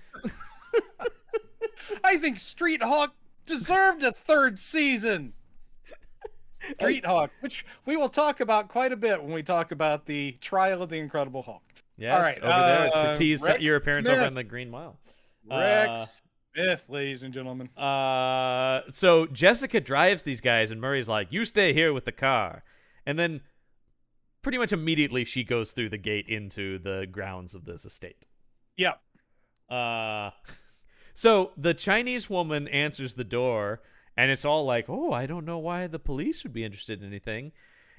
Speaker 2: I think Street Hawk deserved a third season. Street Hawk, which we will talk about quite a bit when we talk about the Trial of the Incredible Hulk.
Speaker 1: Yes, all right, over there to tease your appearance over on the Green Mile.
Speaker 2: Rex Smith, ladies and gentlemen.
Speaker 1: So Jessica drives these guys, and Murray's like, "You stay here with the car," and then pretty much immediately she goes through the gate into the grounds of this estate.
Speaker 2: Yep.
Speaker 1: So the Chinese woman answers the door, and it's all like, "Oh, I don't know why the police would be interested in anything."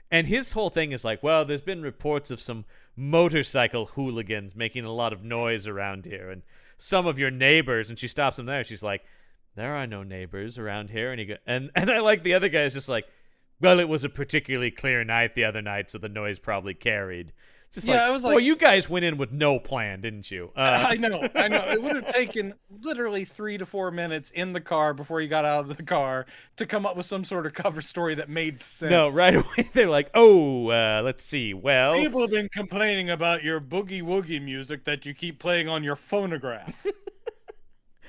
Speaker 1: And his whole thing is like, "Well, there's been reports of some motorcycle hooligans making a lot of noise around here, and some of your neighbors." And she stops him there. She's like, "There are no neighbors around here." And he and I like the other guy is just like, "Well, it was a particularly clear night the other night, so the noise probably carried." It's just
Speaker 2: I was like,
Speaker 1: well, you guys went in with no plan, didn't you?
Speaker 2: I know. It would have taken literally 3 to 4 minutes in the car before you got out of the car to come up with some sort of cover story that made sense.
Speaker 1: No, right away they're like, "Oh, let's see. Well,
Speaker 2: people have been complaining about your boogie woogie music that you keep playing on your phonograph."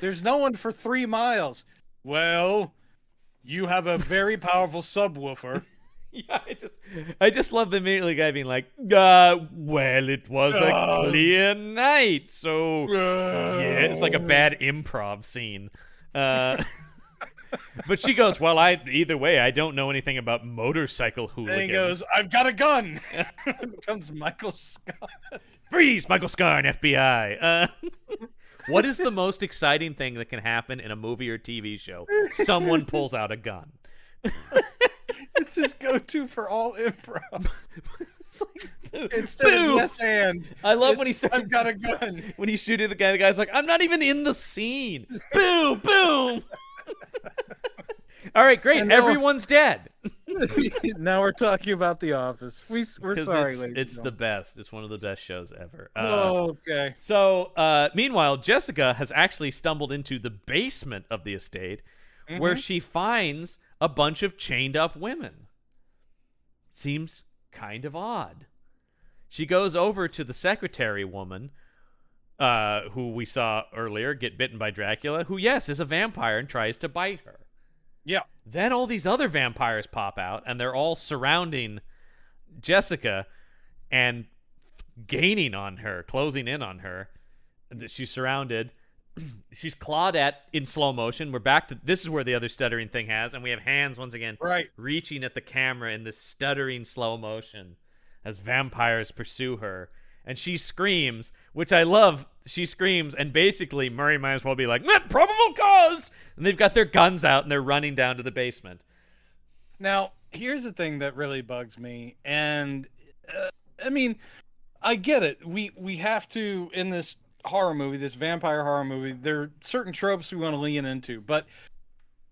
Speaker 2: There's no one for 3 miles. Well, you have a very powerful subwoofer.
Speaker 1: Yeah, I just love the immediately guy being like, well, it was a clear night, so yeah, it's like a bad improv scene. But she goes, well, either way, I don't know anything about motorcycle hooligans.
Speaker 2: And he goes, I've got a gun. Comes Michael Scott.
Speaker 1: Freeze, Michael Scarn, FBI. What is the most exciting thing that can happen in a movie or TV show? Someone pulls out a gun.
Speaker 2: It's his go-to for all improv.
Speaker 1: It's like,
Speaker 2: Instead of yes and.
Speaker 1: I love when he starts.
Speaker 2: I've got a gun.
Speaker 1: When he's shooting the guy's like, I'm not even in the scene. Boom, boom. All right, great. Everyone's dead.
Speaker 2: Now we're talking about The Office. We're sorry, ladies.
Speaker 1: It's the best. It's one of the best shows ever.
Speaker 2: Okay.
Speaker 1: So, meanwhile, Jessica has actually stumbled into the basement of the estate, where she finds a bunch of chained up women. Seems kind of odd. She goes over to the secretary woman, who we saw earlier get bitten by Dracula, who, yes, is a vampire and tries to bite her.
Speaker 2: Yeah.
Speaker 1: Then all these other vampires pop out, and they're all surrounding Jessica and gaining on her, closing in on her. She's surrounded. She's clawed at in slow motion. We're back to this is where the other stuttering thing has, and we have hands once again reaching at the camera in this stuttering slow motion as vampires pursue her. And she screams, which I love. She screams, and basically Murray might as well be like, probable cause! And they've got their guns out, and they're running down to the basement.
Speaker 2: Now, here's the thing that really bugs me. And, I mean, I get it. We have to, in this horror movie, this vampire horror movie, there are certain tropes we want to lean into. But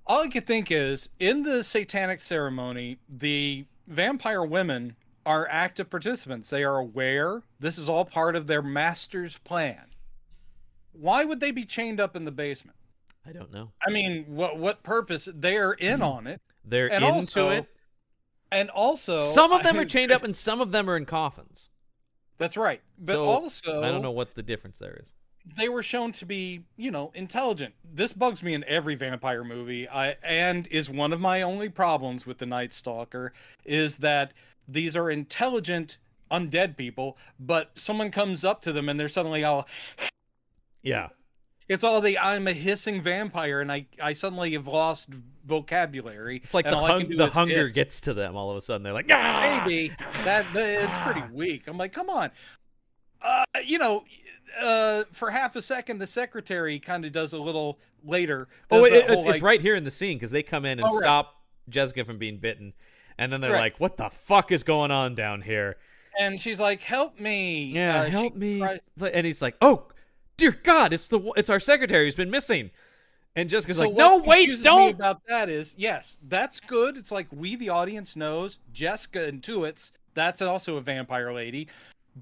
Speaker 2: all I could think is, in the Satanic ceremony, the vampire women are active participants. They are aware. This is all part of their master's plan. Why would they be chained up in the basement?
Speaker 1: I don't know.
Speaker 2: I mean, what purpose? They are in on it.
Speaker 1: They're into it.
Speaker 2: And also,
Speaker 1: some of them are chained up and some of them are in coffins.
Speaker 2: That's right. But
Speaker 1: so,
Speaker 2: also,
Speaker 1: I don't know what the difference there is.
Speaker 2: They were shown to be, intelligent. This bugs me in every vampire movie. And is one of my only problems with the Night Stalker is that these are intelligent undead people, but someone comes up to them and they're suddenly all...
Speaker 1: Yeah.
Speaker 2: It's all I'm a hissing vampire, and I suddenly have lost vocabulary.
Speaker 1: It's like the hunger gets to them all of a sudden. They're like, ah!
Speaker 2: Maybe. That is pretty weak. I'm like, come on. For half a second, the secretary kind of does a little later.
Speaker 1: It's right here in the scene, because they come in and stop Jessica from being bitten. And then they're like, what the fuck is going on down here?
Speaker 2: And she's like, help me.
Speaker 1: Yeah, help me. And he's like, oh, dear God, it's our secretary who's been missing. And Jessica's like, no, wait, don't.
Speaker 2: Me about that is, yes, that's good. It's like we, the audience, knows. Jessica intuits that's also a vampire lady.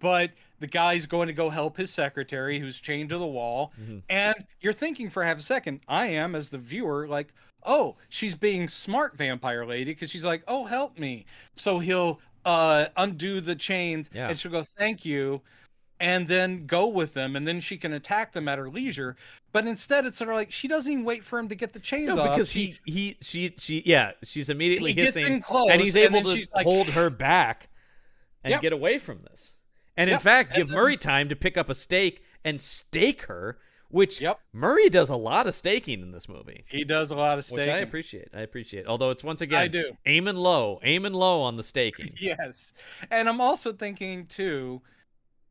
Speaker 2: But the guy's going to go help his secretary who's chained to the wall. Mm-hmm. And you're thinking for half a second, I am, as the viewer, like, oh, she's being smart vampire lady, because she's like, oh, help me. So he'll undo the chains, and she'll go, thank you, and then go with them, and then she can attack them at her leisure. But instead, it's sort of like she doesn't even wait for him to get the chains off.
Speaker 1: Because she's immediately hissing, and he's able to hold her back and get away from this. And in fact, give Murray time to pick up a stake and stake her, which Murray does a lot of staking in this movie.
Speaker 2: He does a lot of staking.
Speaker 1: Which I appreciate. Although it's once again,
Speaker 2: I do.
Speaker 1: aiming low on the staking.
Speaker 2: Yes. And I'm also thinking, too,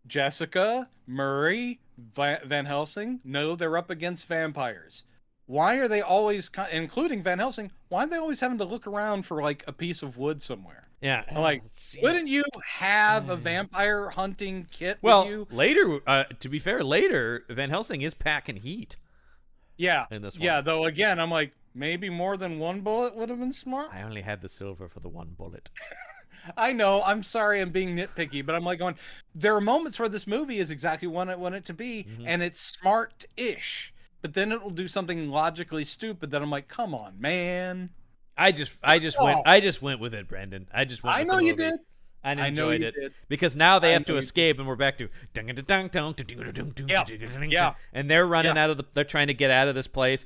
Speaker 2: Jessica, Murray, Van Helsing, no, they're up against vampires. Why are they always, including Van Helsing, why are they always having to look around for, like, a piece of wood somewhere?
Speaker 1: Yeah.
Speaker 2: Like, wouldn't you have a vampire hunting kit with you?
Speaker 1: Later, to be fair, Van Helsing is packing heat.
Speaker 2: Yeah.
Speaker 1: In this one.
Speaker 2: Yeah, though, again, I'm like, maybe more than one bullet would have been smart.
Speaker 1: I only had the silver for the one bullet.
Speaker 2: I know. I'm sorry I'm being nitpicky, but I'm like going, there are moments where this movie is exactly what I want it to be, and it's smart-ish. But then it will do something logically stupid that I'm like, come on, man.
Speaker 1: I just went with it, Brendan. I know
Speaker 2: you did.
Speaker 1: and
Speaker 2: I know
Speaker 1: enjoyed
Speaker 2: you
Speaker 1: it
Speaker 2: did.
Speaker 1: because now they
Speaker 2: I
Speaker 1: have
Speaker 2: know
Speaker 1: to
Speaker 2: you
Speaker 1: escape, and we're back to
Speaker 2: Yeah.
Speaker 1: and they're running out of they're trying to get out of this place.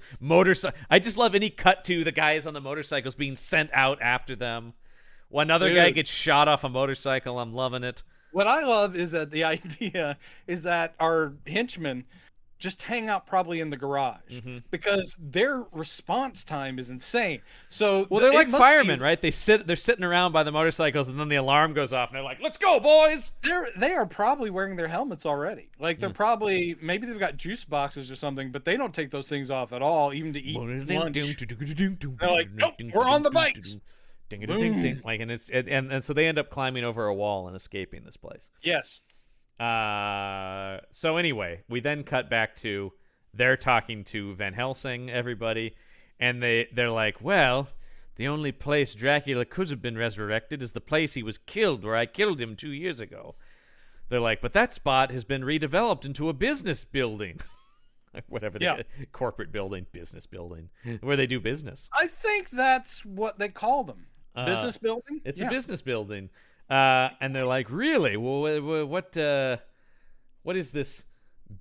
Speaker 1: I just love any cut to the guys on the motorcycles being sent out after them. One other guy gets shot off a motorcycle. I'm loving it.
Speaker 2: What I love is that the idea is that our henchmen just hang out probably in the garage because their response time is insane. So
Speaker 1: they're like firemen, right? They're sitting around by the motorcycles, and then the alarm goes off, and they're like, "Let's go, boys!"
Speaker 2: They are probably wearing their helmets already. Like they're probably maybe they've got juice boxes or something, but they don't take those things off at all, even to eat lunch. They're like, "Nope, we're on the bikes."
Speaker 1: Like, and so they end up climbing over a wall and escaping this place.
Speaker 2: Yes.
Speaker 1: So anyway, we then cut back to they're talking to Van Helsing, everybody, and they're like, well, the only place Dracula could have been resurrected is the place he was killed, where I killed him 2 years ago. They're like, but that spot has been redeveloped into a business building. Whatever corporate building, business building, where they do business.
Speaker 2: I think that's what they call them. Business building?
Speaker 1: It's a business building. And they're like, really? Well, what is this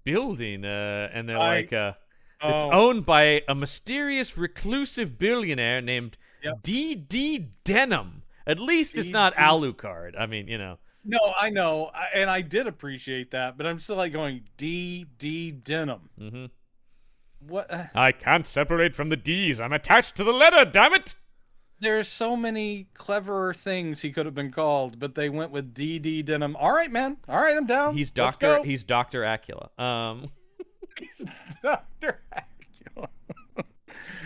Speaker 1: building? And they're like, it's owned by a mysterious reclusive billionaire named D.D. Denham. At least it's not Alucard. I mean,
Speaker 2: No, I know, and I did appreciate that, but I'm still like going D.D. Denham.
Speaker 1: Mm-hmm.
Speaker 2: What?
Speaker 1: I can't separate from the D's. I'm attached to the letter, damn it!
Speaker 2: There are so many cleverer things he could have been called, but they went with D.D. Denham. All right, man. All right, I'm down.
Speaker 1: He's Dr. Acula.
Speaker 2: He's Dr. Acula.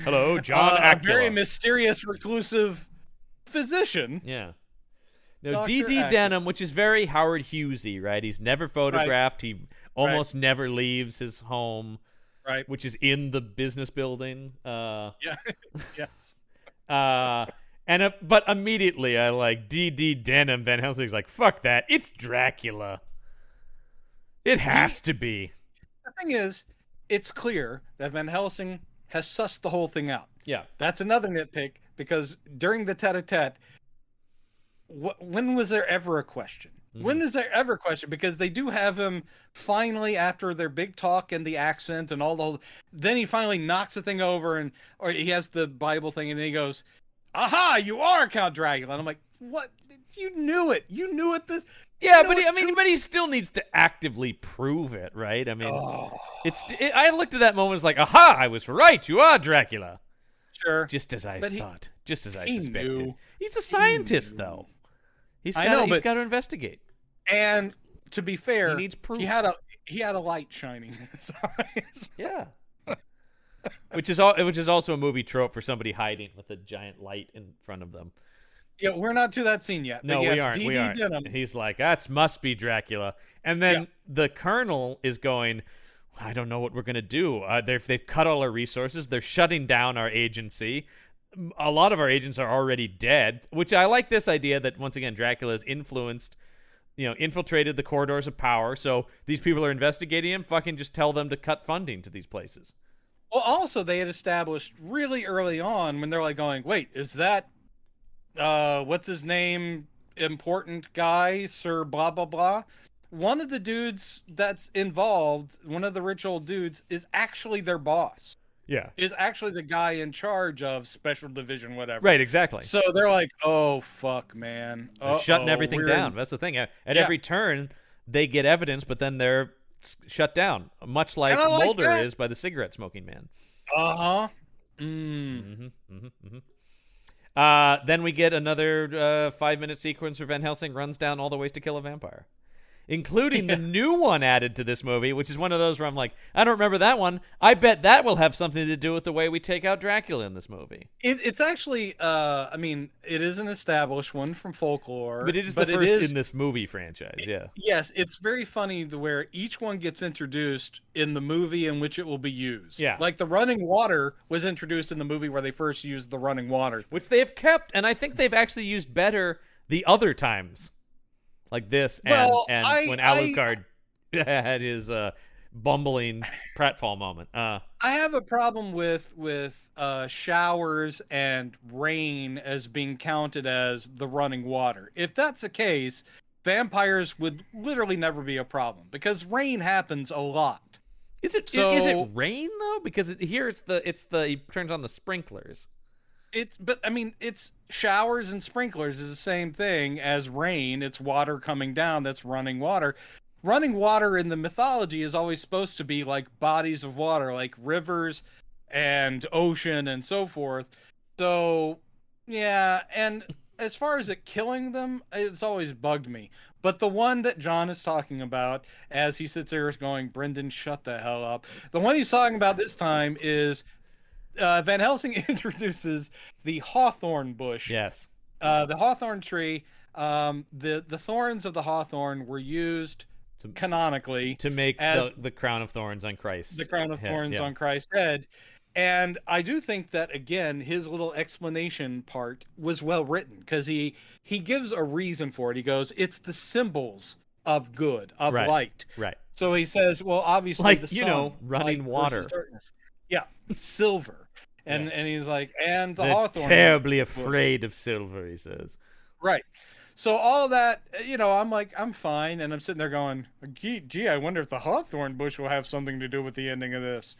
Speaker 1: Hello, John Acula.
Speaker 2: A very mysterious, reclusive physician.
Speaker 1: Yeah. No, D.D. Denham, which is very Howard Hughesy, right? He's never photographed. Right. He almost never leaves his home,
Speaker 2: right?
Speaker 1: Which is in the business building.
Speaker 2: Yeah. Yes.
Speaker 1: But immediately I like D.D. Denham. Van Helsing's like, fuck that. It's Dracula. It has to be.
Speaker 2: The thing is, it's clear that Van Helsing has sussed the whole thing out.
Speaker 1: Yeah.
Speaker 2: That's another nitpick because during the tete-a-tete, when was there ever a question? Mm-hmm. When is there ever a question? Because they do have him finally, after their big talk and the accent and then he finally knocks the thing over or he has the Bible thing and then he goes, aha, you are Count Dracula. And I'm like, what? You knew it. You knew it.
Speaker 1: But he still needs to actively prove it, right? I mean, I looked at that moment as like, aha, I was right. You are Dracula.
Speaker 2: Sure.
Speaker 1: Just as I thought. Just as I suspected.
Speaker 2: Knew.
Speaker 1: He's a scientist, though. He's got to investigate.
Speaker 2: And to be fair,
Speaker 1: he needs proof.
Speaker 2: He had a light shining in his eyes.
Speaker 1: Yeah. which is also a movie trope for somebody hiding with a giant light in front of them.
Speaker 2: Yeah, we're not to that scene yet.
Speaker 1: No, we aren't. Denham. He's like, that must be Dracula. And then the Colonel is going, I don't know what we're going to do. They've cut all our resources. They're shutting down our agency. A lot of our agents are already dead, which I like this idea that, once again, Dracula has infiltrated the corridors of power. So these people are investigating him. Fucking just tell them to cut funding to these places.
Speaker 2: Well, also, they had established really early on when they're like going, wait, is that, what's his name? Important guy, Sir blah, blah, blah. One of the dudes that's involved, one of the rich old dudes, is actually their boss.
Speaker 1: Yeah.
Speaker 2: Is actually the guy in charge of Special Division, whatever.
Speaker 1: Right, exactly.
Speaker 2: So they're like, oh, fuck, man.
Speaker 1: They're shutting everything down. That's the thing. At every turn, they get evidence, but then they're shut down, much like Mulder is by the cigarette smoking man.
Speaker 2: Uh-huh.
Speaker 1: Then we get another 5-minute sequence where Van Helsing runs down all the ways to kill a vampire, including the new one added to this movie, which is one of those where I'm like, I don't remember that one. I bet that will have something to do with the way we take out Dracula in this movie.
Speaker 2: It's actually, it is an established one from folklore.
Speaker 1: But it is the first in this movie franchise, yeah.
Speaker 2: Yes, it's very funny where each one gets introduced in the movie in which it will be used.
Speaker 1: Yeah.
Speaker 2: Like the running water was introduced in the movie where they first used the running water.
Speaker 1: Which they have kept, and I think they've actually used better the other times. Like this, when Alucard had his bumbling pratfall moment.
Speaker 2: I have a problem with showers and rain as being counted as the running water. If that's the case, vampires would literally never be a problem because rain happens a lot.
Speaker 1: Is it rain though? Because here it's the he turns on the sprinklers.
Speaker 2: But I mean, it's showers and sprinklers is the same thing as rain. It's water coming down. That's running water. Running water in the mythology is always supposed to be like bodies of water, like rivers and ocean and so forth. So, yeah. And as far as it killing them, it's always bugged me. But the one that John is talking about, as he sits there going, Brendan, shut the hell up. The one he's talking about this time is Van Helsing introduces the hawthorn bush.
Speaker 1: Yes.
Speaker 2: The hawthorn tree. The thorns of the hawthorn were used canonically
Speaker 1: to make
Speaker 2: as
Speaker 1: the crown of thorns on Christ.
Speaker 2: The crown of thorns on Christ's head. And I do think that, again, his little explanation part was well written because he gives a reason for it. He goes, it's the symbols of good, of light.
Speaker 1: Right.
Speaker 2: So he says, well, obviously,
Speaker 1: like,
Speaker 2: the sun,
Speaker 1: running water.
Speaker 2: Yeah, silver. And he's like, and the hawthorn.
Speaker 1: Terribly afraid of silver, he says.
Speaker 2: Right. So all of that, I'm like, I'm fine. And I'm sitting there going, gee, I wonder if the hawthorn bush will have something to do with the ending of this.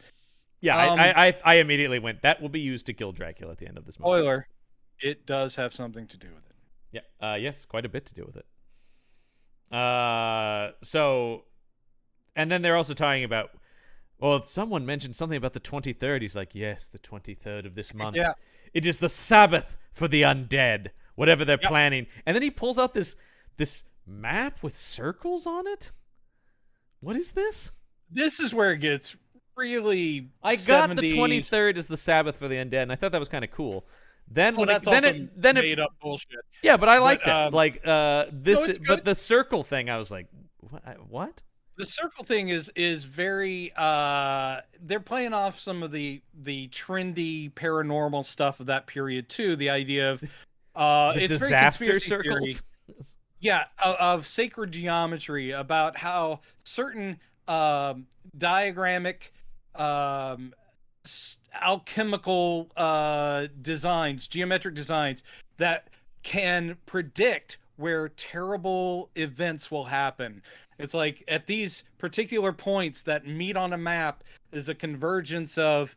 Speaker 1: Yeah, I immediately went, that will be used to kill Dracula at the end of this movie.
Speaker 2: Spoiler, it does have something to do with it.
Speaker 1: Yeah, yes, quite a bit to do with it. So, and then they're also talking about, well, someone mentioned something about the 23rd. He's like, yes, the 23rd of this month.
Speaker 2: Yeah.
Speaker 1: It is the Sabbath for the undead, whatever they're planning. And then he pulls out this map with circles on it. What is this?
Speaker 2: This is where it gets really
Speaker 1: I got 70s. The 23rd is the Sabbath for the undead, and I thought that was kind of cool. Then
Speaker 2: that's also made up bullshit.
Speaker 1: Yeah, but I like that. But the circle thing, I was like, what?
Speaker 2: The circle thing is very they're playing off some of the trendy paranormal stuff of that period too. The idea of it's
Speaker 1: disaster
Speaker 2: very
Speaker 1: circles.
Speaker 2: Yeah, of sacred geometry, about how certain diagrammic alchemical designs, geometric designs that can predict where terrible events will happen. It's like at these particular points that meet on a map is a convergence of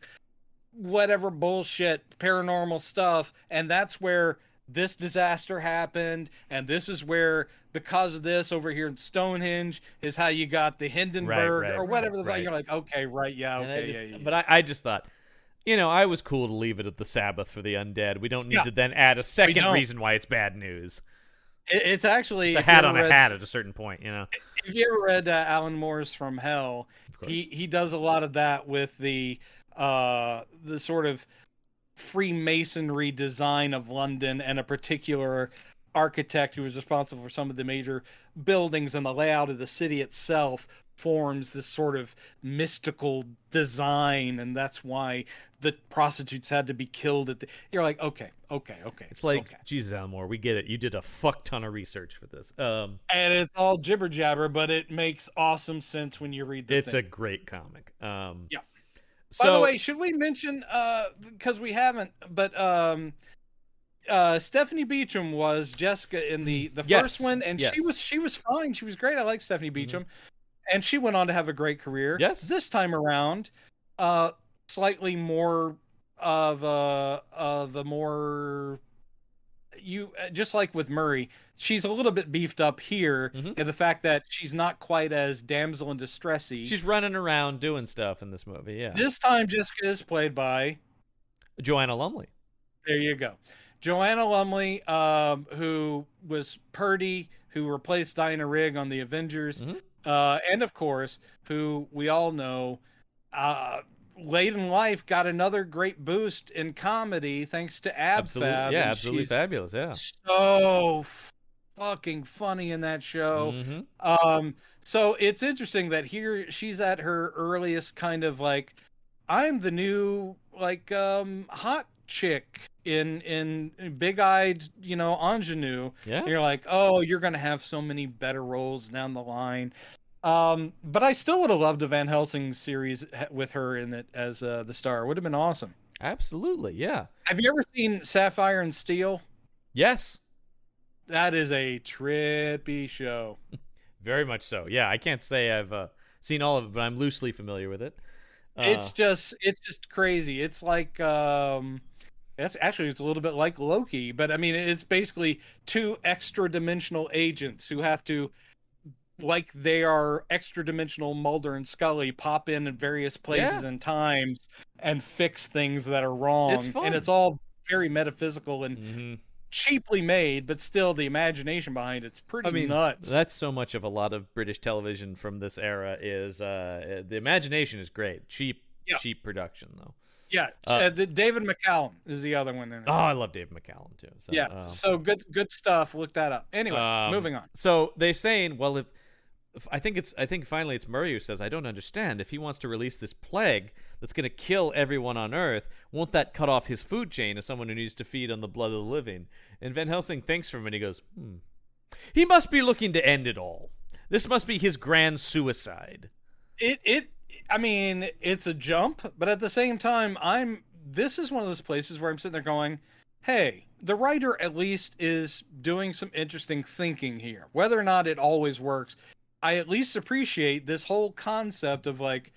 Speaker 2: whatever bullshit paranormal stuff, and that's where this disaster happened, and this is where, because of this over here in Stonehenge, is how you got the Hindenburg or whatever. You're like, okay, right, yeah, okay, yeah.
Speaker 1: But I just thought, I was cool to leave it at the Sabbath for the undead. We don't need to then add a second reason why it's bad news.
Speaker 2: It's actually
Speaker 1: it's a hat on a hat at a certain point,
Speaker 2: If you ever read Alan Moore's From Hell, he does a lot of that with the sort of Freemasonry design of London, and a particular architect who was responsible for some of the major buildings, and the layout of the city itself forms this sort of mystical design, and that's why the prostitutes had to be killed you're like, okay.
Speaker 1: It's like, Jesus, Alan Moore, we get it. You did a fuck ton of research for this.
Speaker 2: And it's all jibber jabber, but it makes awesome sense when you read the thing.
Speaker 1: It's a great comic.
Speaker 2: Yeah. So, by the way, should we mention, because we haven't, but Stephanie Beacham was Jessica in the first one, and she was fine. She was great. I like Stephanie Beacham. And she went on to have a great career.
Speaker 1: Yes.
Speaker 2: This time around, slightly more of a more, just like with Murray, she's a little bit beefed up here in the fact that she's not quite as damsel in distressy.
Speaker 1: She's running around doing stuff in this movie. Yeah.
Speaker 2: This time, Jessica is played by
Speaker 1: Joanna Lumley.
Speaker 2: There you go. Joanna Lumley, who was Purdy, who replaced Dinah Rigg on the Avengers. And of course, who we all know, late in life got another great boost in comedy thanks to AbFab.
Speaker 1: Yeah, absolutely fabulous. Yeah,
Speaker 2: so fucking funny in that show. So it's interesting that here she's at her earliest kind of like, I'm the new hot chick in big-eyed, ingenue.
Speaker 1: Yeah.
Speaker 2: And you're like, oh, you're gonna have so many better roles down the line. But I still would have loved a Van Helsing series with her in it as the star. Would have been awesome.
Speaker 1: Absolutely, yeah.
Speaker 2: Have you ever seen Sapphire and Steel?
Speaker 1: Yes.
Speaker 2: That is a trippy show.
Speaker 1: Very much so. Yeah, I can't say I've seen all of it, but I'm loosely familiar with it.
Speaker 2: It's just crazy. It's like it's a little bit like Loki, but I mean it's basically two extra dimensional agents who have to, like they are extra dimensional Mulder and Scully, pop in various places and times and fix things that are wrong.
Speaker 1: It's fun.
Speaker 2: And it's all very metaphysical and cheaply made, but still the imagination behind it's pretty nuts.
Speaker 1: That's so much of a lot of British television from this era is the imagination is great. Cheap production though.
Speaker 2: Yeah, David McCallum is the other one in it.
Speaker 1: Oh, I love David McCallum too. So,
Speaker 2: so good stuff. Look that up. Anyway, moving on.
Speaker 1: So they're saying, well, if I think finally it's Murray who says, I don't understand. If he wants to release this plague that's going to kill everyone on Earth, won't that cut off his food chain as someone who needs to feed on the blood of the living? And Van Helsing thinks for a minute. He goes, He must be looking to end it all. This must be his grand suicide.
Speaker 2: I mean, it's a jump, but at the same time, this is one of those places where I'm sitting there going, hey, the writer at least is doing some interesting thinking here. Whether or not it always works, I at least appreciate this whole concept of like,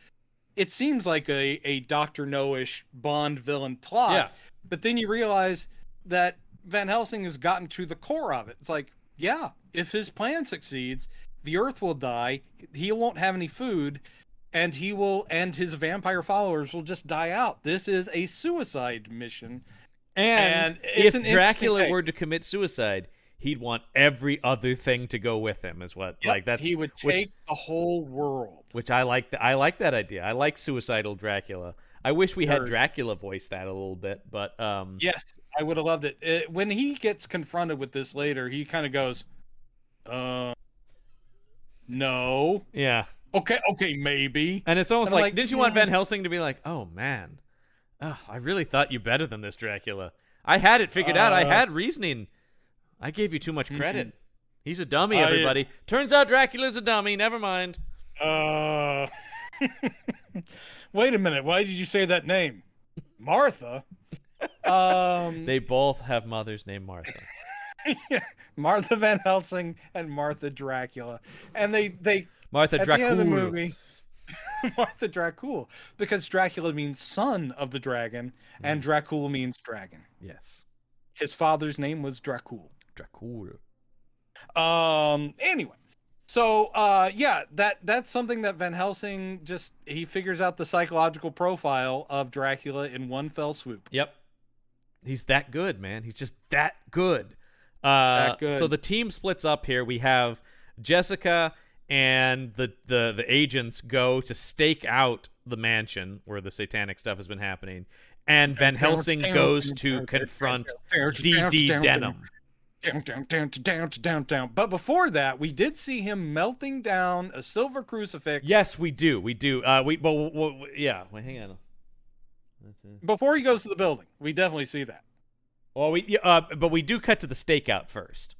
Speaker 2: it seems like a Dr. No-ish Bond villain plot.
Speaker 1: Yeah.
Speaker 2: But then you realize that Van Helsing has gotten to the core of it. It's like, yeah, if his plan succeeds, the Earth will die, he won't have any food, and his vampire followers will just die out. This is a suicide mission.
Speaker 1: And if Dracula were to commit suicide, he'd want every other thing to go with him. Is what
Speaker 2: he would take the whole world.
Speaker 1: Which I like. I like that idea. I like suicidal Dracula. I wish we had Dracula voice that a little bit, but
Speaker 2: yes, I would have loved it. When he gets confronted with this later, he kind of goes, no.
Speaker 1: Yeah.
Speaker 2: Okay, maybe.
Speaker 1: And it's almost like, didn't you want Van Helsing to be like, oh, man, I really thought you better than this, Dracula. I had it figured out. I had reasoning. I gave you too much credit. He's a dummy, everybody. Turns out Dracula's a dummy. Never mind.
Speaker 2: Wait a minute. Why did you say that name? Martha?
Speaker 1: They both have mothers named Martha.
Speaker 2: Yeah, Martha Van Helsing and Martha Dracula. And they
Speaker 1: Martha Dracula.
Speaker 2: At the end of the movie, Martha Dracula, because Dracula means son of the dragon, and Dracula means dragon.
Speaker 1: Yes.
Speaker 2: His father's name was Dracula.
Speaker 1: Dracula.
Speaker 2: Anyway, so that's something that Van Helsing he figures out the psychological profile of Dracula in one fell swoop.
Speaker 1: Yep. He's that good, man. He's just that good. So the team splits up here. We have Jessica and the agents go to stake out the mansion where the satanic stuff has been happening, and Van Helsing goes to confront D.D. Denham.
Speaker 2: Down. But before that, we did see him melting down a silver crucifix.
Speaker 1: Yes, we do. Wait, hang on.
Speaker 2: Before he goes to the building, we definitely see that.
Speaker 1: Well, but we do cut to the stakeout first.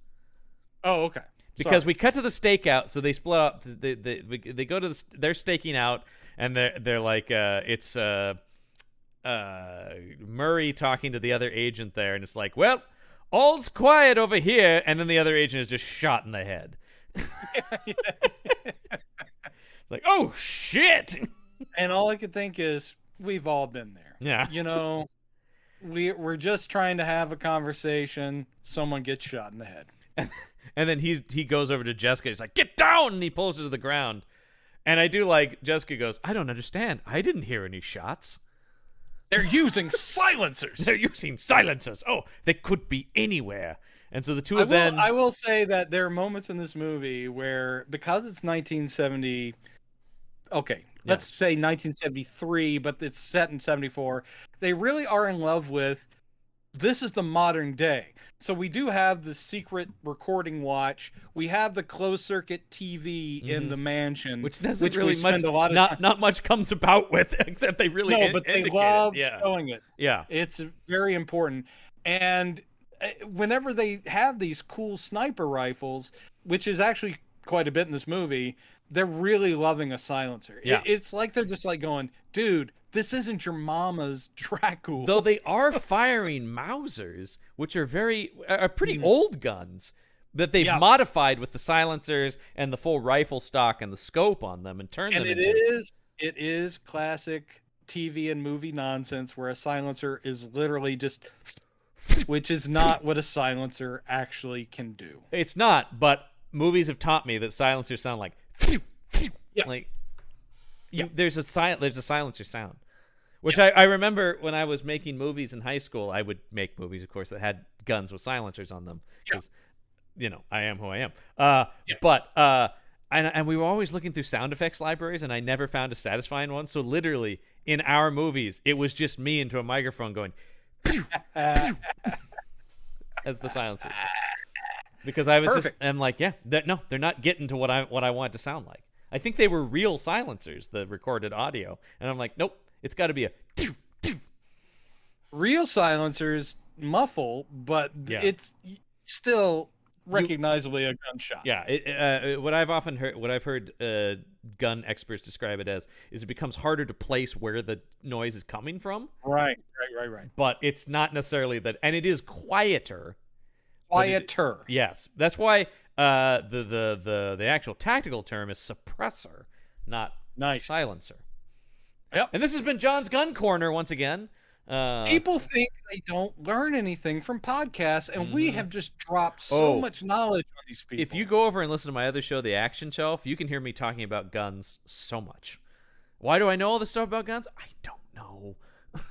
Speaker 2: Oh, okay.
Speaker 1: Because we cut to the stakeout, so they split up. They go to they're staking out, and they're like it's Murray talking to the other agent there, and it's like, well, all's quiet over here, and then the other agent is just shot in the head. Like, oh shit!
Speaker 2: And all I could think is, we've all been there.
Speaker 1: Yeah,
Speaker 2: you know, we're just trying to have a conversation. Someone gets shot in the head.
Speaker 1: And then he goes over to Jessica. He's like, get down! And he pulls her to the ground. And I do like, Jessica goes, I don't understand. I didn't hear any shots.
Speaker 2: They're using silencers.
Speaker 1: Oh, they could be anywhere. And so the two of them...
Speaker 2: I will say that there are moments in this movie where, because it's 1970... Okay, let's say 1973, but it's set in 74. They really are in love with... This is the modern day. So we do have the secret recording watch. We have the closed circuit TV in the mansion,
Speaker 1: which doesn't really spend a lot of time. Not much comes about with, except they really
Speaker 2: but they love showing it.
Speaker 1: Yeah,
Speaker 2: it's very important. And whenever they have these cool sniper rifles, which is actually quite a bit in this movie, they're really loving a silencer.
Speaker 1: Yeah.
Speaker 2: It's like they're just like going, dude, this isn't your mama's Dracula.
Speaker 1: Though they are firing Mausers, which are pretty old guns that they've modified with the silencers and the full rifle stock and the scope on them and turned them into.
Speaker 2: It is classic TV and movie nonsense where a silencer is literally just, which is not what a silencer actually can do.
Speaker 1: It's not, but movies have taught me that silencers sound like there's a silencer sound. Which I remember when I was making movies in high school, I would make movies, of course, that had guns with silencers on them. Because, I am who I am. But and we were always looking through sound effects libraries, and I never found a satisfying one. So literally, in our movies, it was just me into a microphone going, as the silencer. Because I was I'm like, they're not getting to what I want it to sound like. I think they were real silencers, the recorded audio. And I'm like, nope. It's got to be a
Speaker 2: real silencers muffle, but it's still recognizably a gunshot.
Speaker 1: Yeah, what I've heard gun experts describe it as is it becomes harder to place where the noise is coming from.
Speaker 2: Right.
Speaker 1: But it's not necessarily that, and it is quieter. Yes, that's why the actual tactical term is suppressor, not silencer.
Speaker 2: Yep.
Speaker 1: And this has been John's Gun Corner once again.
Speaker 2: People think they don't learn anything from podcasts, and we have just dropped so much knowledge on these people.
Speaker 1: If you go over and listen to my other show, The Action Shelf, you can hear me talking about guns so much. Why do I know all this stuff about guns? I don't know.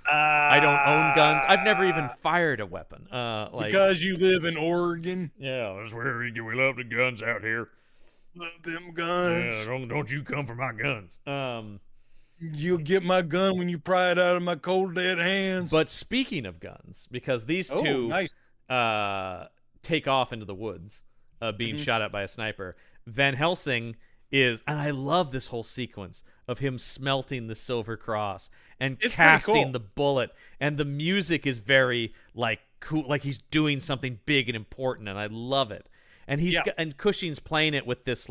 Speaker 1: I don't own guns. I've never even fired a weapon.
Speaker 2: Because you live in Oregon.
Speaker 1: Yeah, that's where we love the guns out here.
Speaker 2: Love them guns.
Speaker 1: Yeah, don't you come for my guns.
Speaker 2: You'll get my gun when you pry it out of my cold dead hands.
Speaker 1: But speaking of guns, because these two take off into the woods, being shot at by a sniper, Van Helsing is, and I love this whole sequence of him smelting the silver cross and casting the bullet, and the music is very cool, like he's doing something big and important, and I love it. And and Cushing's playing it with this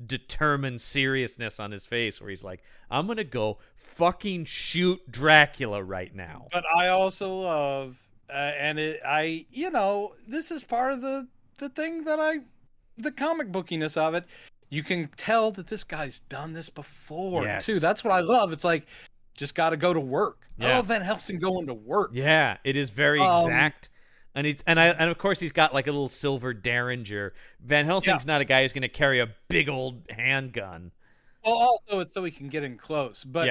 Speaker 1: determined seriousness on his face, where he's like, "I'm gonna go fucking shoot Dracula right now."
Speaker 2: But I also love, this is part of the thing that the comic bookiness of it. You can tell that this guy's done this before too. That's what I love. It's like, just got to go to work. I love Van Helsing going to work.
Speaker 1: Yeah, it is very exact. And of course he's got a little silver Derringer. Van Helsing's not a guy who's going to carry a big old handgun.
Speaker 2: Well, also it's so he can get in close. But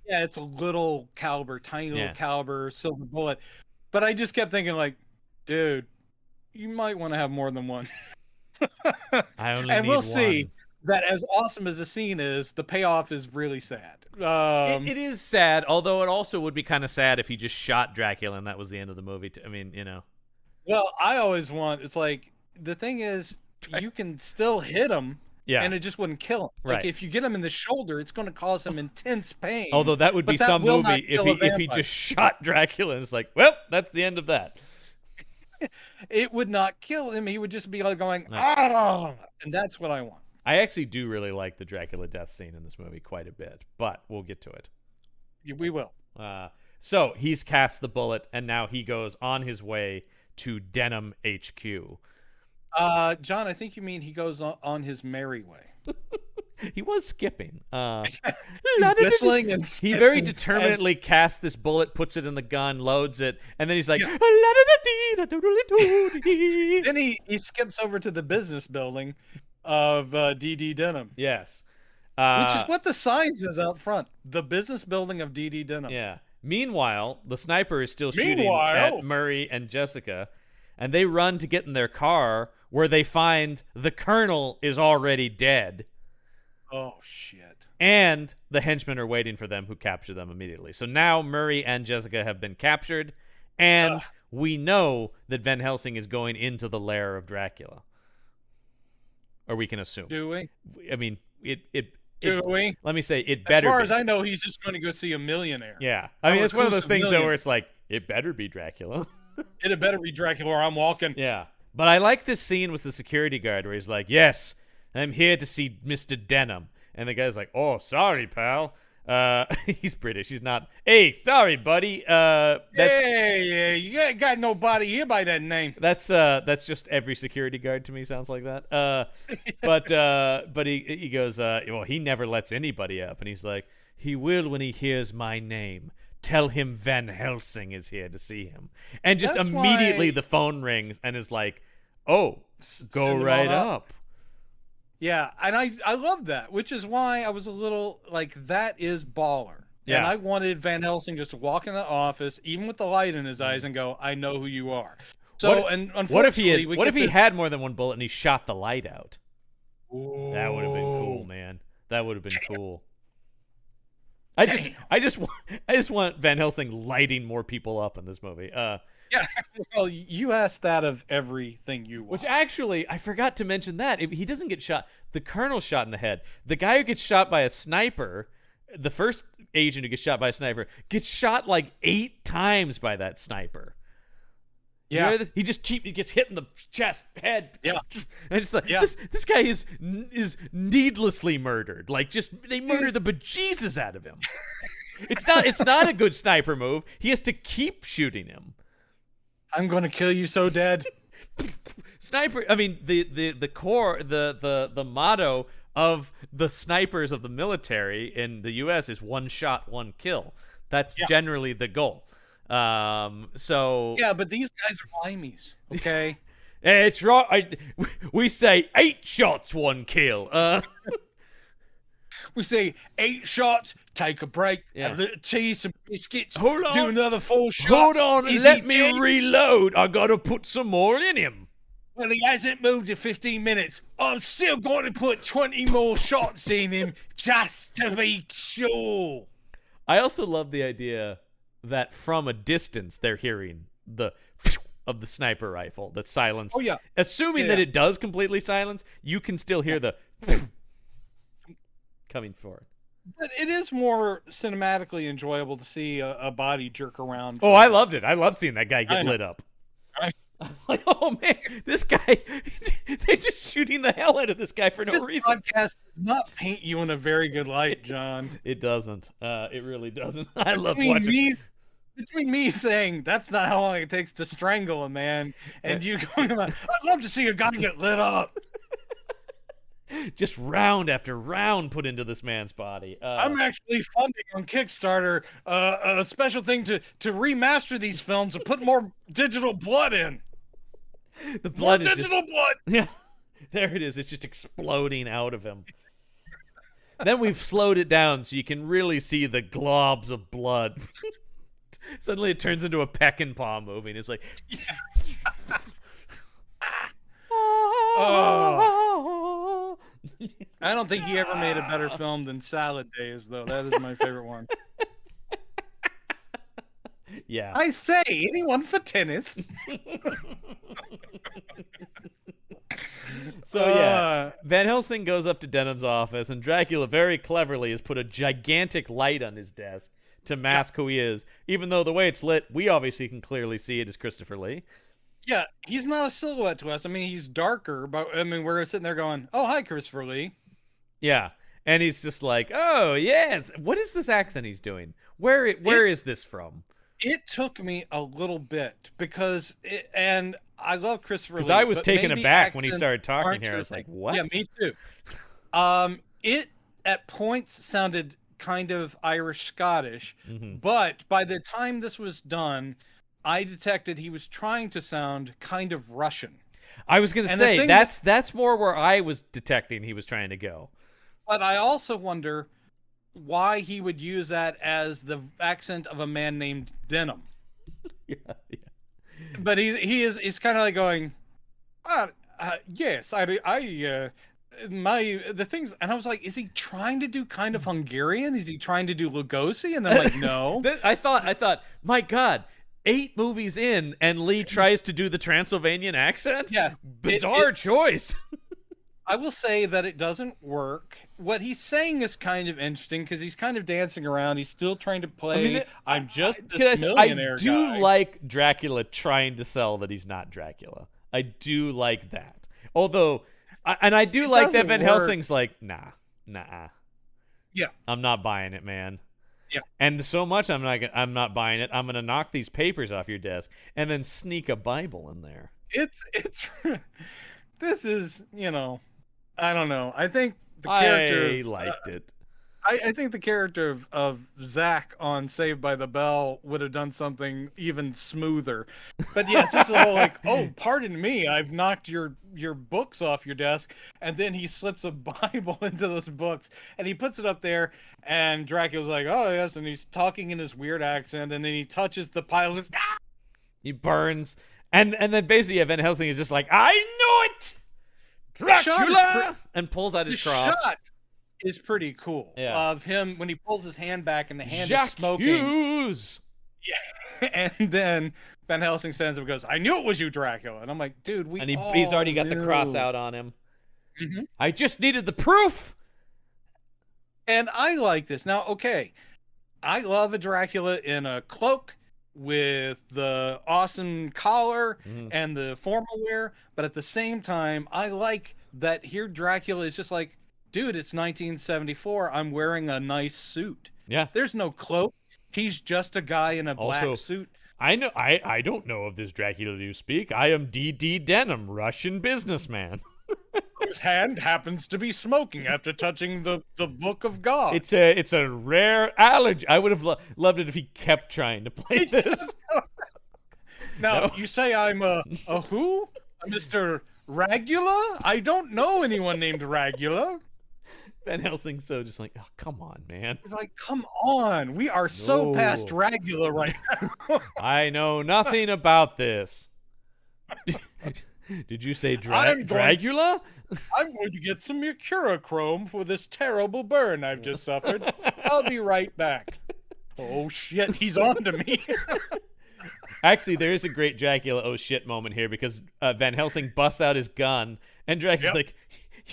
Speaker 2: it's a little caliber, tiny little caliber silver bullet. But I just kept thinking dude, you might want to have more than one.
Speaker 1: I only
Speaker 2: and
Speaker 1: need
Speaker 2: we'll
Speaker 1: one.
Speaker 2: see that as awesome as the scene is, the payoff is really sad.
Speaker 1: It is sad, although it also would be kind of sad if he just shot Dracula and that was the end of the movie. I mean,
Speaker 2: Well, I always want, it's like, the thing is, you can still hit him, and it just wouldn't kill him.
Speaker 1: Right.
Speaker 2: If you get him in the shoulder, it's going to cause him intense pain.
Speaker 1: Although that would be some movie if he just shot Dracula and it's like, well, that's the end of that.
Speaker 2: It would not kill him. He would just be going, ah! And that's what I want.
Speaker 1: I actually do really like the Dracula death scene in this movie quite a bit, but we'll get to it.
Speaker 2: We will.
Speaker 1: So he's cast the bullet, and now he goes on his way to Denham HQ.
Speaker 2: John, I think you mean he goes on his merry way.
Speaker 1: He was skipping.
Speaker 2: He's whistling and
Speaker 1: he very determinedly casts this bullet, puts it in the gun, loads it, and then he's like...
Speaker 2: Then he skips over to the business building of D.D. Denham.
Speaker 1: Yes.
Speaker 2: Which is what the sign says out front. The business building of D.D. Denham.
Speaker 1: Yeah. Meanwhile, the sniper is still shooting at Murray and Jessica, and they run to get in their car, where they find the colonel is already dead.
Speaker 2: Oh, shit.
Speaker 1: And the henchmen are waiting for them, who capture them immediately. So now Murray and Jessica have been captured, and we know that Van Helsing is going into the lair of Dracula. Or we can assume.
Speaker 2: Do we?
Speaker 1: I mean,
Speaker 2: Do we?
Speaker 1: Let me say, it better
Speaker 2: be. As far as I know, he's just going to go see a millionaire.
Speaker 1: Yeah. I mean, it's one of those things, though, where it's like, it better be Dracula.
Speaker 2: It had better be Dracula or I'm walking.
Speaker 1: Yeah. But I like this scene with the security guard where he's like, yes, I'm here to see Mr. Denham. And the guy's like, oh, sorry, pal. He's British. He's not. Hey, sorry, buddy.
Speaker 2: Hey, you got nobody here by that name.
Speaker 1: That's just every security guard to me. Sounds like that. But he goes, well, he never lets anybody up, and he's like, he will when he hears my name. Tell him Van Helsing is here to see him. And just
Speaker 2: That's
Speaker 1: immediately
Speaker 2: why...
Speaker 1: the phone rings and is like, oh, go right up.
Speaker 2: Yeah, and I love that, which is why I was a little like, that is baller.
Speaker 1: Yeah.
Speaker 2: And I wanted Van Helsing just to walk in the office, even with the light in his eyes, and go, I know who you are. So,
Speaker 1: what if he had more than one bullet and he shot the light out? Ooh. That would have been cool, man. That would have been cool. I just want Van Helsing lighting more people up in this movie.
Speaker 2: Yeah, well, you asked that of everything you want.
Speaker 1: Which actually, I forgot to mention that. He doesn't get shot. The colonel's shot in the head. The guy who gets shot by a sniper, the first agent who gets shot by a sniper, gets shot like 8 times by that sniper.
Speaker 2: Yeah.
Speaker 1: You know, he gets hit in the chest, head.
Speaker 2: Yeah.
Speaker 1: And it's like, this guy is needlessly murdered. Like, they murder the bejesus out of him. It's not a good sniper move. He has to keep shooting him.
Speaker 2: I'm going to kill you so dead.
Speaker 1: Sniper. I mean, the core, the motto of the snipers of the military in the U.S. is one shot, one kill. That's generally the goal. So
Speaker 2: yeah, but these guys are limeys. Okay,
Speaker 1: it's right. We say 8 shots, 1 kill.
Speaker 2: We say 8 shots, take a break, a little tea, some biscuits.
Speaker 1: Hold on.
Speaker 2: Do another 4 shots.
Speaker 1: Hold on, let me reload. I gotta put some more in him.
Speaker 2: Well, he hasn't moved in 15 minutes. I'm still going to put 20 more shots in him just to be sure.
Speaker 1: I also love the idea that from a distance they're hearing the of the sniper rifle, the silence.
Speaker 2: Oh, yeah.
Speaker 1: Assuming that it does completely silence, you can still hear the coming forward.
Speaker 2: But it is more cinematically enjoyable to see a body jerk around.
Speaker 1: Oh, I loved it. I love seeing that guy get lit up. I'm like, oh man, this guy, they're just shooting the hell out of this guy for no reason. This
Speaker 2: podcast does not paint you in a very good light, John.
Speaker 1: It doesn't. It really doesn't. I love watching.
Speaker 2: Between me saying that's not how long it takes to strangle a man, and you going, I'd love to see a guy get lit up.
Speaker 1: Just round after round put into this man's body.
Speaker 2: I'm actually funding on Kickstarter a special thing to remaster these films and put more digital blood in.
Speaker 1: The blood
Speaker 2: more digital blood.
Speaker 1: Yeah, there it is. It's just exploding out of him. Then we've slowed it down so you can really see the globs of blood. Suddenly it turns into a Peckinpah movie, and it's like...
Speaker 2: Oh. I don't think he ever made a better film than Salad Days, though. That is my favorite one.
Speaker 1: Yeah.
Speaker 2: I say, anyone for tennis?
Speaker 1: So yeah, Van Helsing goes up to Denham's office, and Dracula very cleverly has put a gigantic light on his desk to mask who he is. Even though the way it's lit, we obviously can clearly see it as Christopher Lee.
Speaker 2: Yeah, he's not a silhouette to us. I mean, he's darker, but I mean, we're sitting there going, "Oh, hi, Christopher Lee."
Speaker 1: Yeah, and he's just like, "Oh, yes. What is this accent he's doing? Where is this from?"
Speaker 2: It took me a little bit because, and I love Christopher Lee.
Speaker 1: Because I was taken aback when he started talking here. I was like, "What?"
Speaker 2: Yeah, me too. It at points sounded kind of Irish Scottish, but by the time this was done, I detected he was trying to sound kind of Russian.
Speaker 1: I was going to say that's more where I was detecting he was trying to go.
Speaker 2: But I also wonder why he would use that as the accent of a man named Denham.
Speaker 1: Yeah.
Speaker 2: But he's kind of like going, yes, the things, and I was like, is he trying to do kind of Hungarian? Is he trying to do Lugosi? And I'm like, no.
Speaker 1: I thought, my God, 8 movies in, and Lee tries to do the Transylvanian accent?
Speaker 2: Yes.
Speaker 1: Bizarre choice.
Speaker 2: I will say that it doesn't work. What he's saying is kind of interesting because he's kind of dancing around. He's still trying to play, I'm just this millionaire guy.
Speaker 1: I do like Dracula trying to sell that he's not Dracula. I do like that. Although, And I do like that Van Helsing's like, nah.
Speaker 2: Yeah.
Speaker 1: I'm not buying it, man.
Speaker 2: Yeah.
Speaker 1: And so much I'm not buying it. I'm going to knock these papers off your desk and then sneak a Bible in there.
Speaker 2: It's this is, I don't know. I think the character
Speaker 1: I liked it.
Speaker 2: I think the character of Zach on Saved by the Bell would have done something even smoother. But yes, this is all like, oh, pardon me, I've knocked your books off your desk, and then he slips a Bible into those books, and he puts it up there, and Dracula's like, oh yes, and he's talking in his weird accent, and then he touches the pile, and
Speaker 1: he burns, and then basically Van Helsing is just like, I knew it, Dracula, and pulls out his cross.
Speaker 2: Shot is pretty cool.
Speaker 1: Yeah.
Speaker 2: Of him when he pulls his hand back and the hand
Speaker 1: Jacques
Speaker 2: is smoking.
Speaker 1: Hughes.
Speaker 2: Yeah. And then Van Helsing stands up and goes, I knew it was you, Dracula. And I'm like, dude,
Speaker 1: he's already got the cross out on him.
Speaker 2: Mm-hmm.
Speaker 1: I just needed the proof.
Speaker 2: And I like this. Now, okay, I love a Dracula in a cloak with the awesome collar and the formal wear, but at the same time, I like that here Dracula is just like, dude, it's 1974. I'm wearing a nice suit.
Speaker 1: Yeah.
Speaker 2: There's no cloak. He's just a guy in a black suit.
Speaker 1: I know. I don't know of this Dracula you speak. I am D.D. Denham, Russian businessman.
Speaker 2: His hand happens to be smoking after touching the book of God.
Speaker 1: It's a rare allergy. I would have loved it if he kept trying to play this.
Speaker 2: Now, you say I'm a who? A Mr. Ragula? I don't know anyone named Ragula.
Speaker 1: Van Helsing's so just like, oh, come on, man.
Speaker 2: He's like, come on. We are so past Ragula right now.
Speaker 1: I know nothing about this. Did you say Dracula?
Speaker 2: I'm going to get some mercurochrome for this terrible burn I've just suffered. I'll be right back. Oh, shit. He's on to me.
Speaker 1: Actually, there is a great Dracula oh shit moment here because Van Helsing busts out his gun and Dracula's like,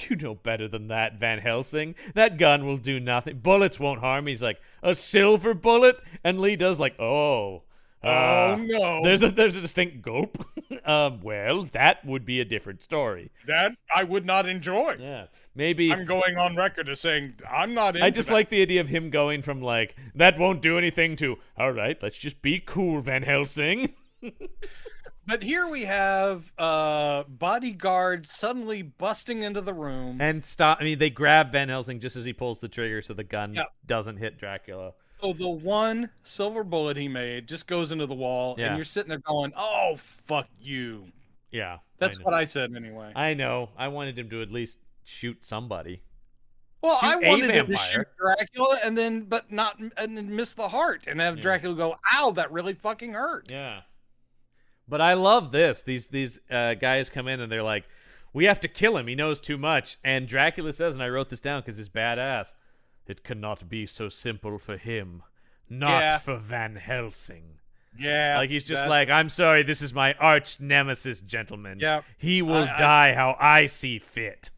Speaker 1: you know better than that, Van Helsing. That gun will do nothing. Bullets won't harm. He's like, a silver bullet? And Lee does like, oh no. There's a distinct gulp. Well, that would be a different story.
Speaker 2: That I would not enjoy.
Speaker 1: Yeah. Maybe
Speaker 2: I'm going on record as saying I'm not into
Speaker 1: I just like the idea of him going from like, that won't do anything to, all right, let's just be cool, Van Helsing.
Speaker 2: But here we have bodyguards suddenly busting into the room.
Speaker 1: And stop. I mean, they grab Van Helsing just as he pulls the trigger so the gun doesn't hit Dracula.
Speaker 2: So the one silver bullet he made just goes into the wall, and you're sitting there going, oh, fuck you.
Speaker 1: Yeah.
Speaker 2: That's what I said anyway.
Speaker 1: I know. I wanted him to at least shoot somebody.
Speaker 2: Well, I wanted him to shoot Dracula and miss the heart and have Dracula go, ow, that really fucking hurt.
Speaker 1: Yeah. But I love this. These guys come in and they're like, we have to kill him. He knows too much. And Dracula says, and I wrote this down because he's badass, it cannot be so simple for him. Not for Van Helsing.
Speaker 2: Yeah.
Speaker 1: Like, he's just like, I'm sorry, this is my arch nemesis, gentlemen.
Speaker 2: Yeah.
Speaker 1: He will die how I see fit.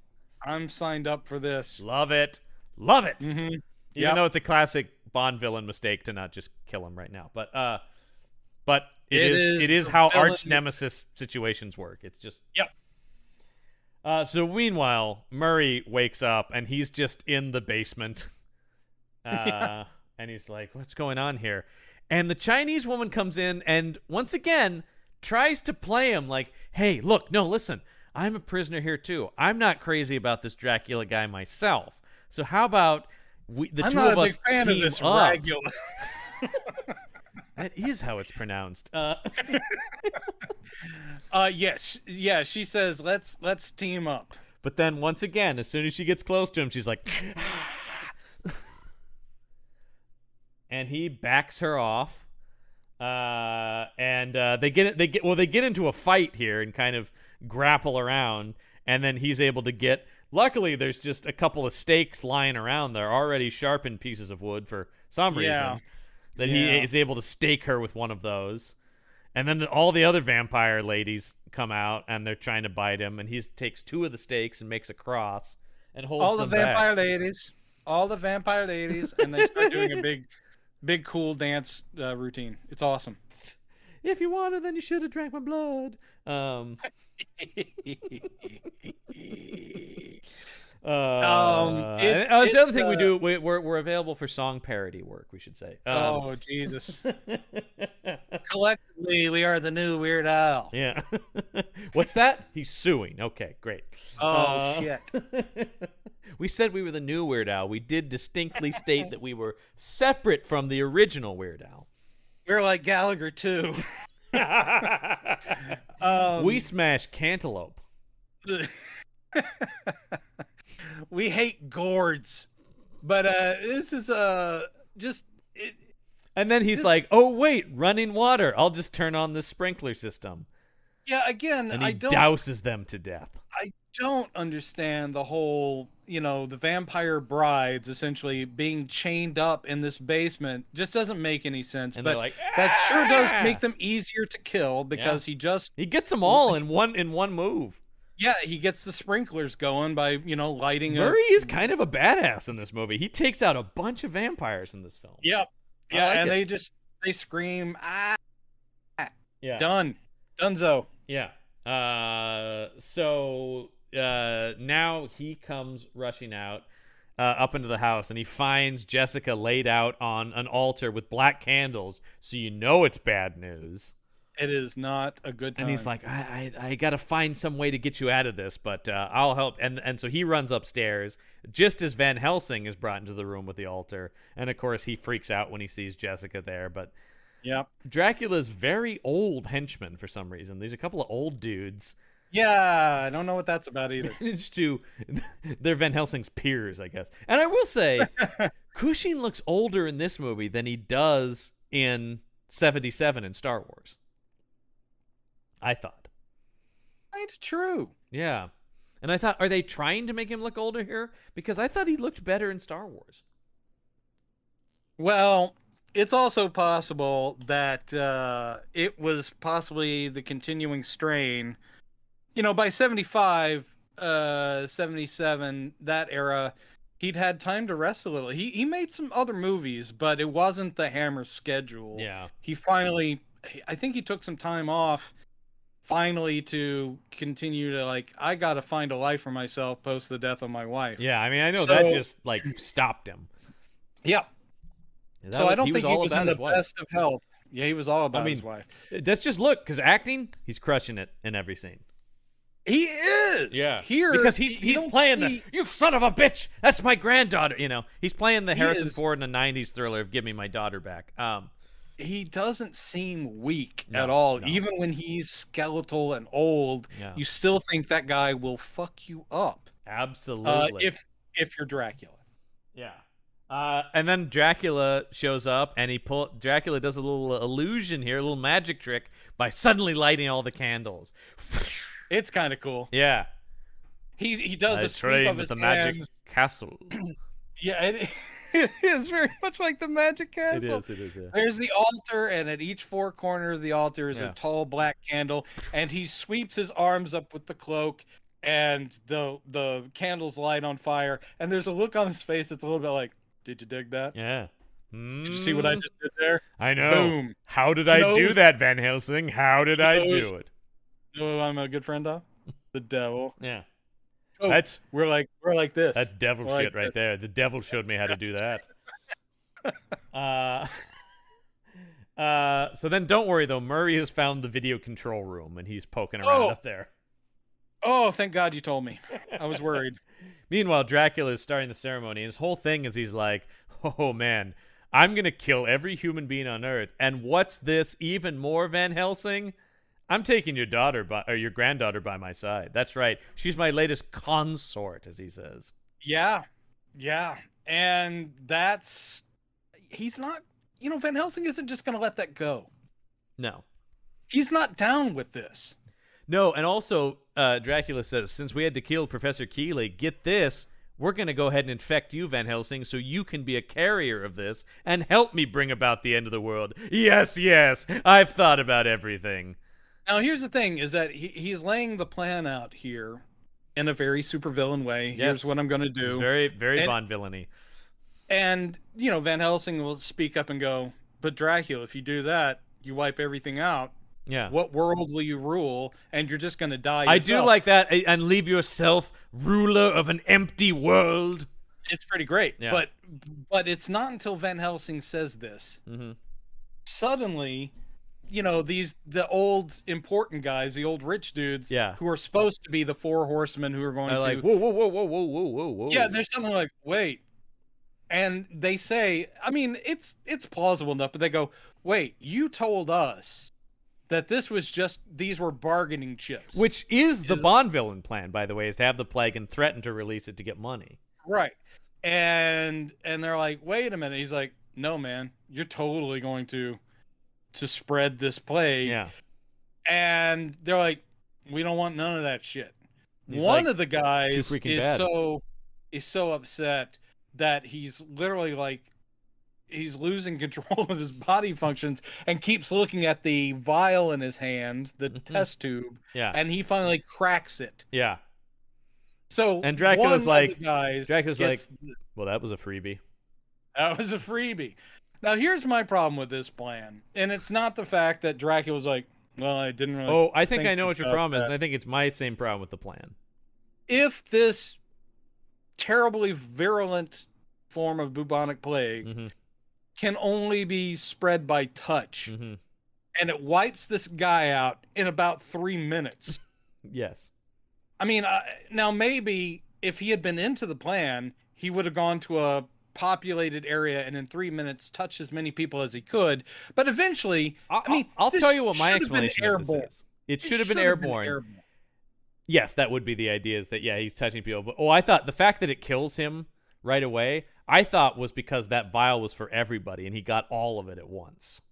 Speaker 2: I'm signed up for this.
Speaker 1: Love it. Love it.
Speaker 2: Mm-hmm.
Speaker 1: Even though it's a classic Bond villain mistake to not just kill him right now. But it is how arch nemesis situations work. It's just so meanwhile, Murray wakes up and he's just in the basement. And he's like, what's going on here? And the Chinese woman comes in and once again tries to play him like, hey, look, no, listen, I'm a prisoner here too. I'm not crazy about this Dracula guy myself. So how about the two of us team up? I'm not a big fan of this Dracula. That is how it's pronounced.
Speaker 2: Yes. Yeah, she says, let's team up.
Speaker 1: But then once again, as soon as she gets close to him, she's like, and he backs her off. And they get into a fight here and kind of grapple around, and then he's able to get. Luckily, there's just a couple of stakes lying around. They're already sharpened pieces of wood for some reason. That he is able to stake her with one of those. And then all the other vampire ladies come out, and they're trying to bite him, and he takes two of the stakes and makes a cross and holds
Speaker 2: all
Speaker 1: them
Speaker 2: the vampire
Speaker 1: back.
Speaker 2: All the vampire ladies, and they start doing a big cool dance routine. It's awesome.
Speaker 1: If you wanted, then you should have drank my blood. It's the other thing we do. We're available for song parody work. We should say.
Speaker 2: Oh Jesus! Collectively, we are the new Weird Al.
Speaker 1: Yeah. What's that? He's suing. Okay, great.
Speaker 2: Oh shit!
Speaker 1: We said we were the new Weird Al. We did distinctly state that we were separate from the original Weird Al.
Speaker 2: We're like Gallagher too.
Speaker 1: We smash Cantaloupe.
Speaker 2: We hate gourds, but this is just.
Speaker 1: And then he's like, "Oh wait, running water! I'll just turn on the sprinkler system."
Speaker 2: Yeah, again,
Speaker 1: and he douses them to death.
Speaker 2: I don't understand the whole, the vampire brides essentially being chained up in this basement. Just doesn't make any sense.
Speaker 1: And
Speaker 2: but
Speaker 1: they're like,
Speaker 2: that sure does make them easier to kill because he
Speaker 1: gets them all in one move.
Speaker 2: Yeah, he gets the sprinklers going by, lighting.
Speaker 1: Murray is kind of a badass in this movie. He takes out a bunch of vampires in this film.
Speaker 2: Yep. Yeah, and they scream, ah.
Speaker 1: Yeah.
Speaker 2: Dunzo.
Speaker 1: Yeah. So now he comes rushing out up into the house, and he finds Jessica laid out on an altar with black candles, so you know it's bad news.
Speaker 2: It is not a good time.
Speaker 1: And he's like, I got to find some way to get you out of this, but I'll help. And so he runs upstairs just as Van Helsing is brought into the room with the altar. And, of course, he freaks out when he sees Jessica there. But Dracula's very old henchman for some reason. There's a couple of old dudes.
Speaker 2: Yeah, I don't know what that's about either.
Speaker 1: They're Van Helsing's peers, I guess. And I will say, Cushing looks older in this movie than he does in 77 in Star Wars. I thought.
Speaker 2: Kind of true.
Speaker 1: Yeah. And I thought, are they trying to make him look older here? Because I thought he looked better in Star Wars.
Speaker 2: Well, it's also possible that it was possibly the continuing strain. By 75, 77, that era, he'd had time to rest a little. He made some other movies, but it wasn't the Hammer schedule.
Speaker 1: Yeah.
Speaker 2: I think he took some time off finally to continue to I got to find a life for myself post the death of my wife.
Speaker 1: Yeah, I mean, I know that just stopped him.
Speaker 2: Yeah. So I don't think he was in the best of health. Yeah, he was all about his wife.
Speaker 1: That's just look, because acting, he's crushing it in every scene.
Speaker 2: He is.
Speaker 1: Yeah.
Speaker 2: Here,
Speaker 1: because he's playing the "you son of a bitch, that's my granddaughter." He's playing the Harrison Ford in a '90s thriller of "Give Me My Daughter Back."
Speaker 2: He doesn't seem weak at all. No. Even when he's skeletal and old, you still think that guy will fuck you up.
Speaker 1: Absolutely.
Speaker 2: If you're Dracula.
Speaker 1: Yeah. And then Dracula shows up, and Dracula does a little illusion here, a little magic trick by suddenly lighting all the candles.
Speaker 2: It's kind of cool.
Speaker 1: Yeah.
Speaker 2: He does a sweep of his
Speaker 1: the
Speaker 2: hands.
Speaker 1: magic castle.
Speaker 2: Yeah, it is very much like the magic castle.
Speaker 1: It is. Yeah.
Speaker 2: There's the altar, and at each four corners of the altar is a tall black candle, and he sweeps his arms up with the cloak, and the candles light on fire, and there's a look on his face that's a little bit like, did you dig that?
Speaker 1: Yeah.
Speaker 2: Did you see what I just did there?
Speaker 1: I know.
Speaker 2: Boom.
Speaker 1: How did I do that, Van Helsing? How did I do it?
Speaker 2: You know what I'm a good friend of? The devil.
Speaker 1: Yeah.
Speaker 2: Oh, we're like this.
Speaker 1: That's devil shit right there. The devil showed me how to do that. So then don't worry though, Murray has found the video control room and he's poking around up there.
Speaker 2: Oh, thank God you told me. I was worried.
Speaker 1: Meanwhile, Dracula is starting the ceremony, and his whole thing is he's like, "Oh man, I'm gonna kill every human being on Earth, and what's this even more, Van Helsing? I'm taking your your granddaughter by my side. That's right. She's my latest consort," as he says.
Speaker 2: Yeah. And he's not, Van Helsing isn't just going to let that go.
Speaker 1: No.
Speaker 2: He's not down with this.
Speaker 1: No, and also Dracula says, since we had to kill Professor Keeley, get this, we're going to go ahead and infect you, Van Helsing, so you can be a carrier of this and help me bring about the end of the world. Yes, I've thought about everything.
Speaker 2: Now, here's the thing, is that he's laying the plan out here in a very supervillain way. Yes. Here's what I'm going to do.
Speaker 1: It's very, very Bond villainy.
Speaker 2: And, Van Helsing will speak up and go, but Dracula, if you do that, you wipe everything out.
Speaker 1: Yeah.
Speaker 2: What world will you rule? And you're just going to die yourself.
Speaker 1: I do like that. And leave yourself ruler of an empty world.
Speaker 2: It's pretty great.
Speaker 1: Yeah.
Speaker 2: But it's not until Van Helsing says this.
Speaker 1: Mm-hmm.
Speaker 2: Suddenly, the old important guys, the old rich dudes, who are supposed to be the four horsemen who are going to
Speaker 1: like, whoa.
Speaker 2: Yeah, there's something like, wait. And they say, I mean, it's plausible enough, but they go, wait, you told us that these were bargaining chips.
Speaker 1: Which is the Bond villain plan, by the way, is to have the plague and threaten to release it to get money.
Speaker 2: Right. And they're like, wait a minute. He's like, no, man, you're totally going to spread this plague.
Speaker 1: Yeah.
Speaker 2: And they're like, we don't want none of that shit.
Speaker 1: One
Speaker 2: of the guys
Speaker 1: is
Speaker 2: so upset that he's literally like, he's losing control of his body functions and keeps looking at the vial in his hand, the test tube.
Speaker 1: Yeah.
Speaker 2: And he finally cracks it.
Speaker 1: Yeah.
Speaker 2: So
Speaker 1: and Dracula's like,
Speaker 2: well,
Speaker 1: that was a freebie.
Speaker 2: That was a freebie. Now here's my problem with this plan, and it's not the fact that Dracula's like, well, I didn't really.
Speaker 1: Oh, I think I know what your problem is, and I think it's my same problem with the plan.
Speaker 2: If this terribly virulent form of bubonic plague can only be spread by touch, and it wipes this guy out in about 3 minutes.
Speaker 1: Yes.
Speaker 2: I mean, now maybe if he had been into the plan, he would have gone to a populated area and in 3 minutes touch as many people as he could. But eventually,
Speaker 1: I'll tell you what my explanation of this is. It should have been airborne.
Speaker 2: Airborne.
Speaker 1: Yes, that would be the idea, is that, he's touching people. But I thought the fact that it kills him right away, I thought was because that vial was for everybody and he got all of it at once.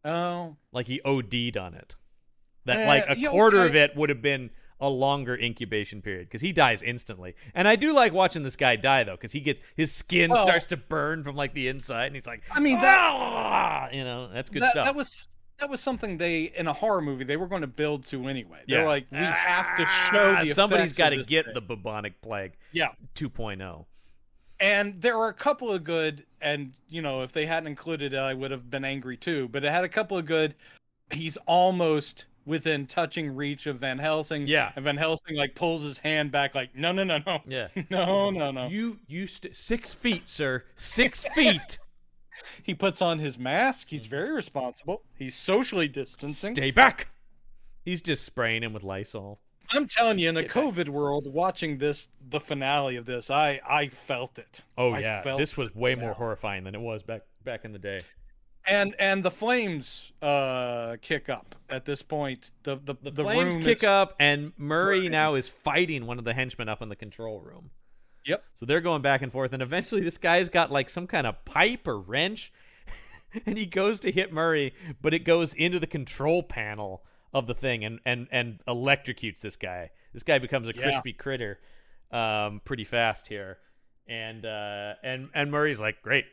Speaker 2: Oh.
Speaker 1: Like he OD'd on it. That like a quarter of it would have been a longer incubation period, because he dies instantly. And I do like watching this guy die, though, because his skin starts to burn from like the inside, and he's like,
Speaker 2: I mean,
Speaker 1: that's good stuff.
Speaker 2: That was something in a horror movie they were going to build to anyway. They're like, we have to show the
Speaker 1: somebody's got to get
Speaker 2: thing.
Speaker 1: the bubonic plague 2.0.
Speaker 2: And there were a couple of good, and if they hadn't included it, I would have been angry too, but it had a couple of good. He's almost within touching reach of Van Helsing.
Speaker 1: Yeah.
Speaker 2: And Van Helsing like pulls his hand back like, no.
Speaker 1: Yeah.
Speaker 2: No.
Speaker 1: You 6 feet, sir. 6 feet.
Speaker 2: He puts on his mask. He's very responsible. He's socially distancing.
Speaker 1: Stay back. He's just spraying him with Lysol.
Speaker 2: I'm telling you, in a COVID world, watching the finale of this, I felt it.
Speaker 1: Oh, yeah. This was way more horrifying than it was back in the day.
Speaker 2: And the flames kick up at this point. The
Speaker 1: flames
Speaker 2: room
Speaker 1: kick up, and Murray now is fighting one of the henchmen up in the control room.
Speaker 2: Yep.
Speaker 1: So they're going back and forth, and eventually this guy's got like some kind of pipe or wrench, and he goes to hit Murray, but it goes into the control panel of the thing and electrocutes this guy. This guy becomes a crispy critter pretty fast here, and Murray's like, great.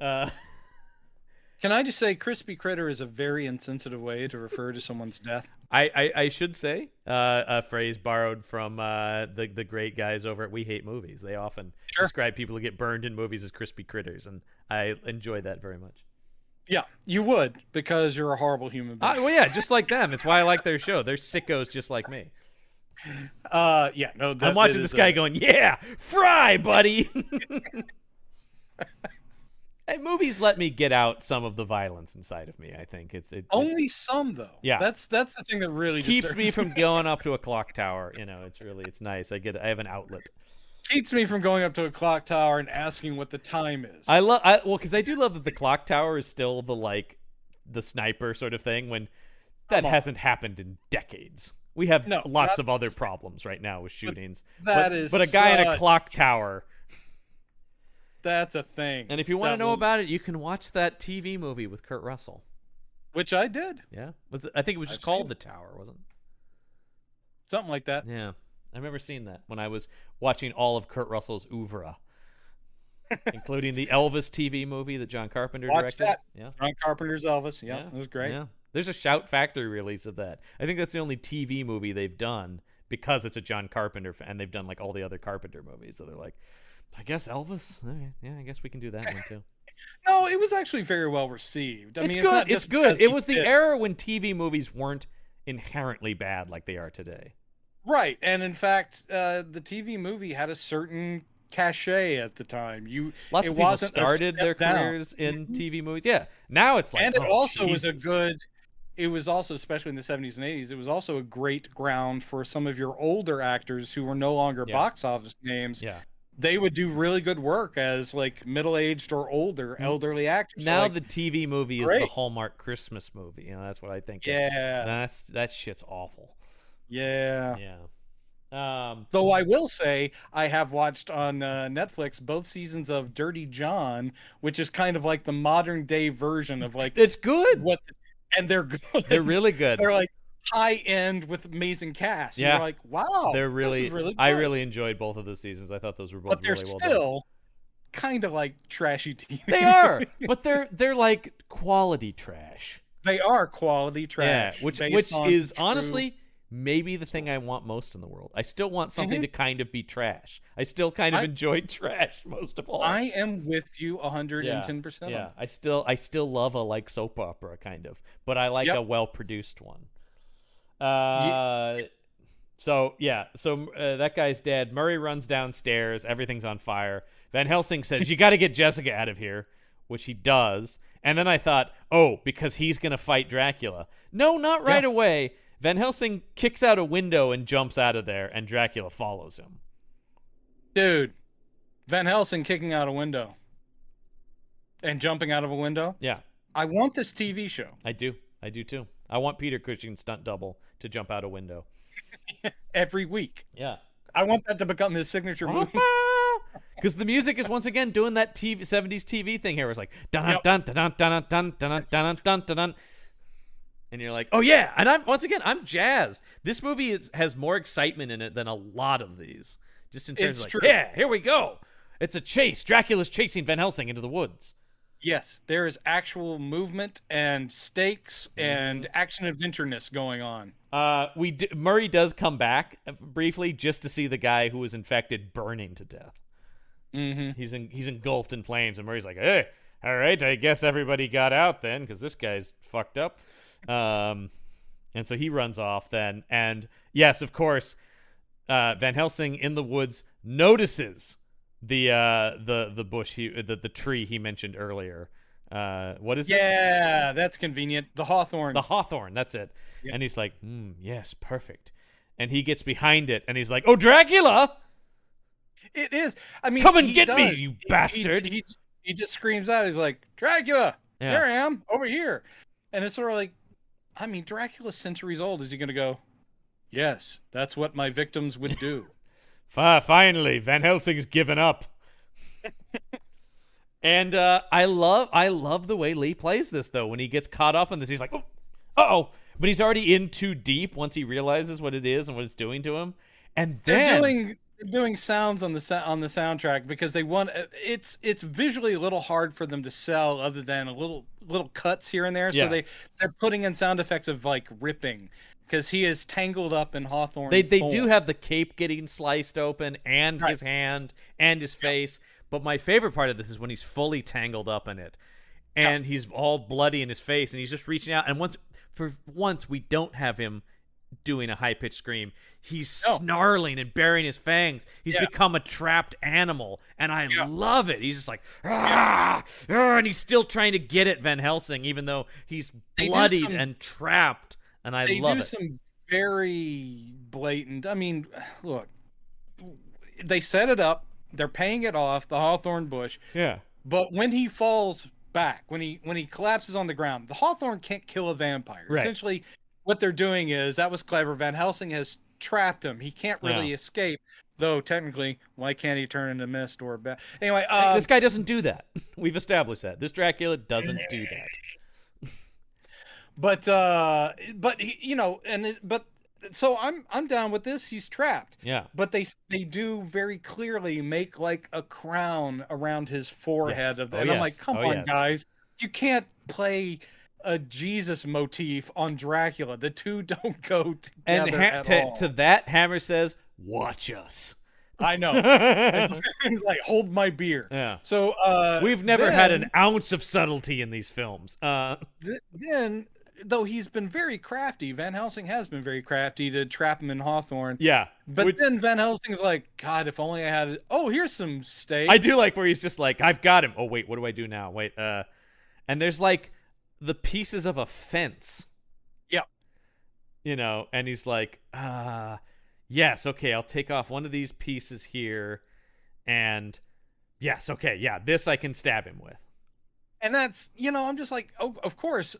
Speaker 2: Can I just say, crispy critter is a very insensitive way to refer to someone's death?
Speaker 1: I should say a phrase borrowed from the great guys over at We Hate Movies. They often describe people who get burned in movies as crispy critters, and I enjoy that very much.
Speaker 2: Yeah, you would, because you're a horrible human being.
Speaker 1: Well, yeah, just like them. It's why I like their show. They're sickos just like me. I'm watching this guy going, yeah, fry, buddy. And movies let me get out some of the violence inside of me. I think it's
Speaker 2: only some, though.
Speaker 1: Yeah,
Speaker 2: that's the thing that really
Speaker 1: keeps me from going up to a clock tower. It's nice. I have an outlet.
Speaker 2: Keeps me from going up to a clock tower and asking what the time is.
Speaker 1: Because I do love that the clock tower is still the sniper sort of thing, when that hasn't happened in decades. We have lots of other problems right now with shootings. But a guy in a clock tower.
Speaker 2: That's a thing.
Speaker 1: And if you want to know about it, you can watch that TV movie with Kurt Russell.
Speaker 2: Which I did.
Speaker 1: Yeah. I think it was just called The Tower, wasn't it?
Speaker 2: Something like that.
Speaker 1: Yeah. I remember seeing that when I was watching all of Kurt Russell's oeuvre, including the Elvis TV movie that John Carpenter directed.
Speaker 2: That.
Speaker 1: Yeah.
Speaker 2: John Carpenter's Elvis. Yeah, it was great.
Speaker 1: Yeah. There's a Shout Factory release of that. I think that's the only TV movie they've done because it's a John Carpenter, and they've done like all the other Carpenter movies. So they're like, I guess Elvis? All right. Yeah, I guess we can do that one too.
Speaker 2: No, it was actually very well received. I
Speaker 1: It's
Speaker 2: mean,
Speaker 1: good.
Speaker 2: it's not
Speaker 1: It's
Speaker 2: just
Speaker 1: good.
Speaker 2: because
Speaker 1: It
Speaker 2: he
Speaker 1: was the
Speaker 2: did.
Speaker 1: era when TV movies weren't inherently bad like they are today.
Speaker 2: Right, and in fact, the TV movie had a certain cachet at the time.
Speaker 1: Lots
Speaker 2: It
Speaker 1: of people
Speaker 2: wasn't a
Speaker 1: started
Speaker 2: step
Speaker 1: their
Speaker 2: down.
Speaker 1: careers in
Speaker 2: Mhm.
Speaker 1: TV movies. Yeah. Now it's like,
Speaker 2: And it
Speaker 1: oh,
Speaker 2: also was a
Speaker 1: Jesus.
Speaker 2: good. It was also, especially in the 70s and 80s, it was also a great ground for some of your older actors who were no longer
Speaker 1: Yeah.
Speaker 2: box office names.
Speaker 1: Yeah.
Speaker 2: They would do really good work as like middle-aged or older elderly actors. So
Speaker 1: Now
Speaker 2: like,
Speaker 1: the TV movie is the
Speaker 2: great.
Speaker 1: Hallmark Christmas movie. That's what I think of.
Speaker 2: Yeah.
Speaker 1: That shit's awful.
Speaker 2: Yeah.
Speaker 1: Yeah.
Speaker 2: Though I will say I have watched on Netflix both seasons of Dirty John, which is kind of like the modern day version of like
Speaker 1: It's good.
Speaker 2: what, and they're good.
Speaker 1: They're really good.
Speaker 2: They're like high end with amazing casts. And
Speaker 1: Yeah.
Speaker 2: you're like, wow,
Speaker 1: They're
Speaker 2: this
Speaker 1: really,
Speaker 2: is really good.
Speaker 1: I really enjoyed both of those seasons. I thought those were both
Speaker 2: But they're
Speaker 1: really well done.
Speaker 2: still kind of like trashy TV.
Speaker 1: They are, but they're like quality trash.
Speaker 2: They are quality trash.
Speaker 1: Yeah, which
Speaker 2: based on
Speaker 1: is
Speaker 2: true-
Speaker 1: honestly maybe the thing I want most in the world. I still want something
Speaker 2: Mm-hmm.
Speaker 1: to kind of be trash. I still kind of enjoy trash most of all.
Speaker 2: I am with you 110%.
Speaker 1: Yeah, I still love a like soap opera kind of, but I like
Speaker 2: Yep.
Speaker 1: a well produced one. So that guy's dead. Murray runs downstairs. Everything's on fire. Van Helsing says, "You got to get Jessica out of here," which he does. And then I thought, oh, because he's gonna fight Dracula. No, not right away. Van Helsing kicks out a window and jumps out of there, and Dracula follows him.
Speaker 2: Dude, Van Helsing kicking out a window and jumping out of a window.
Speaker 1: Yeah,
Speaker 2: I want this TV show.
Speaker 1: I do too. I want Peter Cushing's stunt double to jump out a window
Speaker 2: Every week.
Speaker 1: Yeah.
Speaker 2: I want that to become his signature move.
Speaker 1: Because the music is once again doing that 70s TV thing here. Where it's like dun dun dun dun dun dun dun dun dun dun dun, and you're like, oh yeah. And I'm jazzed. This movie has more excitement in it than a lot of these. Just in terms of like,
Speaker 2: true.
Speaker 1: yeah, here we go. It's a chase. Dracula's chasing Van Helsing into the woods.
Speaker 2: Yes, there is actual movement and stakes and action adventureness going on.
Speaker 1: Murray does come back briefly just to see the guy who was infected burning to death.
Speaker 2: Mm-hmm.
Speaker 1: He's engulfed in flames, and Murray's like, "Hey, all right, I guess everybody got out then, because this guy's fucked up." And so he runs off then, and yes, of course, Van Helsing in the woods notices the bush the tree he mentioned earlier. What is it?
Speaker 2: Yeah, that's convenient. The hawthorn.
Speaker 1: The hawthorn. That's it.
Speaker 2: Yep.
Speaker 1: And he's like, yes, perfect. And he gets behind it, and he's like, "Oh, Dracula!
Speaker 2: It is. I mean,
Speaker 1: Come and
Speaker 2: he
Speaker 1: get me,
Speaker 2: does.
Speaker 1: you bastard!"
Speaker 2: He just screams out. He's like, Dracula,
Speaker 1: Yeah.
Speaker 2: here I am, over here. And it's sort of like, I mean, Dracula's centuries old. Is he going to go, yes, that's what my victims would do?
Speaker 1: Finally, Van Helsing's given up. And I love the way Lee plays this, though. When he gets caught up in this, he's like, oh, but he's already in too deep once he realizes what it is and what it's doing to him. And then
Speaker 2: They're doing sounds on the soundtrack because they want it's visually a little hard for them to sell other than a little cuts here and there. So
Speaker 1: Yeah.
Speaker 2: they're putting in sound effects of like ripping because he is tangled up in hawthorn.
Speaker 1: They do have the cape getting sliced open and
Speaker 2: Right.
Speaker 1: his hand and his face. But my favorite part of this is when he's fully tangled up in it, and he's all bloody in his face, and he's just reaching out. And for once, we don't have him doing a high-pitched scream. He's snarling and baring his fangs. He's become a trapped animal, and I love it. He's just like, and he's still trying to get at Van Helsing, even though he's bloodied and trapped. And I love it.
Speaker 2: They do some very blatant. I mean, look, they set it up. They're paying it off, the hawthorn bush.
Speaker 1: Yeah.
Speaker 2: But when he falls back, when he collapses on the ground, the hawthorn can't kill a vampire.
Speaker 1: Right.
Speaker 2: Essentially, what they're doing is, that was clever. Van Helsing has trapped him. He can't really escape. Though technically, why can't he turn into mist or anyway?
Speaker 1: This guy doesn't do that. We've established that. This Dracula doesn't do that.
Speaker 2: But so I'm down with this. He's trapped.
Speaker 1: Yeah.
Speaker 2: But they do very clearly make like a crown around his forehead
Speaker 1: Yes.
Speaker 2: and I'm like, come on,
Speaker 1: yes.
Speaker 2: guys, you can't play a Jesus motif on Dracula. The two don't go together
Speaker 1: And
Speaker 2: at all.
Speaker 1: to that, Hammer says, "Watch us."
Speaker 2: I know. It's like, hold my beer.
Speaker 1: Yeah.
Speaker 2: So
Speaker 1: we've never had an ounce of subtlety in these films.
Speaker 2: Then, though he's been very crafty, Van Helsing has been very crafty to trap him in Hawthorne.
Speaker 1: Yeah.
Speaker 2: But then Van Helsing's like, God, if only I had. Oh, here's some steaks.
Speaker 1: I do like where he's just like, I've got him. Oh wait, what do I do now? Wait, and there's like the pieces of a fence.
Speaker 2: Yep.
Speaker 1: You know, and he's like, yes, okay, I'll take off one of these pieces here, and yes, okay, yeah, this I can stab him with.
Speaker 2: And that's, I'm just like, oh, of course,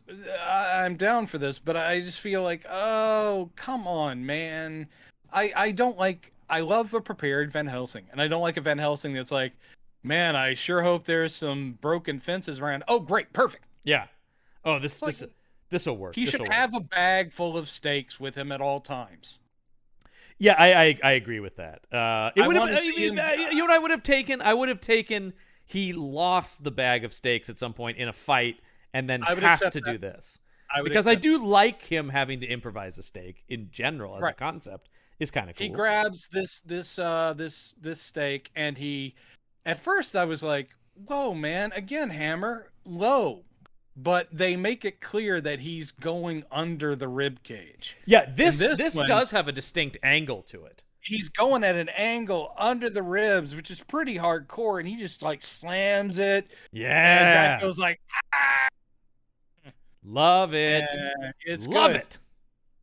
Speaker 2: I'm down for this, but I just feel like, oh, come on, man. I don't like, I love a prepared Van Helsing, and I don't like a Van Helsing that's like, man, I sure hope there's some broken fences around. Oh, great, perfect.
Speaker 1: Yeah. Oh, this will work.
Speaker 2: He should have a bag full of steaks with him at all times.
Speaker 1: Yeah, I agree with that. It would have. You know what I would have taken? I would have taken. He lost the bag of steaks at some point in a fight, and then has to do this. Because I do like him having to improvise a steak in general as a concept. Is kind of cool.
Speaker 2: He grabs this steak, and he. At first, I was like, "Whoa, man! Again, hammer low." But they make it clear that he's going under the rib cage.
Speaker 1: Yeah, this does have a distinct angle to it.
Speaker 2: He's going at an angle under the ribs, which is pretty hardcore, and he just like slams it.
Speaker 1: Yeah.
Speaker 2: And Dracula's like, ah!
Speaker 1: Love it.
Speaker 2: It's
Speaker 1: Love
Speaker 2: good.
Speaker 1: it.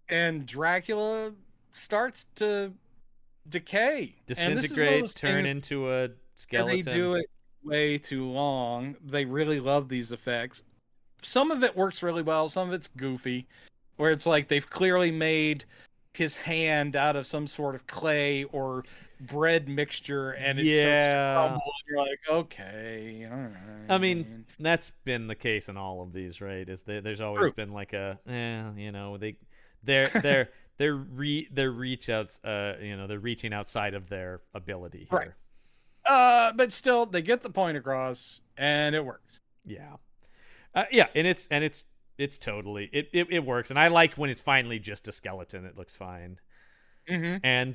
Speaker 2: And Dracula starts to decay.
Speaker 1: Disintegrate, turn into a skeleton.
Speaker 2: They do it way too long. They really love these effects. Some of it works really well. Some of it's goofy, where it's like they've clearly made his hand out of some sort of clay or bread mixture, and it starts to crumble. And you're like, okay, all right.
Speaker 1: I mean, that's been the case in all of these, right? Is there's always been like a, they're reach outs, they're reaching outside of their ability here.
Speaker 2: Right. But still, they get the point across, and it works.
Speaker 1: Yeah. Yeah, and it's totally it works, and I like when it's finally just a skeleton. It looks fine.
Speaker 2: Mm-hmm.
Speaker 1: And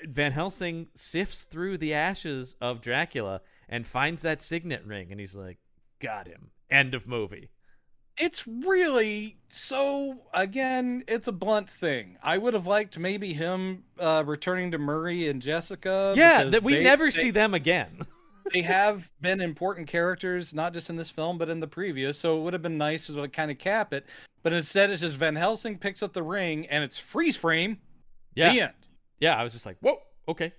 Speaker 1: Van Helsing sifts through the ashes of Dracula and finds that signet ring, and he's like, "Got him." End of movie.
Speaker 2: It's really so. Again, it's a blunt thing. I would have liked maybe him returning to Murray and Jessica.
Speaker 1: Yeah, that we never see them again.
Speaker 2: They have been important characters, not just in this film, but in the previous. So it would have been nice to kind of cap it. But instead, it's just Van Helsing picks up the ring, and it's freeze frame.
Speaker 1: Yeah.
Speaker 2: The end.
Speaker 1: Yeah, I was just like, whoa, okay.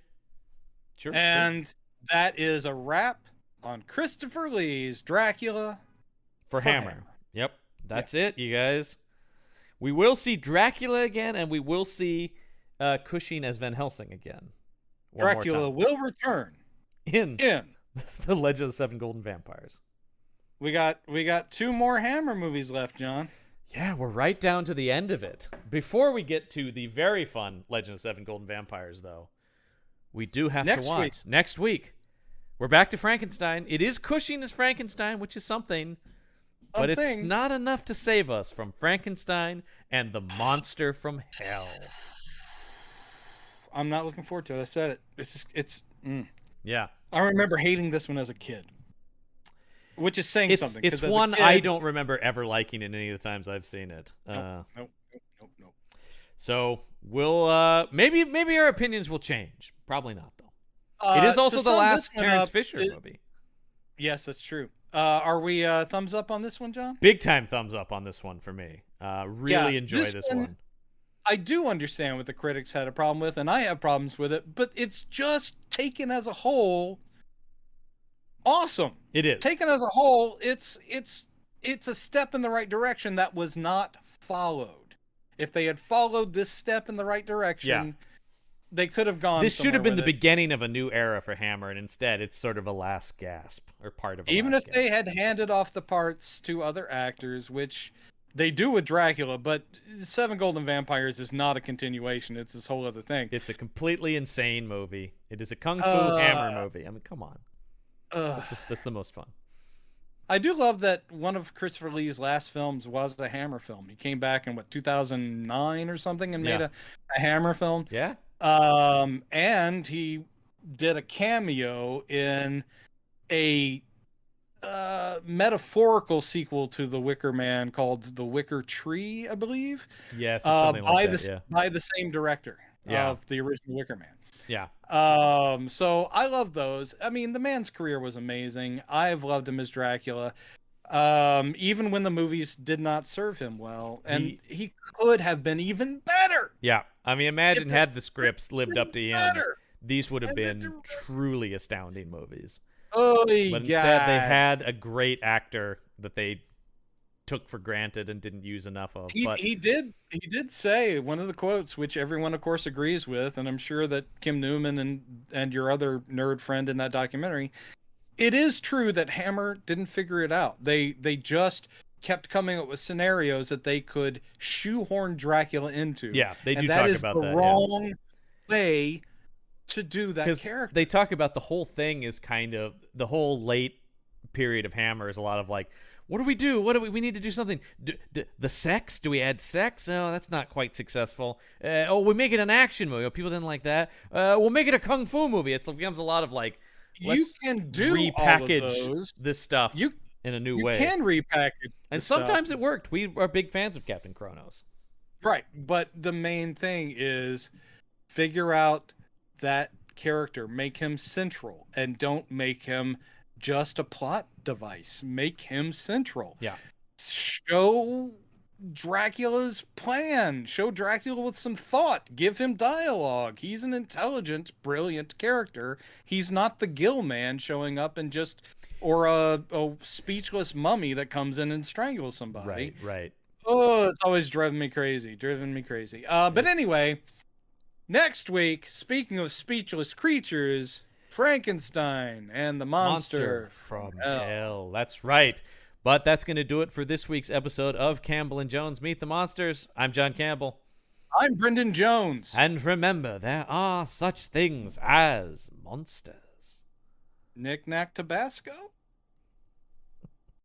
Speaker 1: Sure.
Speaker 2: And that is a wrap on Christopher Lee's Dracula
Speaker 1: for Hammer. Yep. That's it, you guys. We will see Dracula again, and we will see Cushing as Van Helsing again.
Speaker 2: Dracula will return.
Speaker 1: In The Legend of the Seven Golden Vampires.
Speaker 2: We got 2 more Hammer movies left, John.
Speaker 1: Yeah, we're right down to the end of it. Before we get to the very fun Legend of the Seven Golden Vampires, though, we do have to watch. Next week, we're back to Frankenstein. It is Cushing as Frankenstein, which is something. But it's not enough to save us from Frankenstein and the monster from hell.
Speaker 2: I'm not looking forward to it. I said it.
Speaker 1: Yeah.
Speaker 2: I remember hating this one as a kid, which is saying something.
Speaker 1: It's one I don't remember ever liking in any of the times I've seen it.
Speaker 2: Nope.
Speaker 1: So we'll maybe our opinions will change. Probably not though. It is also the last Terrence Fisher movie.
Speaker 2: Yes, that's true. Are we thumbs up on this one, John?
Speaker 1: Big time thumbs up on this one for me. Really enjoy this one.
Speaker 2: I do understand what the critics had a problem with, and I have problems with it, but it's just taken as a whole awesome.
Speaker 1: It is.
Speaker 2: Taken as a whole, it's a step in the right direction that was not followed. If they had followed this step in the right direction, they could have gone.
Speaker 1: This should have been the beginning of a new era for Hammer, and instead it's sort of a last gasp or part of a
Speaker 2: even
Speaker 1: last
Speaker 2: if
Speaker 1: gasp.
Speaker 2: They had handed off the parts to other actors, which they do with Dracula, but Seven Golden Vampires is not a continuation. It's this whole other thing.
Speaker 1: It's a completely insane movie. It is a Kung Fu Hammer movie. I mean, come on. That's the most fun.
Speaker 2: I do love that one of Christopher Lee's last films was a Hammer film. He came back in 2009 or something and made a Hammer film.
Speaker 1: Yeah.
Speaker 2: And he did a cameo in a metaphorical sequel to The Wicker Man called The Wicker Tree, I believe.
Speaker 1: Yes, it's something like that. Yeah.
Speaker 2: By the same director of the original Wicker Man.
Speaker 1: Yeah.
Speaker 2: So I love those. I mean, the man's career was amazing. I've loved him as Dracula. Even when the movies did not serve him well, and he could have been even better.
Speaker 1: Yeah. I mean, imagine had the scripts lived up to him, these would have been truly astounding movies.
Speaker 2: Oh,
Speaker 1: but instead they had a great actor that they took for granted and didn't use enough of.
Speaker 2: He did say one of the quotes, which everyone of course agrees with, and I'm sure that Kim Newman and your other nerd friend in that documentary, it is true that Hammer didn't figure it out. They just kept coming up with scenarios that they could shoehorn Dracula into.
Speaker 1: Yeah, they do
Speaker 2: and
Speaker 1: talk
Speaker 2: that is
Speaker 1: about
Speaker 2: the
Speaker 1: that.
Speaker 2: Wrong way to do that character.
Speaker 1: They talk about the whole thing is kind of the whole late period of Hammer is a lot of like, what do we do? What do we need to do something? The sex? Do we add sex? Oh, that's not quite successful. We make it an action movie. Oh, people didn't like that. We'll make it a kung fu movie. It becomes a lot of like,
Speaker 2: you can do
Speaker 1: repackage
Speaker 2: all of those.
Speaker 1: this stuff in a new way.
Speaker 2: You can repackage,
Speaker 1: and sometimes it worked. We are big fans of Captain Kronos.
Speaker 2: Right, but the main thing is figure out that character, make him central, and don't make him just a plot device. Make him central.
Speaker 1: Yeah.
Speaker 2: Show Dracula's plan. Show Dracula with some thought. Give him dialogue. He's an intelligent, brilliant character. He's not the Gill Man showing up and just, or a speechless mummy that comes in and strangles somebody.
Speaker 1: Right.
Speaker 2: Oh, it's always driven me crazy. But anyway, next week, speaking of speechless creatures, Frankenstein and the monster
Speaker 1: from hell. That's right. But that's going to do it for this week's episode of Campbell and Jones Meet the Monsters. I'm John Campbell.
Speaker 2: I'm Brendan Jones.
Speaker 1: And remember, there are such things as monsters.
Speaker 2: Knick-knack Tabasco?